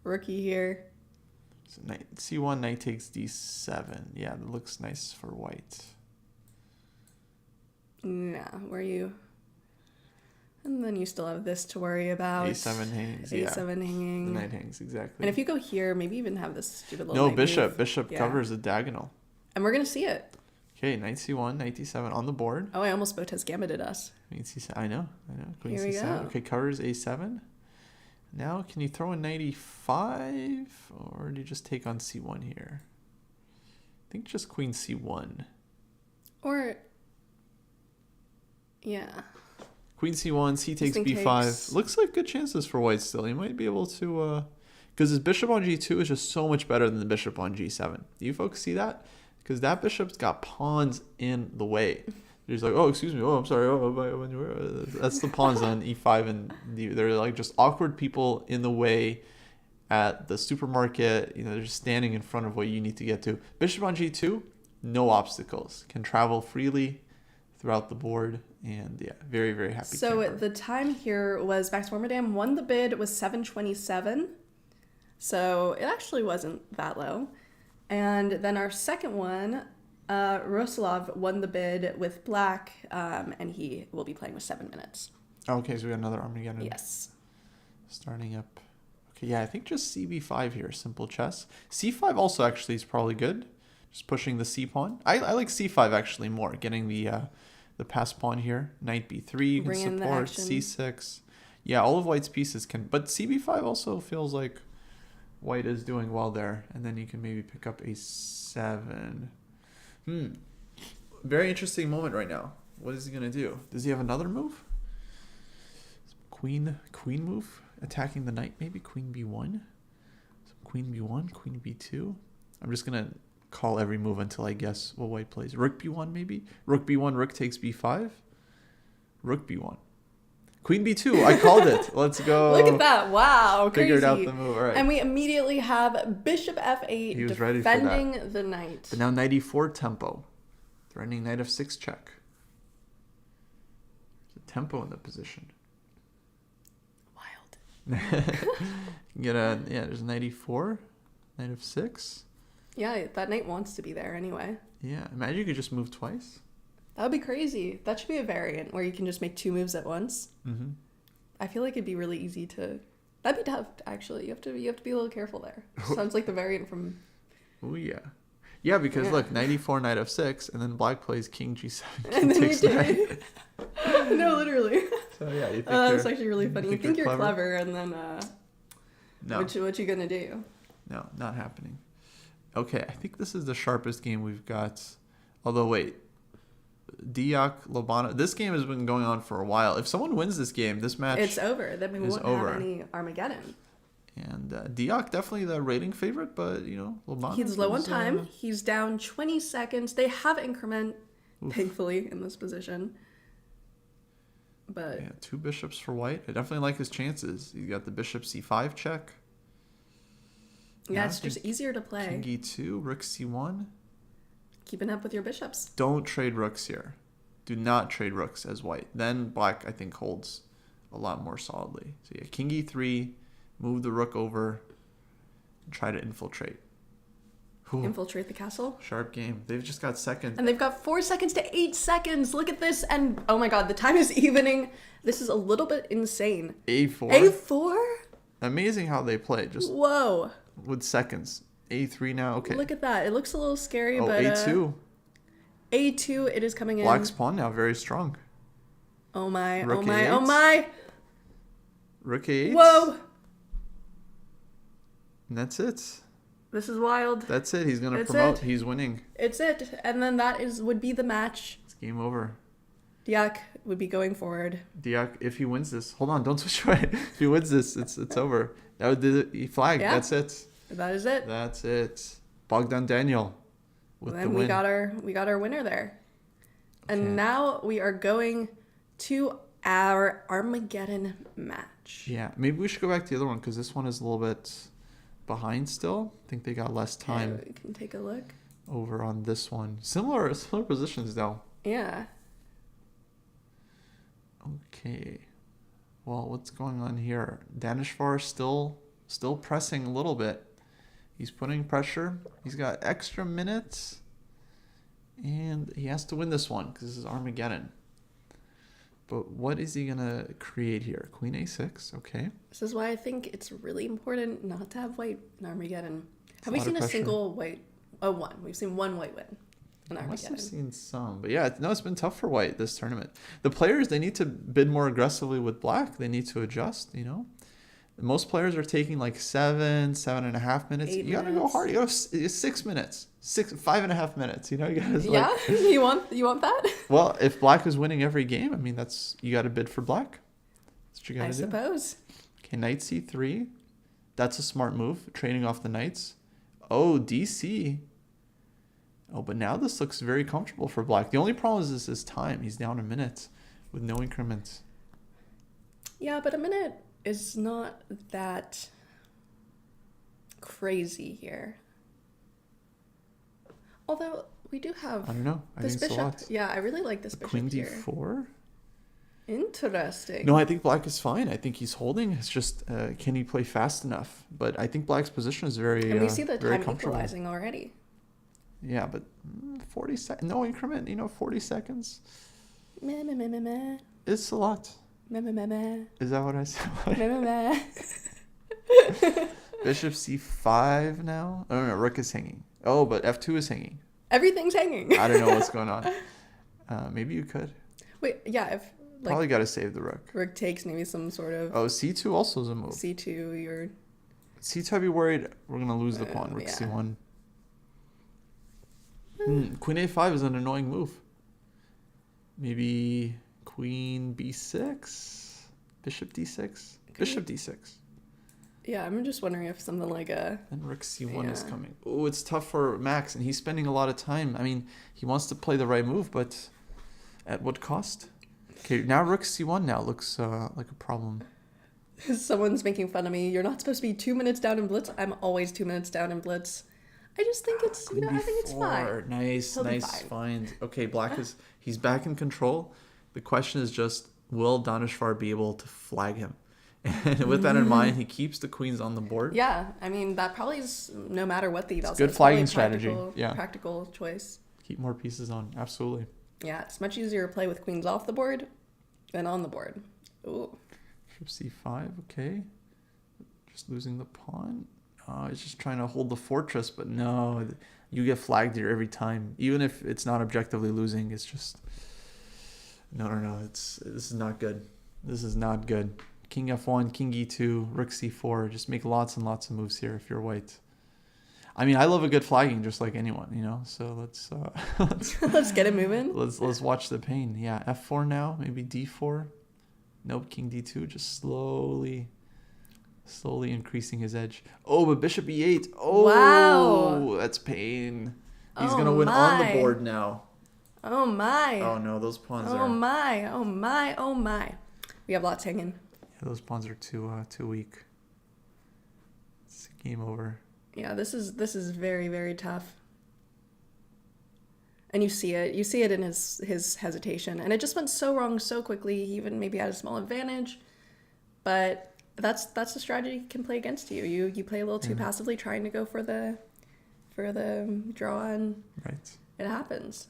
rookie here. So knight c1, knight takes d7. Yeah, that looks nice for White. Nah, where you? And then you still have this to worry about. a7 hangs. a7 hanging. The knight hangs, exactly. And if you go here, maybe even have this stupid little No, knight bishop. move. Bishop covers the diagonal. And we're going to see it. Okay, knight c1, knight d7 on the board. Oh, I almost gambited us. Queen c7. I know. Queen Here we c7. go. Okay, covers a7. Now, can you throw a knight e5? Or do you just take on c1 here? I think just queen c1. Or, yeah. Queen c1, c takes King b5. takes. Looks like good chances for White still. He might be able to... Because his bishop on g2 is just so much better than the bishop on g7. Do you folks see that? Because that bishop's got pawns in the way. He's like, oh, excuse me. Oh, I'm sorry. That's the pawns on e5 and they're like just awkward people in the way at the supermarket. They're just standing in front of what you need to get to. Bishop on g2, no obstacles. Can travel freely throughout the board. And very, very happy. So camper. the time here was Max Warmadam won the bid with 7:27. So it actually wasn't that low. And then our second one, Roslav won the bid with Black, and he will be playing with 7 minutes. Okay, so we got another Armageddon. Yes. Starting up. Okay, I think just cb5 here, simple chess. c5 also actually is probably good. Just pushing the c pawn. I like c5 actually more, getting the pass pawn here. Knight b3, you can Bring in the support action. c6. Yeah, all of White's pieces can, but cb5 also feels like White is doing well there, and then you can maybe pick up a7. Very interesting moment right now. What is he gonna do? Does he have another move? Queen move, attacking the knight. Maybe queen b1. So queen b1, queen b2. I'm just gonna call every move until I guess what White plays. Rook b1 maybe. Rook b1, rook takes b5. Rook b1. Queen b2, I called it. Let's go. Look at that. Wow. Crazy. Figured out the move. All right. And we immediately have bishop f8 He was ready for that. defending the knight. But now knight e4 tempo. Threatening knight f6 check. There's a tempo in the position. Wild. You get there's knight e4, knight f6. Yeah, that knight wants to be there anyway. Yeah, imagine you could just move twice. That would be crazy. That should be a variant where you can just make 2 moves at once. Mm-hmm. I feel like it'd be really easy to... That'd be tough, actually. You have to be a little careful there. Sounds like the variant from... Oh, yeah. Yeah, because look, knight e4, knight f6, and then Black plays king g7, And king then takes you knight. No, literally. So, yeah, you think That's actually really funny. You think you're clever? clever, and then No. what you gonna do? No, not happening. Okay, I think this is the sharpest game we've got. Although, wait. Diak, Lobana. This game has been going on for a while. If someone wins this game, this match It's over. Then we is won't over. have any Armageddon. And Diak, definitely the rating favorite, but, Lobana. He's low on time. He's down 20 seconds. They have increment, thankfully, in this position. But yeah, 2 bishops for white. I definitely like his chances. You got the bishop c5 check. yeah, it's just easier to play. King e2, rook c1. Keeping up with your bishops. Don't trade rooks here. Do not trade rooks as white. Then black, I think, holds a lot more solidly. So yeah, king e3, move the rook over, and try to infiltrate. Ooh, Infiltrate the castle. sharp game. They've just got second. And they've got 4 seconds to 8 seconds. Look at this. And oh my god, the time is evening. This is a little bit insane. a4. A4? Amazing how they play, just Whoa. with seconds. a3 now. Okay. Look at that. It looks a little scary, Oh, but a2. A2, it is coming in. Black's pawn now very strong. Oh my, Rook oh my, A8. oh my. Rook a8. Whoa. And that's it. This is wild. That's it. He's going to That's promote. it. He's winning. It's it. And then that would be the match. It's game over. Diak would be going forward. Diak, if he wins this, hold on, don't switch right. If he wins this, it's over. That would he flagged. Yeah. That's it. That is it. That's it. Bogdan Daniel with the And win. we got our winner there. And Okay. now we are going to our Armageddon match. Yeah, maybe we should go back to the other one because this one is a little bit behind still. I think they got less time Yeah, we can take a look. over on this one. Similar positions though. Yeah. Okay. Well, what's going on here? Danishvar still pressing a little bit. He's putting pressure. He's got extra minutes. And he has to win this one because this is Armageddon. But what is he going to create here? Queen a6. Okay. This is why I think it's really important not to have white in Armageddon. Have a we lot seen of a pressure. single white? Oh, one. We've seen one white win in I must Armageddon. have seen some. But yeah, no, it's been tough for white this tournament. The players, they need to bid more aggressively with black. They need to adjust, Most players are taking like 7.5 minutes. 8 You got to go minutes. hard. You got 6 minutes. 5.5 minutes. You gotta Yeah, you want that? Well, if black is winning every game, I mean, you got to bid for black. That's what you got I to do. suppose. Okay, knight c3. That's a smart move, trading off the knights. Oh, dc. Oh, but now this looks very comfortable for black. The only problem is this is time. He's down a minute with no increments. Yeah, but a minute is not that crazy here. Although we do have I don't know. I this think it's a bishop. lot. Yeah, I really like this bishop Queen here. d4. Interesting. No, I think black is fine. I think he's holding. It's just, can he play fast enough? But I think black's position is very, and we see the very time comfortable. equalizing already. Yeah, but 40 seconds, no increment. 40 seconds. Meh, meh, meh, meh, meh. It's a lot. Meh, meh, meh, meh. Is that what I said? Meh, meh, meh. Bishop c5 now. Oh no, rook is hanging. Oh, but f2 is hanging. Everything's hanging. I don't know what's going on. Maybe you could. Wait, yeah, if Probably got to save the rook. rook takes maybe some sort of Oh, c2 also is a move. c2, you're c2, I'd be worried we're gonna lose the pawn. Rook yeah. c1. Queen a5 is an annoying move. Maybe queen b6, bishop d6, bishop d6. Yeah, I'm just wondering if something like a And rook c1 is Yeah. coming. Oh, it's tough for Max, and he's spending a lot of time. I mean, he wants to play the right move, but at what cost? Okay, now rook c1 now looks like a problem. someone's making fun of me. You're not supposed to be 2 minutes down in blitz. I'm always 2 minutes down in blitz. I just think it's Queen I think it's fine. b4. Nice, He'll be nice fine. find. Okay, black he's back in control. The question is just, will Danishvar be able to flag him? And with that in mind, he keeps the queens on the board. Yeah, I mean that probably is no matter what the eval good says, flagging probably a strategy, yeah. Practical choice. Keep more pieces on, absolutely. Yeah, it's much easier to play with queens off the board than on the board. Ooh. Bishop c5, okay. Just losing the pawn. He's just trying to hold the fortress, but no, you get flagged here every time. Even if it's not objectively losing, it's just no. This is not good. This is not good. King f1, king e2, rook c4. Just make lots and lots of moves here if you're white. I mean, I love a good flagging just like anyone, So let's Let's get it moving. let's watch the pain. Yeah, f4 now, maybe d4. Nope, king d2. Just slowly Slowly increasing his edge. Oh, but bishop e8. Oh, wow. That's pain. He's Oh going to win on the my. board now. Oh my. Oh no, those pawns Oh are... my. Oh my. Oh my. We have lots hanging. Yeah, those pawns are too weak. It's game over. Yeah, this is very, very tough. And you see it in his hesitation. And it just went so wrong so quickly. He even maybe had a small advantage. But that's the strategy he can play against you. You play a little too passively, trying to go for the draw, and right. It happens.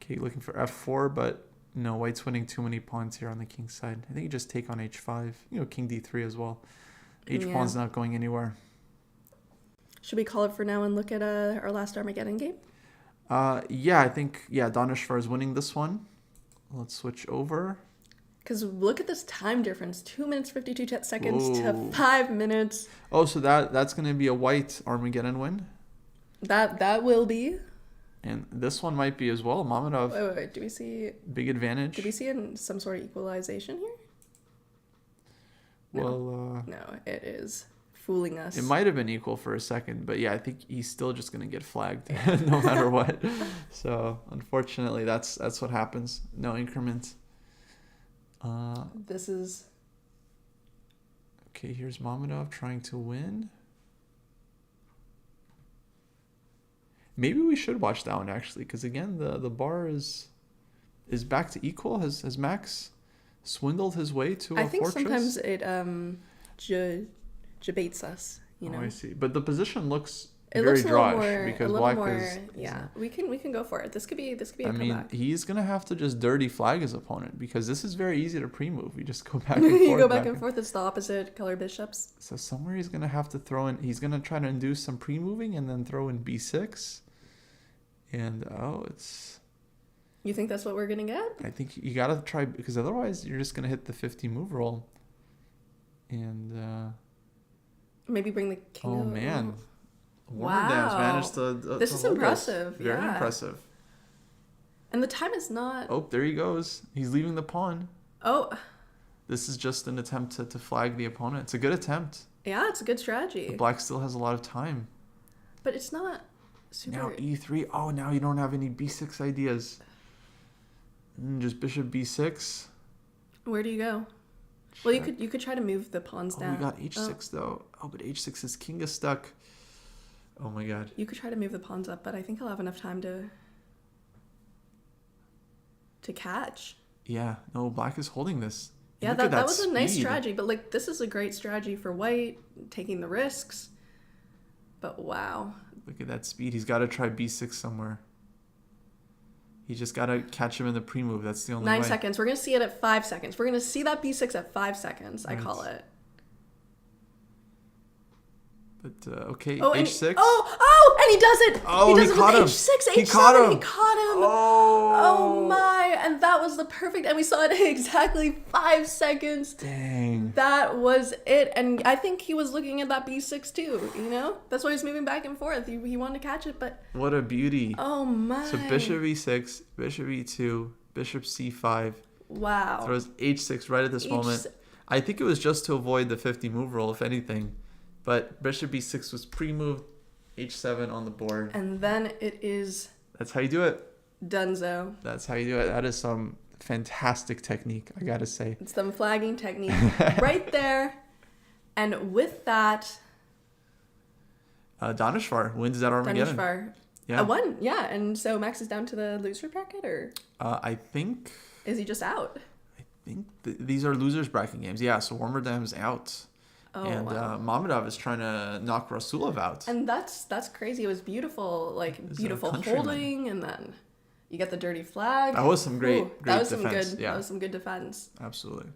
Okay, looking for f4, but no, white's winning too many pawns here on the king side. I think you just take on h5. King d3 as well. Pawn's not going anywhere. Should we call it for now and look at our last Armageddon game? Yeah, I think Danishvar is winning this one. Let's switch over. Because look at this time difference, 2 minutes 52 seconds Whoa. to 5 minutes. Oh, so that's going to be a white Armageddon win? That will be. And this one might be as well. Mamedov. Wait. Do we see... Big advantage. Do we see some sort of equalization here? No. Well... no, it is fooling us. It might have been equal for a second, but yeah, I think he's still just going to get flagged no matter what. So, unfortunately, that's what happens. No increment. This is... Okay, here's Mamedov trying to win. Maybe we should watch that one, actually, because, again, the bar is back to equal. Has Max swindled his way to a fortress? I think sometimes it debates us, Oh, I see. But the position looks it very looks a little drawish more, because a little Black more, is... yeah, we can go for it. This could be a comeback. mean, he's going to have to just dirty flag his opponent because this is very easy to pre-move. You just go back and forth. You go back and forth. It's the opposite color bishops. So somewhere he's going to have to throw in... He's going to try to induce some pre-moving and then throw in b6. And, it's... You think that's what we're going to get? I think you got to try... Because otherwise, you're just going to hit the 50 move roll. And, maybe bring the king. Oh, man. Wow. Warmerdam's managed to this is impressive. Very impressive. And the time is not... Oh, there he goes. He's leaving the pawn. Oh. This is just an attempt to flag the opponent. It's a good attempt. Yeah, it's a good strategy. The black still has a lot of time. But it's not super... Now e3. Oh, now you don't have any b6 ideas. Just bishop b6. Where do you go? Check. Well, you could try to move the pawns down. We got h6 though. Oh, but h6 is king is stuck. Oh my god. You could try to move the pawns up, but I think I'll have enough time to catch. Yeah, no, black is holding this. Yeah, that was a nice strategy, but like this is a great strategy for white, taking the risks. But wow. Look at that speed. He's got to try b6 somewhere. He just got to catch him in the pre-move. That's the only way. 9 seconds. We're going to see it at 5 seconds. We're going to see that b6 at 5 seconds, right. I call it. But, okay, oh, h6. And he does it! Oh, he does he it caught him. with h6, h7. He caught him. He caught him. Oh, my. And that was the perfect... And we saw it in exactly 5 seconds. Dang. That was it. And I think he was looking at that b6 too, That's why he's moving back and forth. He wanted to catch it, but... What a beauty. Oh, my. So bishop e6, bishop e2, bishop c5. Wow. Throws h6 right at this moment. I think it was just to avoid the 50 move roll, if anything. But bishop b6 was pre-moved, h7 on the board. And then it is... That's how you do it. Dunzo. That's how you do it. That is some fantastic technique, I gotta say. It's some flagging technique right there. And with that... Danishvar wins that Armageddon. Danishvar. Yeah. Won, yeah. And so Max is down to the loser bracket, or? I think... Is he just out? I think these are losers bracket games. Yeah, so Warmerdam's out. Oh, and wow. Mamedov is trying to knock Rasulov out. And that's crazy. It was beautiful, beautiful holding, and then you get the dirty flag. That was some great defense. That was some good defense. Absolutely.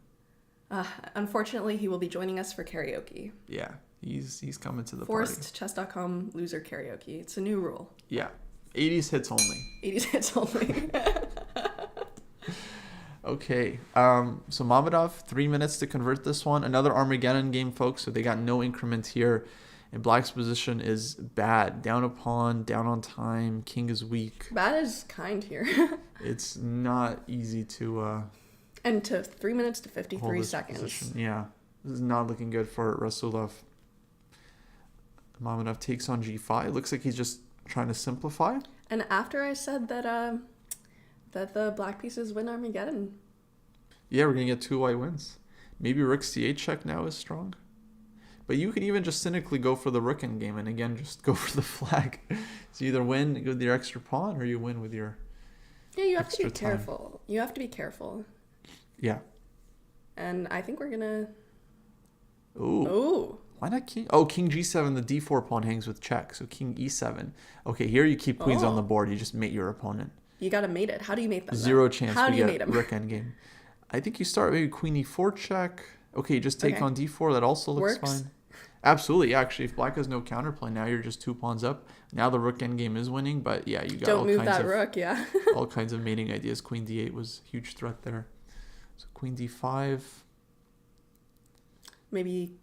Unfortunately, he will be joining us for karaoke. Yeah, he's coming to the Forced Chess.com loser karaoke. It's a new rule. Yeah, 80s hits only. 80s hits only. Okay, so Mamedov, 3 minutes to convert this one. Another Armageddon game, folks, so they got no increment here. And Black's position is bad. Down a pawn, down on time, king is weak. Bad is kind here. It's not easy to... and to 3 minutes to 53 seconds. Position. Yeah, This is not looking good for Rasulov. Mamedov takes on g5. Looks like he's just trying to simplify. And after I said that that the black pieces win Armageddon. Yeah, we're going to get 2 white wins. Maybe rook c8 check now is strong. But you can even just cynically go for the rook endgame and again just go for the flag. So you either win with your extra pawn or you win with your you have to be extra time. careful. You have to be careful. Yeah. And I think we're gonna. Ooh. Why not king? Oh, king g7. The d4 pawn hangs with check. So king e7. Okay, here you keep queens on the board. You just mate your opponent. You gotta mate it. How do you mate them? Zero chance. How do you mate get them? Rook endgame. I think you start maybe queen e4 check. Okay, just take on d4. That also looks fine. Absolutely. Actually, if black has no counterplay, now you're just 2 pawns up. Now the rook endgame is winning, but yeah, you got Don't all move kinds that of rook. Yeah. all kinds of mating ideas. Queen d8 was a huge threat there. So queen d5. Maybe.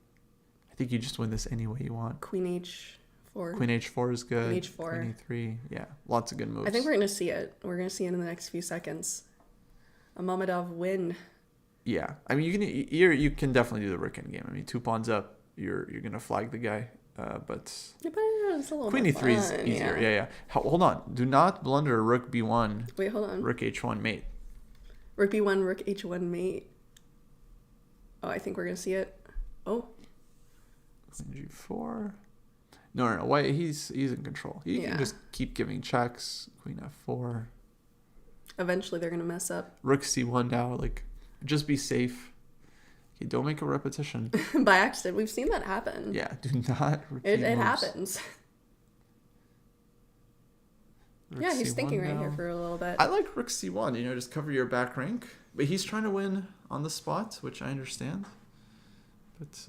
I think you just win this any way you want. Queen h4. Queen h4 is good. Queen h4. Queen e3. Yeah, lots of good moves. I think we're gonna see it. We're gonna see it in the next few seconds. A Mamedov win. Yeah, I mean you can definitely do the rook endgame. I mean 2 pawns up, you're gonna flag the guy. But it's a little queen e3 is easier. Yeah. Hold on. Do not blunder rook b1. Wait, hold on. Rook h1 mate. Rook b1, rook h1 mate. Oh, I think we're gonna see it. Oh. Queen g4. No. White. He's in control. He can just keep giving checks. Queen f4. Eventually, they're gonna mess up. Rook c1 now. Like, just be safe. Okay, don't make a repetition. By accident. We've seen that happen. Yeah. Do not repeat It moves. happens. Rook yeah, he's c1 thinking right now. here for a little bit. I like rook c1. Just cover your back rank. But he's trying to win on the spot, which I understand. But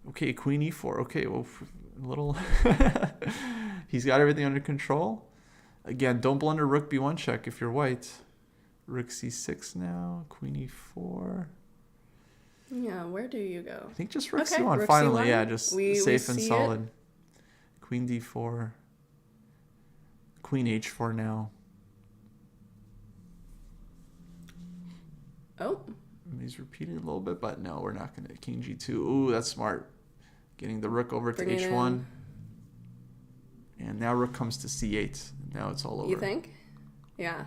okay, queen e4. Okay, well, a little. He's got everything under control. Again, don't blunder rook b1 check if you're white. Rook c6 now. Queen e4. Yeah, where do you go? I think just rook Okay, c1. rook Finally, c1. yeah, just We safe and see solid. it. Queen d4. Queen h4 now. Oh. He's repeating a little bit, but no, we're not going to. King g2. Ooh, that's smart. Getting the rook over to h1. And now rook comes to c8. Now it's all over. You think? Yeah.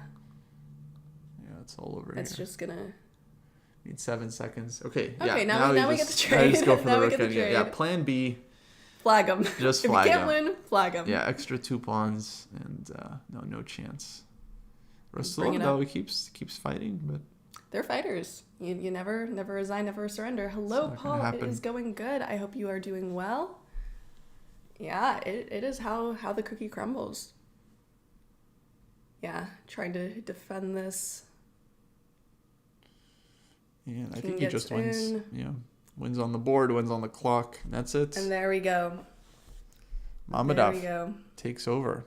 Yeah, it's all over It's here. just gonna... Need 7 seconds. Okay, Okay, yeah. now we get the trade. Just go for Now the we rook get the endgame. Yeah, trade. plan B. Flag him. Just if flag you can't him. win, flag him. Yeah, extra 2 pawns. And no chance. Bring Rasulov, it though, up. he keeps fighting, but... They're fighters. You never resign, never surrender. Hello, not gonna Paul. happen. It is going good. I hope you are doing well. Yeah, it is how the cookie crumbles. Yeah, trying to defend this. Yeah, I King think he gets just wins. in. Yeah, wins on the board, wins on the clock. And that's it. And there we go. There we Mamedov go. takes over.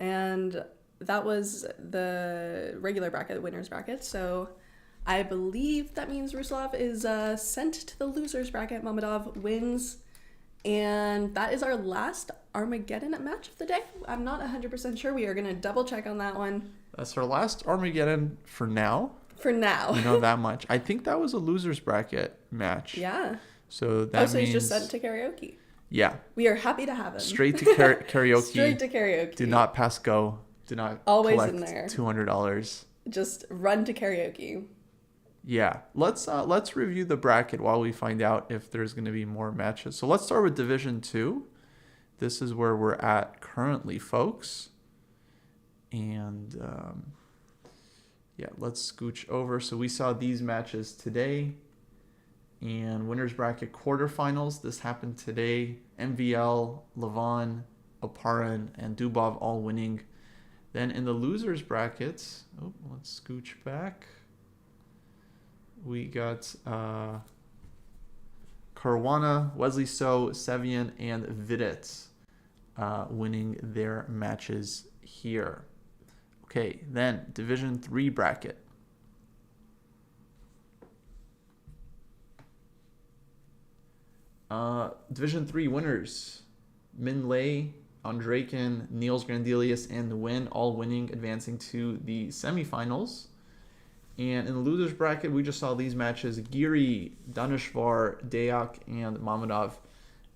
And that was the regular bracket, the winner's bracket. So I believe that means Ruslov is sent to the loser's bracket. Mamedov wins. And that is our last Armageddon match of the day. I'm not 100% sure. We are going to double check on that one. That's our last Armageddon for now. For now. We know that much. I think that was a loser's bracket match. Yeah. So that so means... he's just sent to karaoke. Yeah. We are happy to have him. Straight to karaoke. Straight to karaoke. Do not pass go. Do not Always collect in there. $200. Just run to karaoke. Yeah. Let's review the bracket while we find out if there's going to be more matches. So let's start with Division 2. This is where we're at currently, folks. And yeah, let's scooch over. So we saw these matches today. And winners bracket quarterfinals. This happened today. MVL, Levon, Oparin, and Dubov all winning. Then in the losers brackets, let's scooch back. We got Caruana, Wesley So, Sevian, and Vidit winning their matches here. Okay, then Division 3 bracket. Division 3 winners. Min Lei, Andrejkin, Niels Grandelius, and Nguyen all winning, advancing to the semifinals. And in the losers bracket, we just saw these matches. Giri, Danishvar, Dayak, and Mamadov.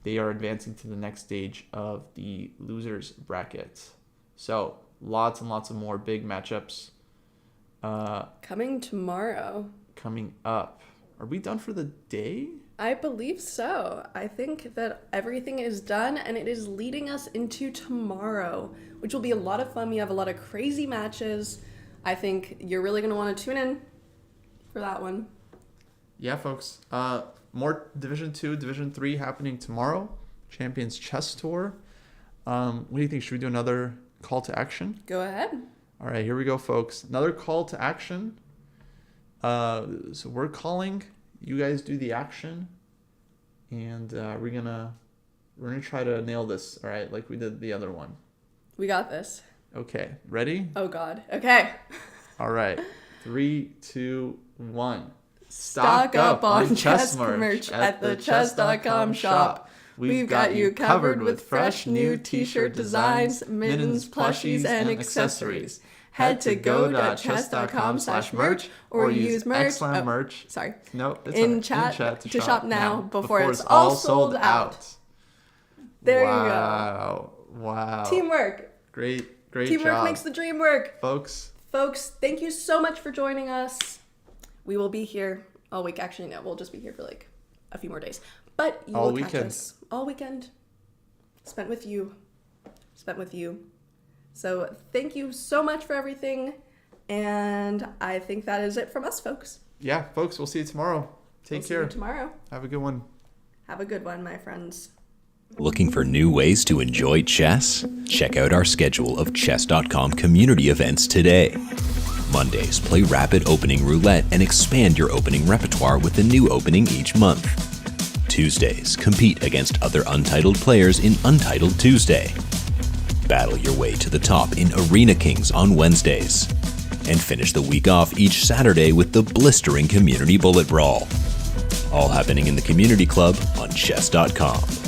They are advancing to the next stage of the losers bracket. So lots and lots of more big matchups. Coming tomorrow. Coming up. Are we done for the day? I believe so. I think that everything is done and it is leading us into tomorrow, which will be a lot of fun. We have a lot of crazy matches. I think you're really going to want to tune in for that one. Yeah, folks. More Division 2, Division 3 happening tomorrow. Champions Chess Tour. What do you think? Should we do another call to action? Go ahead. All right, here we go, folks. Another call to action. So we're calling. You guys do the action, and we're gonna try to nail this. All right, like we did the other one. We got this. Okay, ready? Oh God. Okay. All right, 3, 2, 1. Stock up on chess merch at the chess.com shop. We've got you covered with fresh new t-shirt designs, mittens, plushies, and accessories. Head to go.chess.com/merch or use merch. Merch. Sorry. No, it's in chat to shop now before it's all sold out. There you go. Wow. Teamwork. Great Teamwork job. makes the dream work. Folks, thank you so much for joining us. We will be here all week. Actually, no, we'll just be here for like a few more days. But you will catch us all weekend. Spent with you. So thank you so much for everything. And I think that is it from us, folks. Yeah, folks, we'll see you tomorrow. Take care. See you tomorrow. Have a good one. Have a good one, my friends. Looking for new ways to enjoy chess? Check out our schedule of Chess.com community events today. Mondays, play Rapid Opening Roulette and expand your opening repertoire with a new opening each month. Tuesdays, compete against other untitled players in Untitled Tuesday. Battle your way to the top in Arena Kings on Wednesdays. And finish the week off each Saturday with the blistering Community Bullet Brawl. All happening in the Community Club on Chess.com.